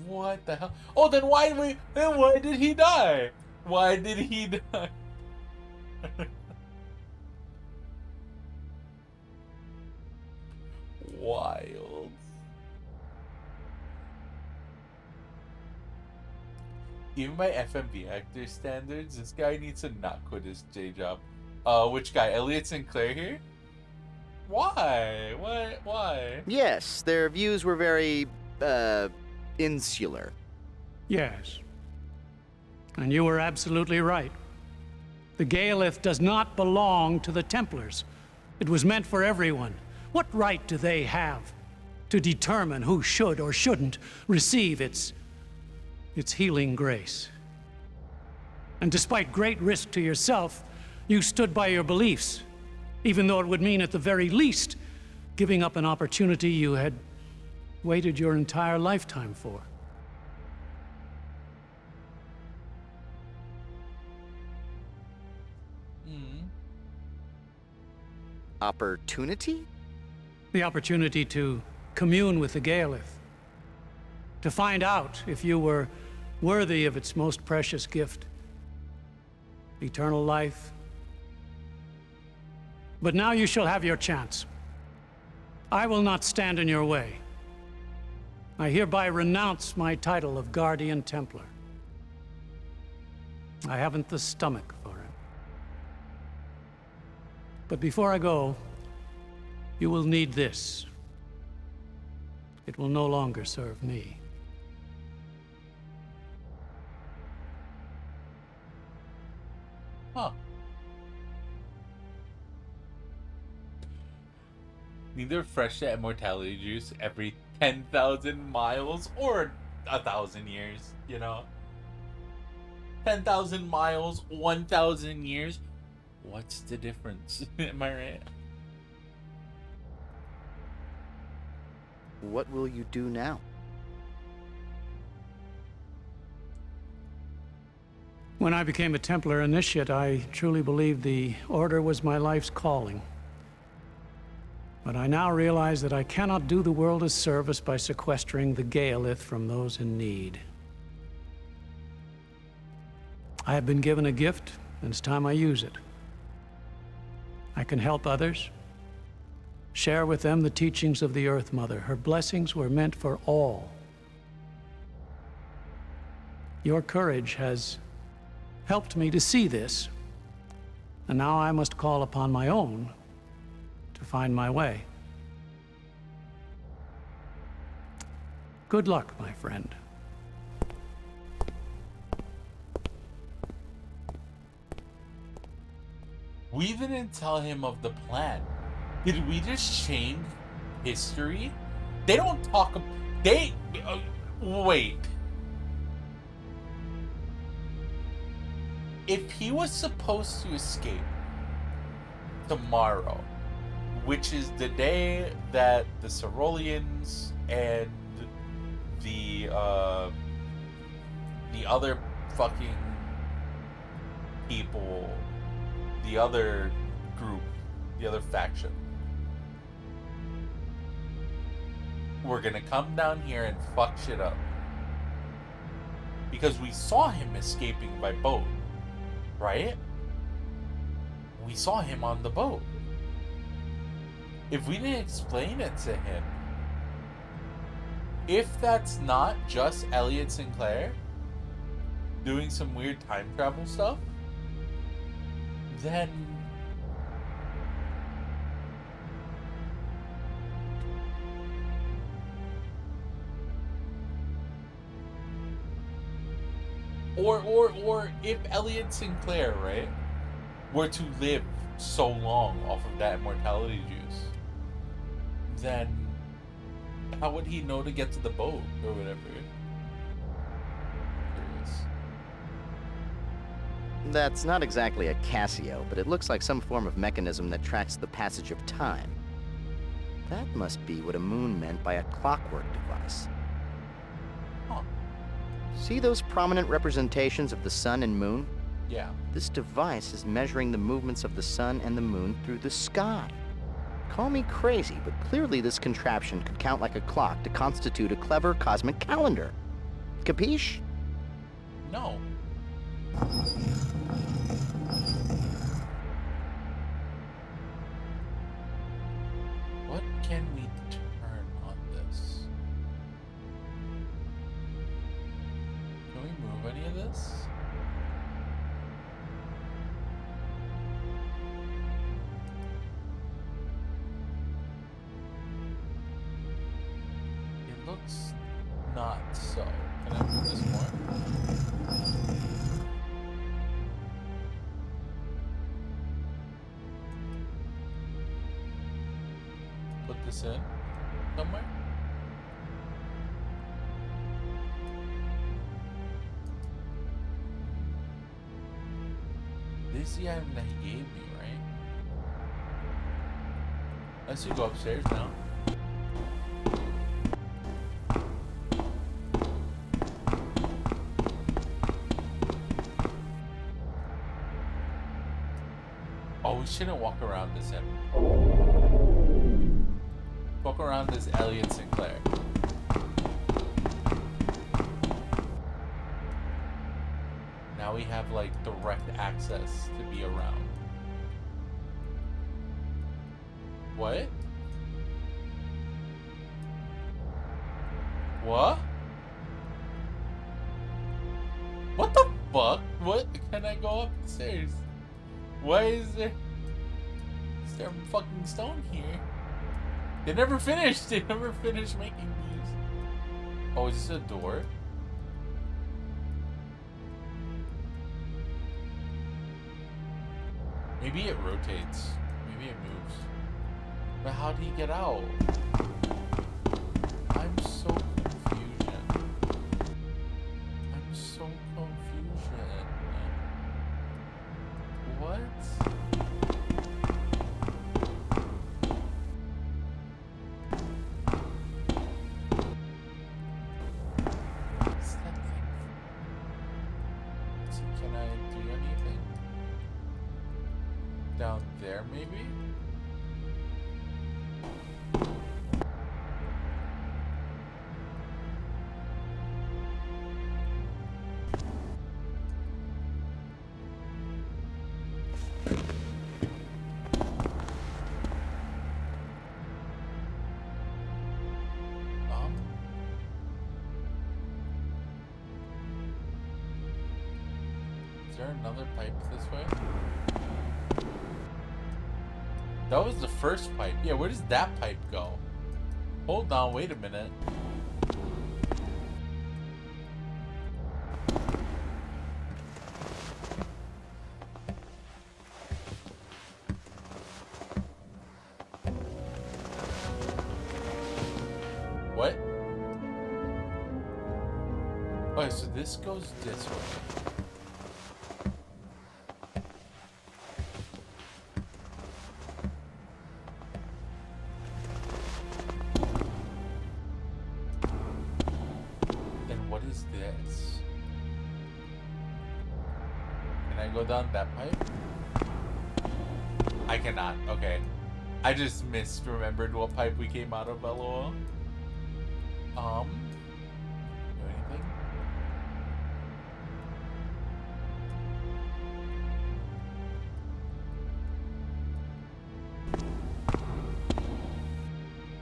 What the hell? Oh, then why did he die? Why did he die? Wild. Even by FMV actor standards, this guy needs to not quit his day job. Which guy? Elliot Sinclair here? Why? Why? Yes, their views were very, insular. Yes. And you were absolutely right. The Gaelith does not belong to the Templars. It was meant for everyone. What right do they have to determine who should or shouldn't receive its healing grace? And despite great risk to yourself, you stood by your beliefs, even though it would mean at the very least giving up an opportunity you had waited your entire lifetime for. Opportunity? The opportunity to commune with the Gaelith. To find out if you were worthy of its most precious gift. Eternal life. But now you shall have your chance. I will not stand in your way. I hereby renounce my title of Guardian Templar. I haven't the stomach for it. But before I go, you will need this. It will no longer serve me. Huh. Neither fresh immortality juice every 10,000 miles or 1,000 years, you know? 10,000 miles, 1,000 years. What's the difference? Am I right? What will you do now? When I became a Templar initiate, I truly believed the Order was my life's calling. But I now realize that I cannot do the world a service by sequestering the Gaelith from those in need. I have been given a gift, and it's time I use it. I can help others, share with them the teachings of the Earth Mother. Her blessings were meant for all. Your courage has helped me to see this, and now I must call upon my own to find my way. Good luck, my friend. We didn't tell him of the plan. Did we just change history? They don't talk. Wait. If he was supposed to escape tomorrow, which is the day that the Ceruleans and the other fucking people, the other group, the other faction, we're gonna come down here and fuck shit up. Because we saw him escaping by boat, right? We saw him on the boat. If we didn't explain it to him, if that's not just Elliot Sinclair doing some weird time travel stuff, then Or if Elliot Sinclair, right, were to live so long off of that immortality juice, then how would he know to get to the boat or whatever? Curious. That's not exactly a Casio, but it looks like some form of mechanism that tracks the passage of time. That must be what a moon meant by a clockwork device. Huh. See those prominent representations of the sun and moon? Yeah. This device is measuring the movements of the sun and the moon through the sky. Call me crazy, but clearly this contraption could count like a clock to constitute a clever cosmic calendar. Capiche? No. What can we turn on this? Can we move any of this? It looks not so. Can I move this more? Put this in somewhere? This is the item that he gave me, right? Let's go upstairs now. Oh, we shouldn't walk around this him. Walk around this Elliot Sinclair. Now we have like direct access to be around. What? What? What the fuck? What? Can I go up the stairs? Why is there a fucking stone here? They never finished. They never finished making these. Oh, is this a door? Maybe it rotates. Maybe it moves. But how do you get out? I'm so confusion. I'm so confusion. What? What's that thing? So can I do anything? Down there, maybe? Is there another pipe this way? That was the first pipe. Yeah, where does that pipe go? Hold on, wait a minute. What? Okay, so this goes this way. This. Can I go down that pipe? I cannot. Okay. I just misremembered what pipe we came out of, LOL. Do anything?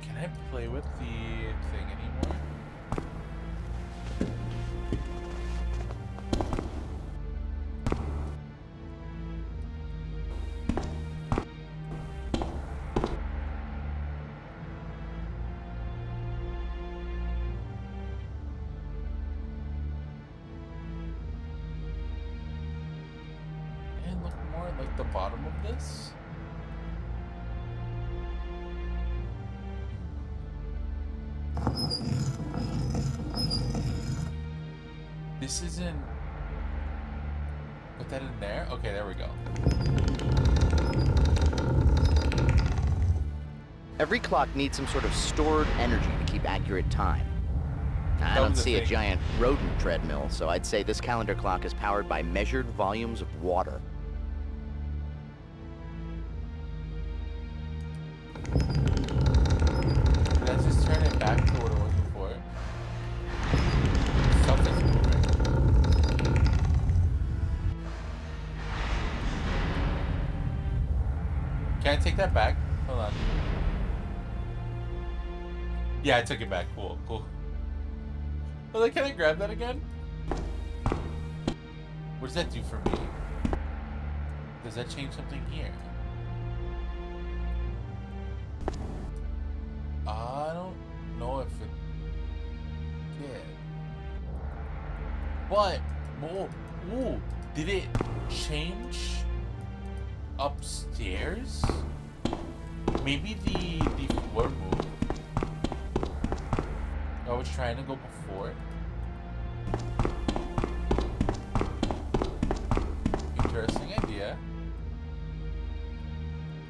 Can I play with the thing anymore? at the bottom of this? This isn't... Put that in there? Okay, there we go. Every clock needs some sort of stored energy to keep accurate time. I don't see a giant rodent treadmill, so I'd say this calendar clock is powered by measured volumes of water. Let's just turn it back to what it was before. Something's moving. Can I take that back? Hold on. Yeah, I took it back. Cool, cool. Well, then, can I grab that again? What does that do for me? Does that change something here? I don't know if it did. But, ooh, did it change upstairs? Maybe the floor moved. I was trying to go before. Interesting idea.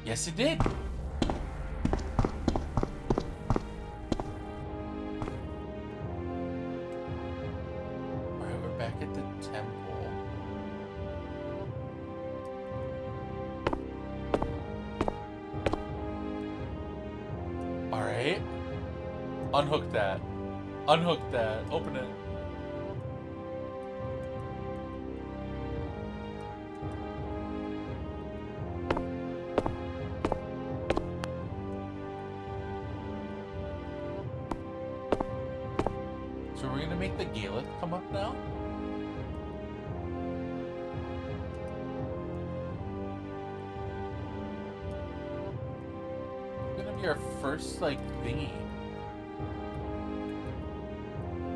Yes, it did. Alright, we're back at the temple. Alright. Unhook that. Unhook that. Open it. So we're gonna make the Gaelic come up now? It's gonna be our first, like, thingy.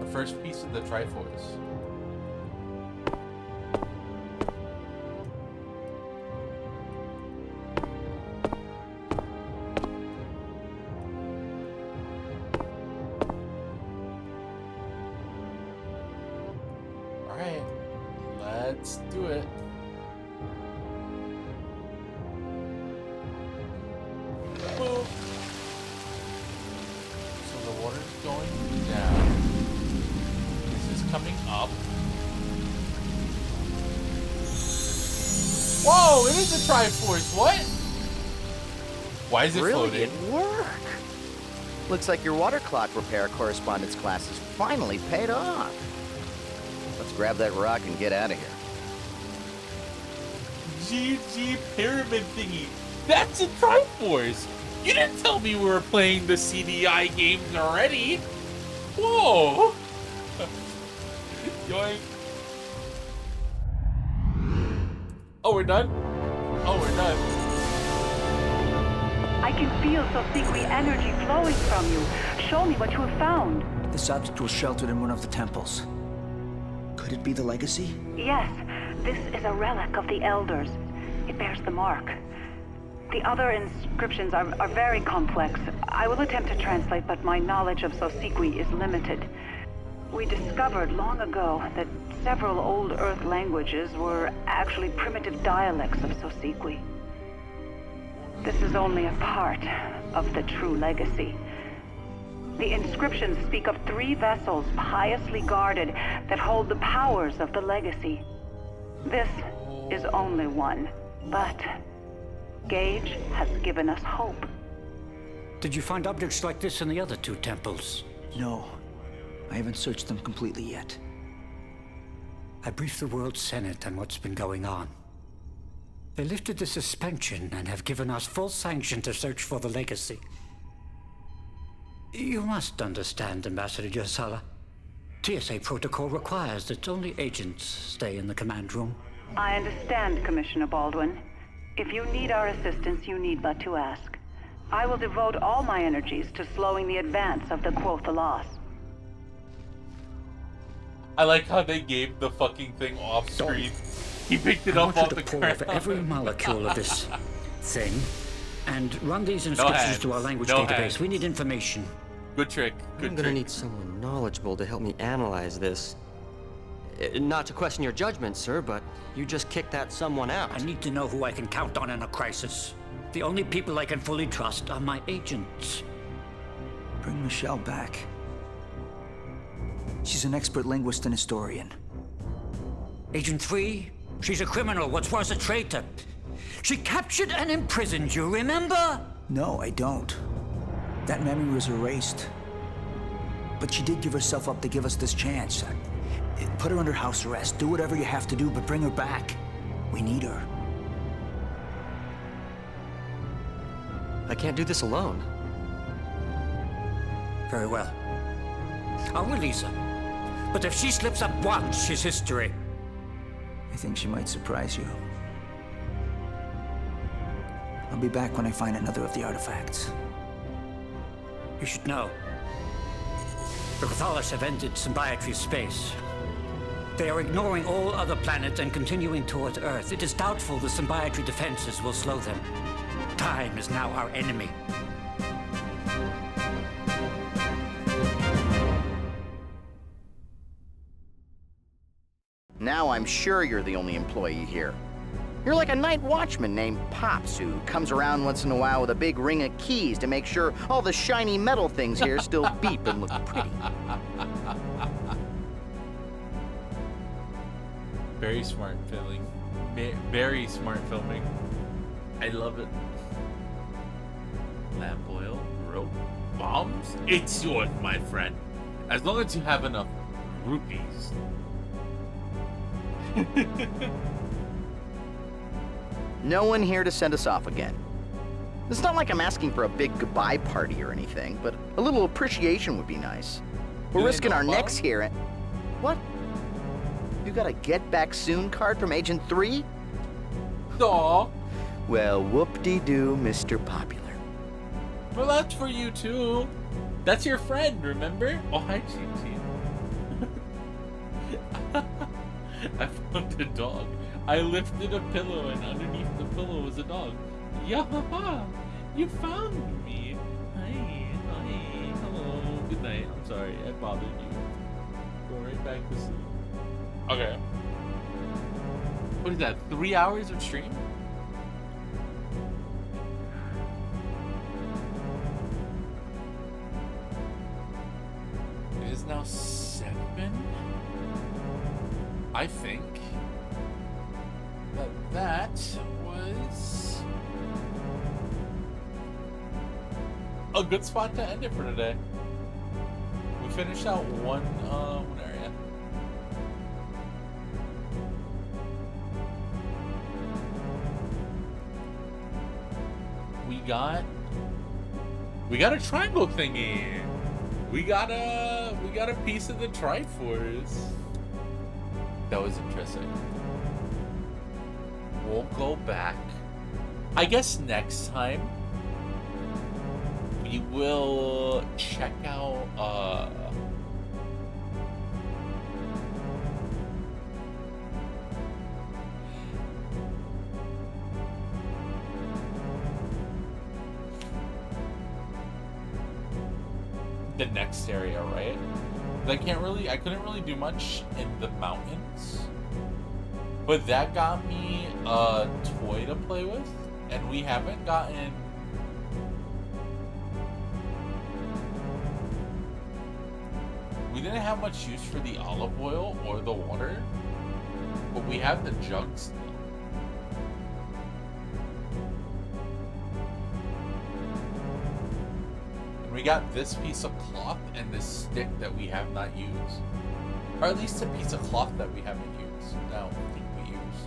The first piece of the Triforce. Alright, let's do it. Boom. So the water's going down. This is coming up. Whoa, it is a Triforce. What? Why is it floating? Brilliant work. Looks like your water clock repair correspondence class has finally paid off. Let's grab that rock and get out of here. GG pyramid thingy. That's a Triforce. You didn't tell me we were playing the CDI games already. Whoa. Yoink. Oh, we're done? Oh, we're done. I can feel Sosikwi energy flowing from you. Show me what you have found. This object was sheltered in one of the temples. Could it be the legacy? Yes, this is a relic of the Elders. It bears the mark. The other inscriptions are very complex. I will attempt to translate, but my knowledge of Sosikwi is limited. We discovered long ago that several Old Earth languages were actually primitive dialects of Sosikwi. This is only a part of the true legacy. The inscriptions speak of 3 vessels piously guarded that hold the powers of the legacy. This is only one, but Gage has given us hope. Did you find objects like this in the other 2 temples? No. I haven't searched them completely yet. I briefed the World Senate on what's been going on. They lifted the suspension and have given us full sanction to search for the legacy. You must understand, Ambassador Yosala. TSA protocol requires that only agents stay in the command room. I understand, Commissioner Baldwin. If you need our assistance, you need but to ask. I will devote all my energies to slowing the advance of the Quothalas. I like how they gave the fucking thing off screen. He picked it I up want you off to the pore ground. over every molecule of this thing and run these inscriptions to our language database. We need information. Good trick. I'm gonna need someone knowledgeable to help me analyze this. Not to question your judgment, sir, but you just kicked that someone out. I need to know who I can count on in a crisis. The only people I can fully trust are my agents. Bring Michelle back. She's an expert linguist and historian. Agent 3? She's a criminal, what's worse, a traitor. She captured and imprisoned you, remember? No, I don't. That memory was erased. But she did give herself up to give us this chance. Put her under house arrest. Do whatever you have to do, but bring her back. We need her. I can't do this alone. Very well. I'll release her. But if she slips up once, she's history. I think she might surprise you. I'll be back when I find another of the artifacts. You should know. The Cathalis have entered symbiotry space. They are ignoring all other planets and continuing towards Earth. It is doubtful the symbiotry defenses will slow them. Time is now our enemy. Now I'm sure you're the only employee here. You're like a night watchman named Pops who comes around once in a while with a big ring of keys to make sure all the shiny metal things here still beep and look pretty. Very smart filming. Very smart filming. I love it. Lamp oil, rope, bombs? It's yours, my friend. As long as you have enough rupees. No one here to send us off again. It's not like I'm asking for a big goodbye party or anything, but a little appreciation would be nice. We're risking our necks here and... What? You got a get back soon card from Agent 3? Aw. Well, whoop-de-doo, Mr. Popular. Well, that's for you too. That's your friend, remember? Oh, hi, Chi-Chi. I found a dog. I lifted a pillow and underneath the pillow was a dog. Yahaha! You found me! Hi, hello, good night. I'm sorry, I bothered you. Go right back to sleep. Okay. What is that, 3 hours of stream? It is now 7? I think that was a good spot to end it for today. We finished out one area. We got a triangle thingy. We got a piece of the Triforce. That was interesting. We'll go back. I guess next time we will check out the next area, right? I couldn't really do much in the mountains. But that got me a toy to play with, and we haven't gotten... We didn't have much use for the olive oil or the water, but we have the jug still. And we got this piece of cloth and this stick that we have not used. Or at least a piece of cloth that we haven't used. No, I think we use.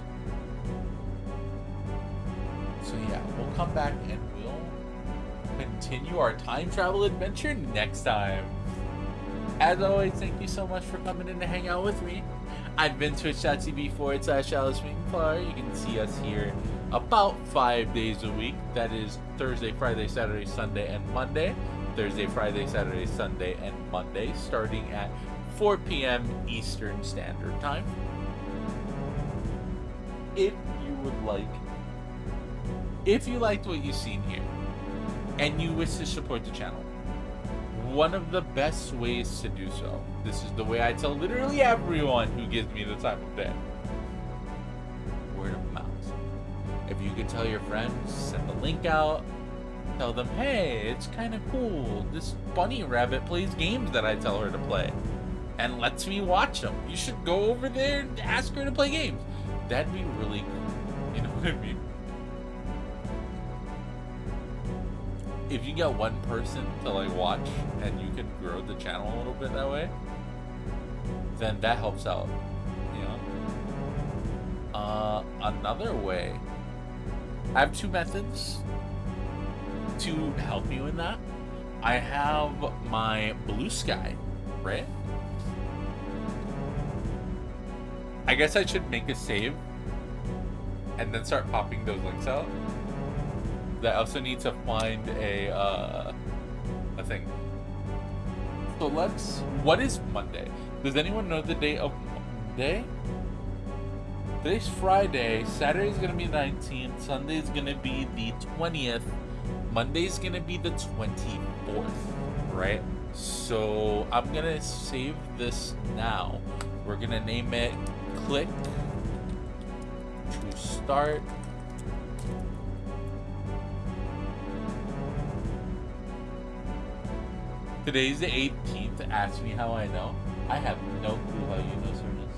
So yeah, we'll come back and we'll continue our time travel adventure next time. As always, thank you so much for coming in to hang out with me. I've been twitch.tv/AliceMingPar. You can see us here about 5 days a week. That is Thursday, Friday, Saturday, Sunday, and Monday. Thursday, Friday, Saturday, Sunday, and Monday, starting at 4 p.m. Eastern Standard Time. if you would like, if you liked what you've seen here, and you wish to support the channel, one of the best ways to do so, this is the way I tell literally everyone who gives me the time of day. Word of mouth. If you could tell your friends, send the link out, tell them, hey, it's kind of cool. This bunny rabbit plays games that I tell her to play and lets me watch them. You should go over there and ask her to play games. That'd be really cool. You know what I mean? If you get one person to like watch and you can grow the channel a little bit that way, then that helps out, you know? Another way, I have two methods to help you in that. I have my Blue Sky, right? I guess I should make a save and then start popping those links out. I also need to find a thing. So what is Monday? Does anyone know the day of Monday? Today's Friday, Saturday's gonna be the 19th, Sunday's gonna be the 20th, Monday's gonna be the 24th, right? So I'm gonna save this now. We're gonna name it Click to Start. Today's the 18th. Ask me how I know. I have no clue how you know, Cernus.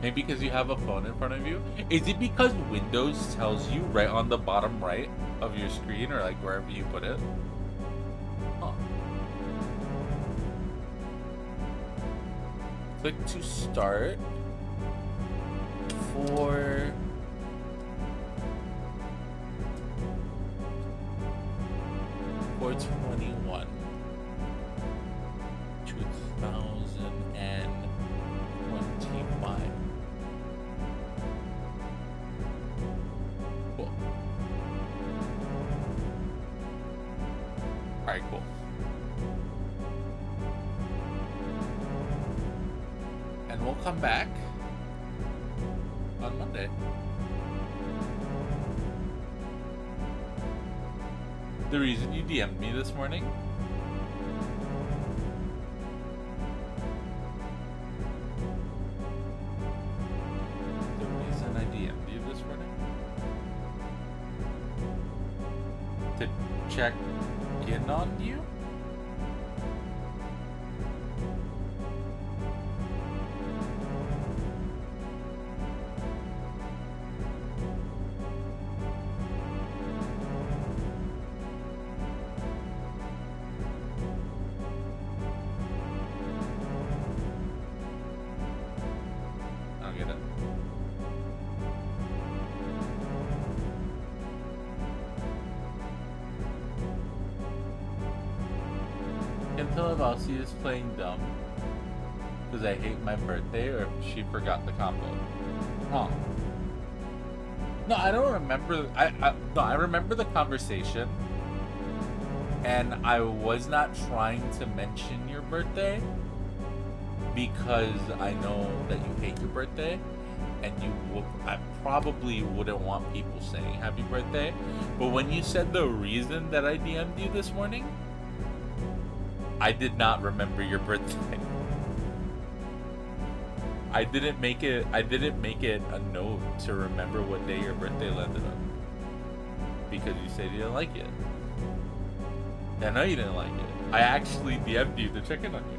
Maybe because you have a phone in front of you? Is it because Windows tells you right on the bottom right of your screen or like wherever you put it? Huh. Click to start for 4/21 2025. Cool. Alright, cool. And we'll come back on Monday. The reason you DM'd me this morning? The reason I DM'd you this morning? To check in on you? Until Elsie is playing dumb because I hate my birthday, or if she forgot the combo. Oh. No, I don't remember. I remember the conversation, and I was not trying to mention your birthday because I know that you hate your birthday, and I probably wouldn't want people saying happy birthday. But when you said the reason that I DM'd you this morning, I did not remember your birthday. I didn't make it a note to remember what day your birthday landed on. Because you said you didn't like it. I know you didn't like it. I actually DM'd you to check in on you.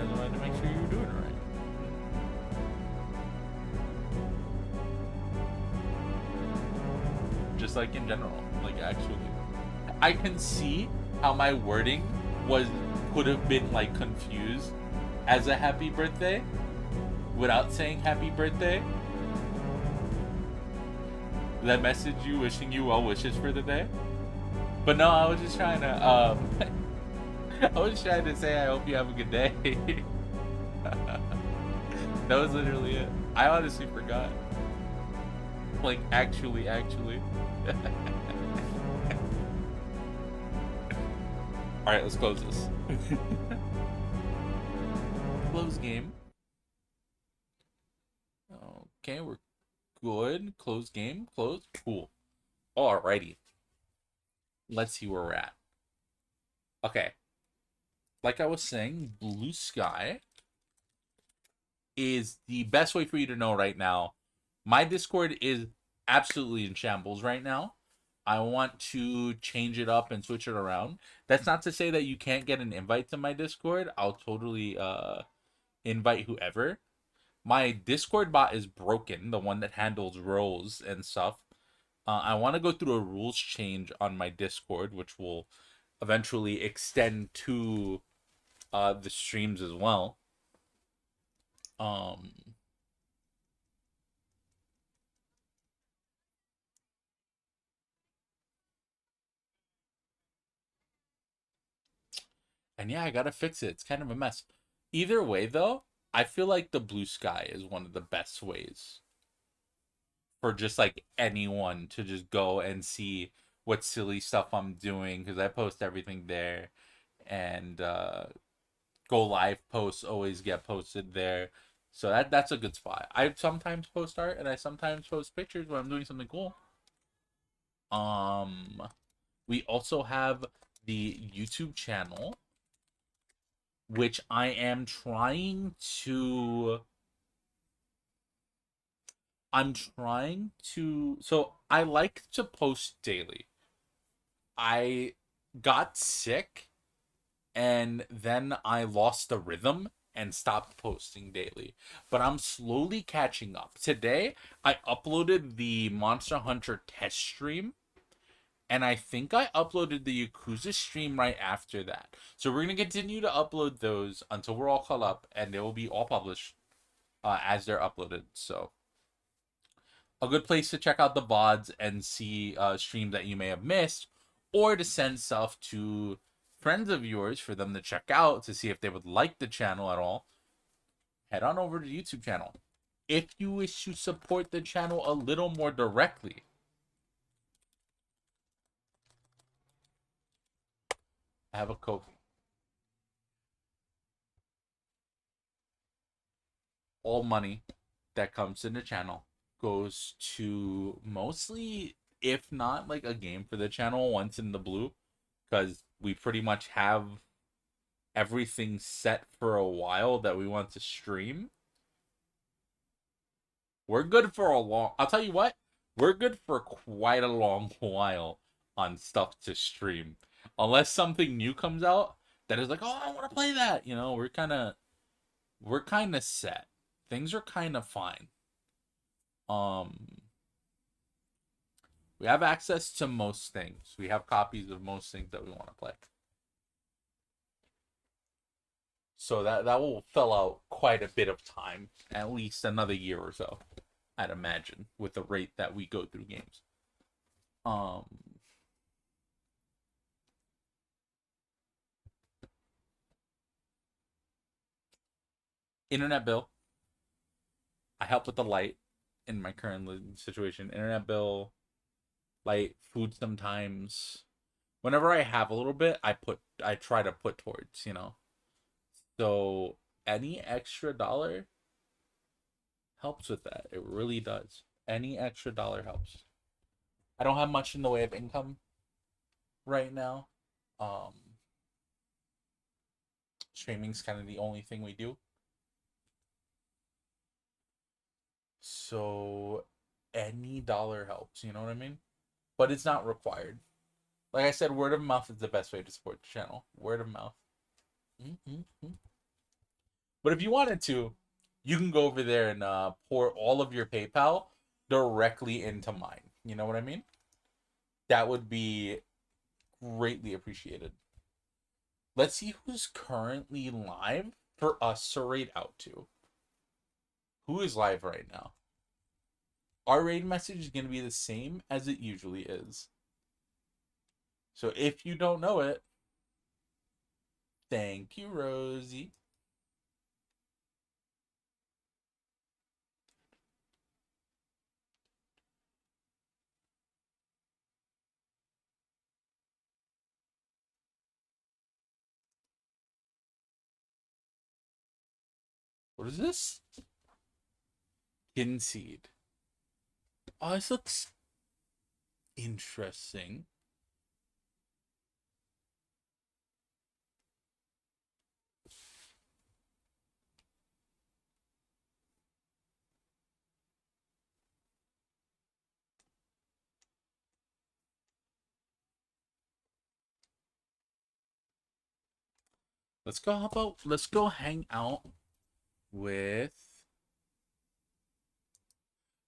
And I wanted to make sure you were doing it right. Just like in general. Like, actually, I can see how my wording could have been like confused as a happy birthday without saying happy birthday. That message you wishing you well wishes for the day. But no, I was just trying to I was trying to say I hope you have a good day. That was literally it. I honestly forgot. Like, actually. All right, let's close this. Close game. Okay, we're good. Close game. Close. Cool. Alrighty. Let's see where we're at. Okay. Like I was saying, Blue Sky is the best way for you to know right now. My Discord is absolutely in shambles right now. I want to change it up and switch it around. That's not to say that you can't get an invite to my Discord. I'll totally invite whoever. My Discord bot is broken, the one that handles roles and stuff. I want to go through a rules change on my Discord, which will eventually extend to the streams as well. And yeah, I gotta fix it. It's kind of a mess. Either way, though, I feel like the Blue Sky is one of the best ways for just like anyone to just go and see what silly stuff I'm doing, because I post everything there, and go live posts always get posted there. So that's a good spot. I sometimes post art and I sometimes post pictures when I'm doing something cool. We also have the YouTube channel, which I am trying to so I like to post daily. I got sick and then I lost the rhythm and stopped posting daily. But I'm slowly catching up. Today I uploaded the Monster Hunter test stream, and I think I uploaded the Yakuza stream right after that. So we're going to continue to upload those until we're all caught up, and they will be all published as they're uploaded. So a good place to check out the VODs and see streams that you may have missed, or to send stuff to friends of yours for them to check out to see if they would like the channel at all. Head on over to the YouTube channel. If you wish to support the channel a little more directly, I have a Ko-fi. All money that comes to the channel goes to mostly, if not like a game for the channel once in the blue, because we pretty much have everything set for a while that we want to stream. We're good for a long, I'll tell you what, we're good for quite a long while on stuff to stream, unless something new comes out that is like, oh, I want to play that, we're kind of set. Things are kind of fine. We have access to most things. We have copies of most things that we want to play. So that will fill out quite a bit of time, at least another year or so, I'd imagine, with the rate that we go through games. Internet bill. I help with the light in my current living situation. Internet bill, light, food sometimes. Whenever I have a little bit, I try to put towards, So any extra dollar helps with that. It really does. Any extra dollar helps. I don't have much in the way of income right now. Streaming's kind of the only thing we do. So any dollar helps, you know what I mean? But it's not required. Like I said, word of mouth is the best way to support the channel. Word of mouth. But if you wanted to, you can go over there and pour all of your PayPal directly into mine. You know what I mean? That would be greatly appreciated. Let's see who's currently live for us to raid out to. Who is live right now? Our raid message is going to be the same as it usually is. So if you don't know it, thank you, Rosie. What is this? Kinseed. Oh, this looks interesting. Let's go. How about let's go hang out with.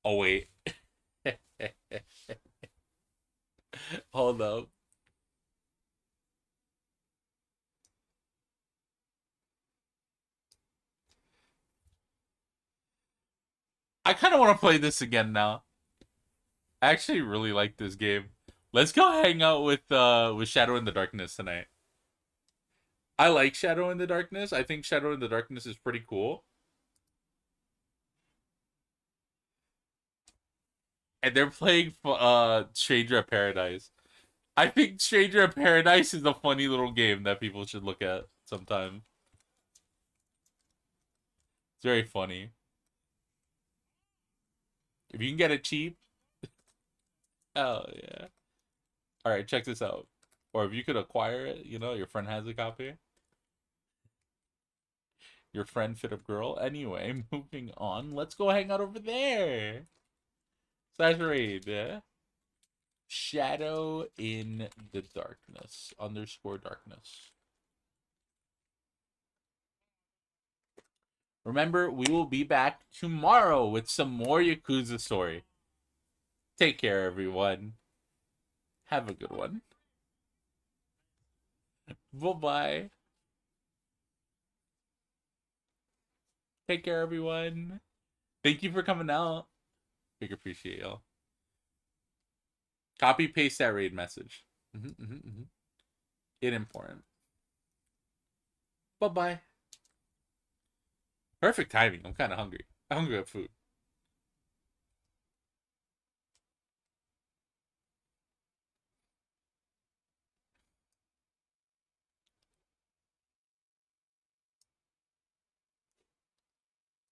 Oh wait. Hold up. I kind of want to play this again now. I actually really like this game. Let's go hang out with Shadow in the Darkness tonight. I like Shadow in the Darkness. I think Shadow in the Darkness is pretty cool. And they're playing Stranger of Paradise. I think Stranger of Paradise is a funny little game that people should look at sometime. It's very funny. If you can get it cheap. Oh, yeah. Alright, check this out. Or if you could acquire it, you know, your friend has a copy. Your friend fit up girl. Anyway, moving on. Let's go hang out over there. Saturate, yeah? Shadow in the Darkness. _darkness. Remember, we will be back tomorrow with some more Yakuza story. Take care, everyone. Have a good one. Bye-bye. Take care, everyone. Thank you for coming out. Big appreciate y'all. Copy paste that raid message. It important. Bye-bye. Perfect timing. I'm kind of hungry. I'm hungry at food.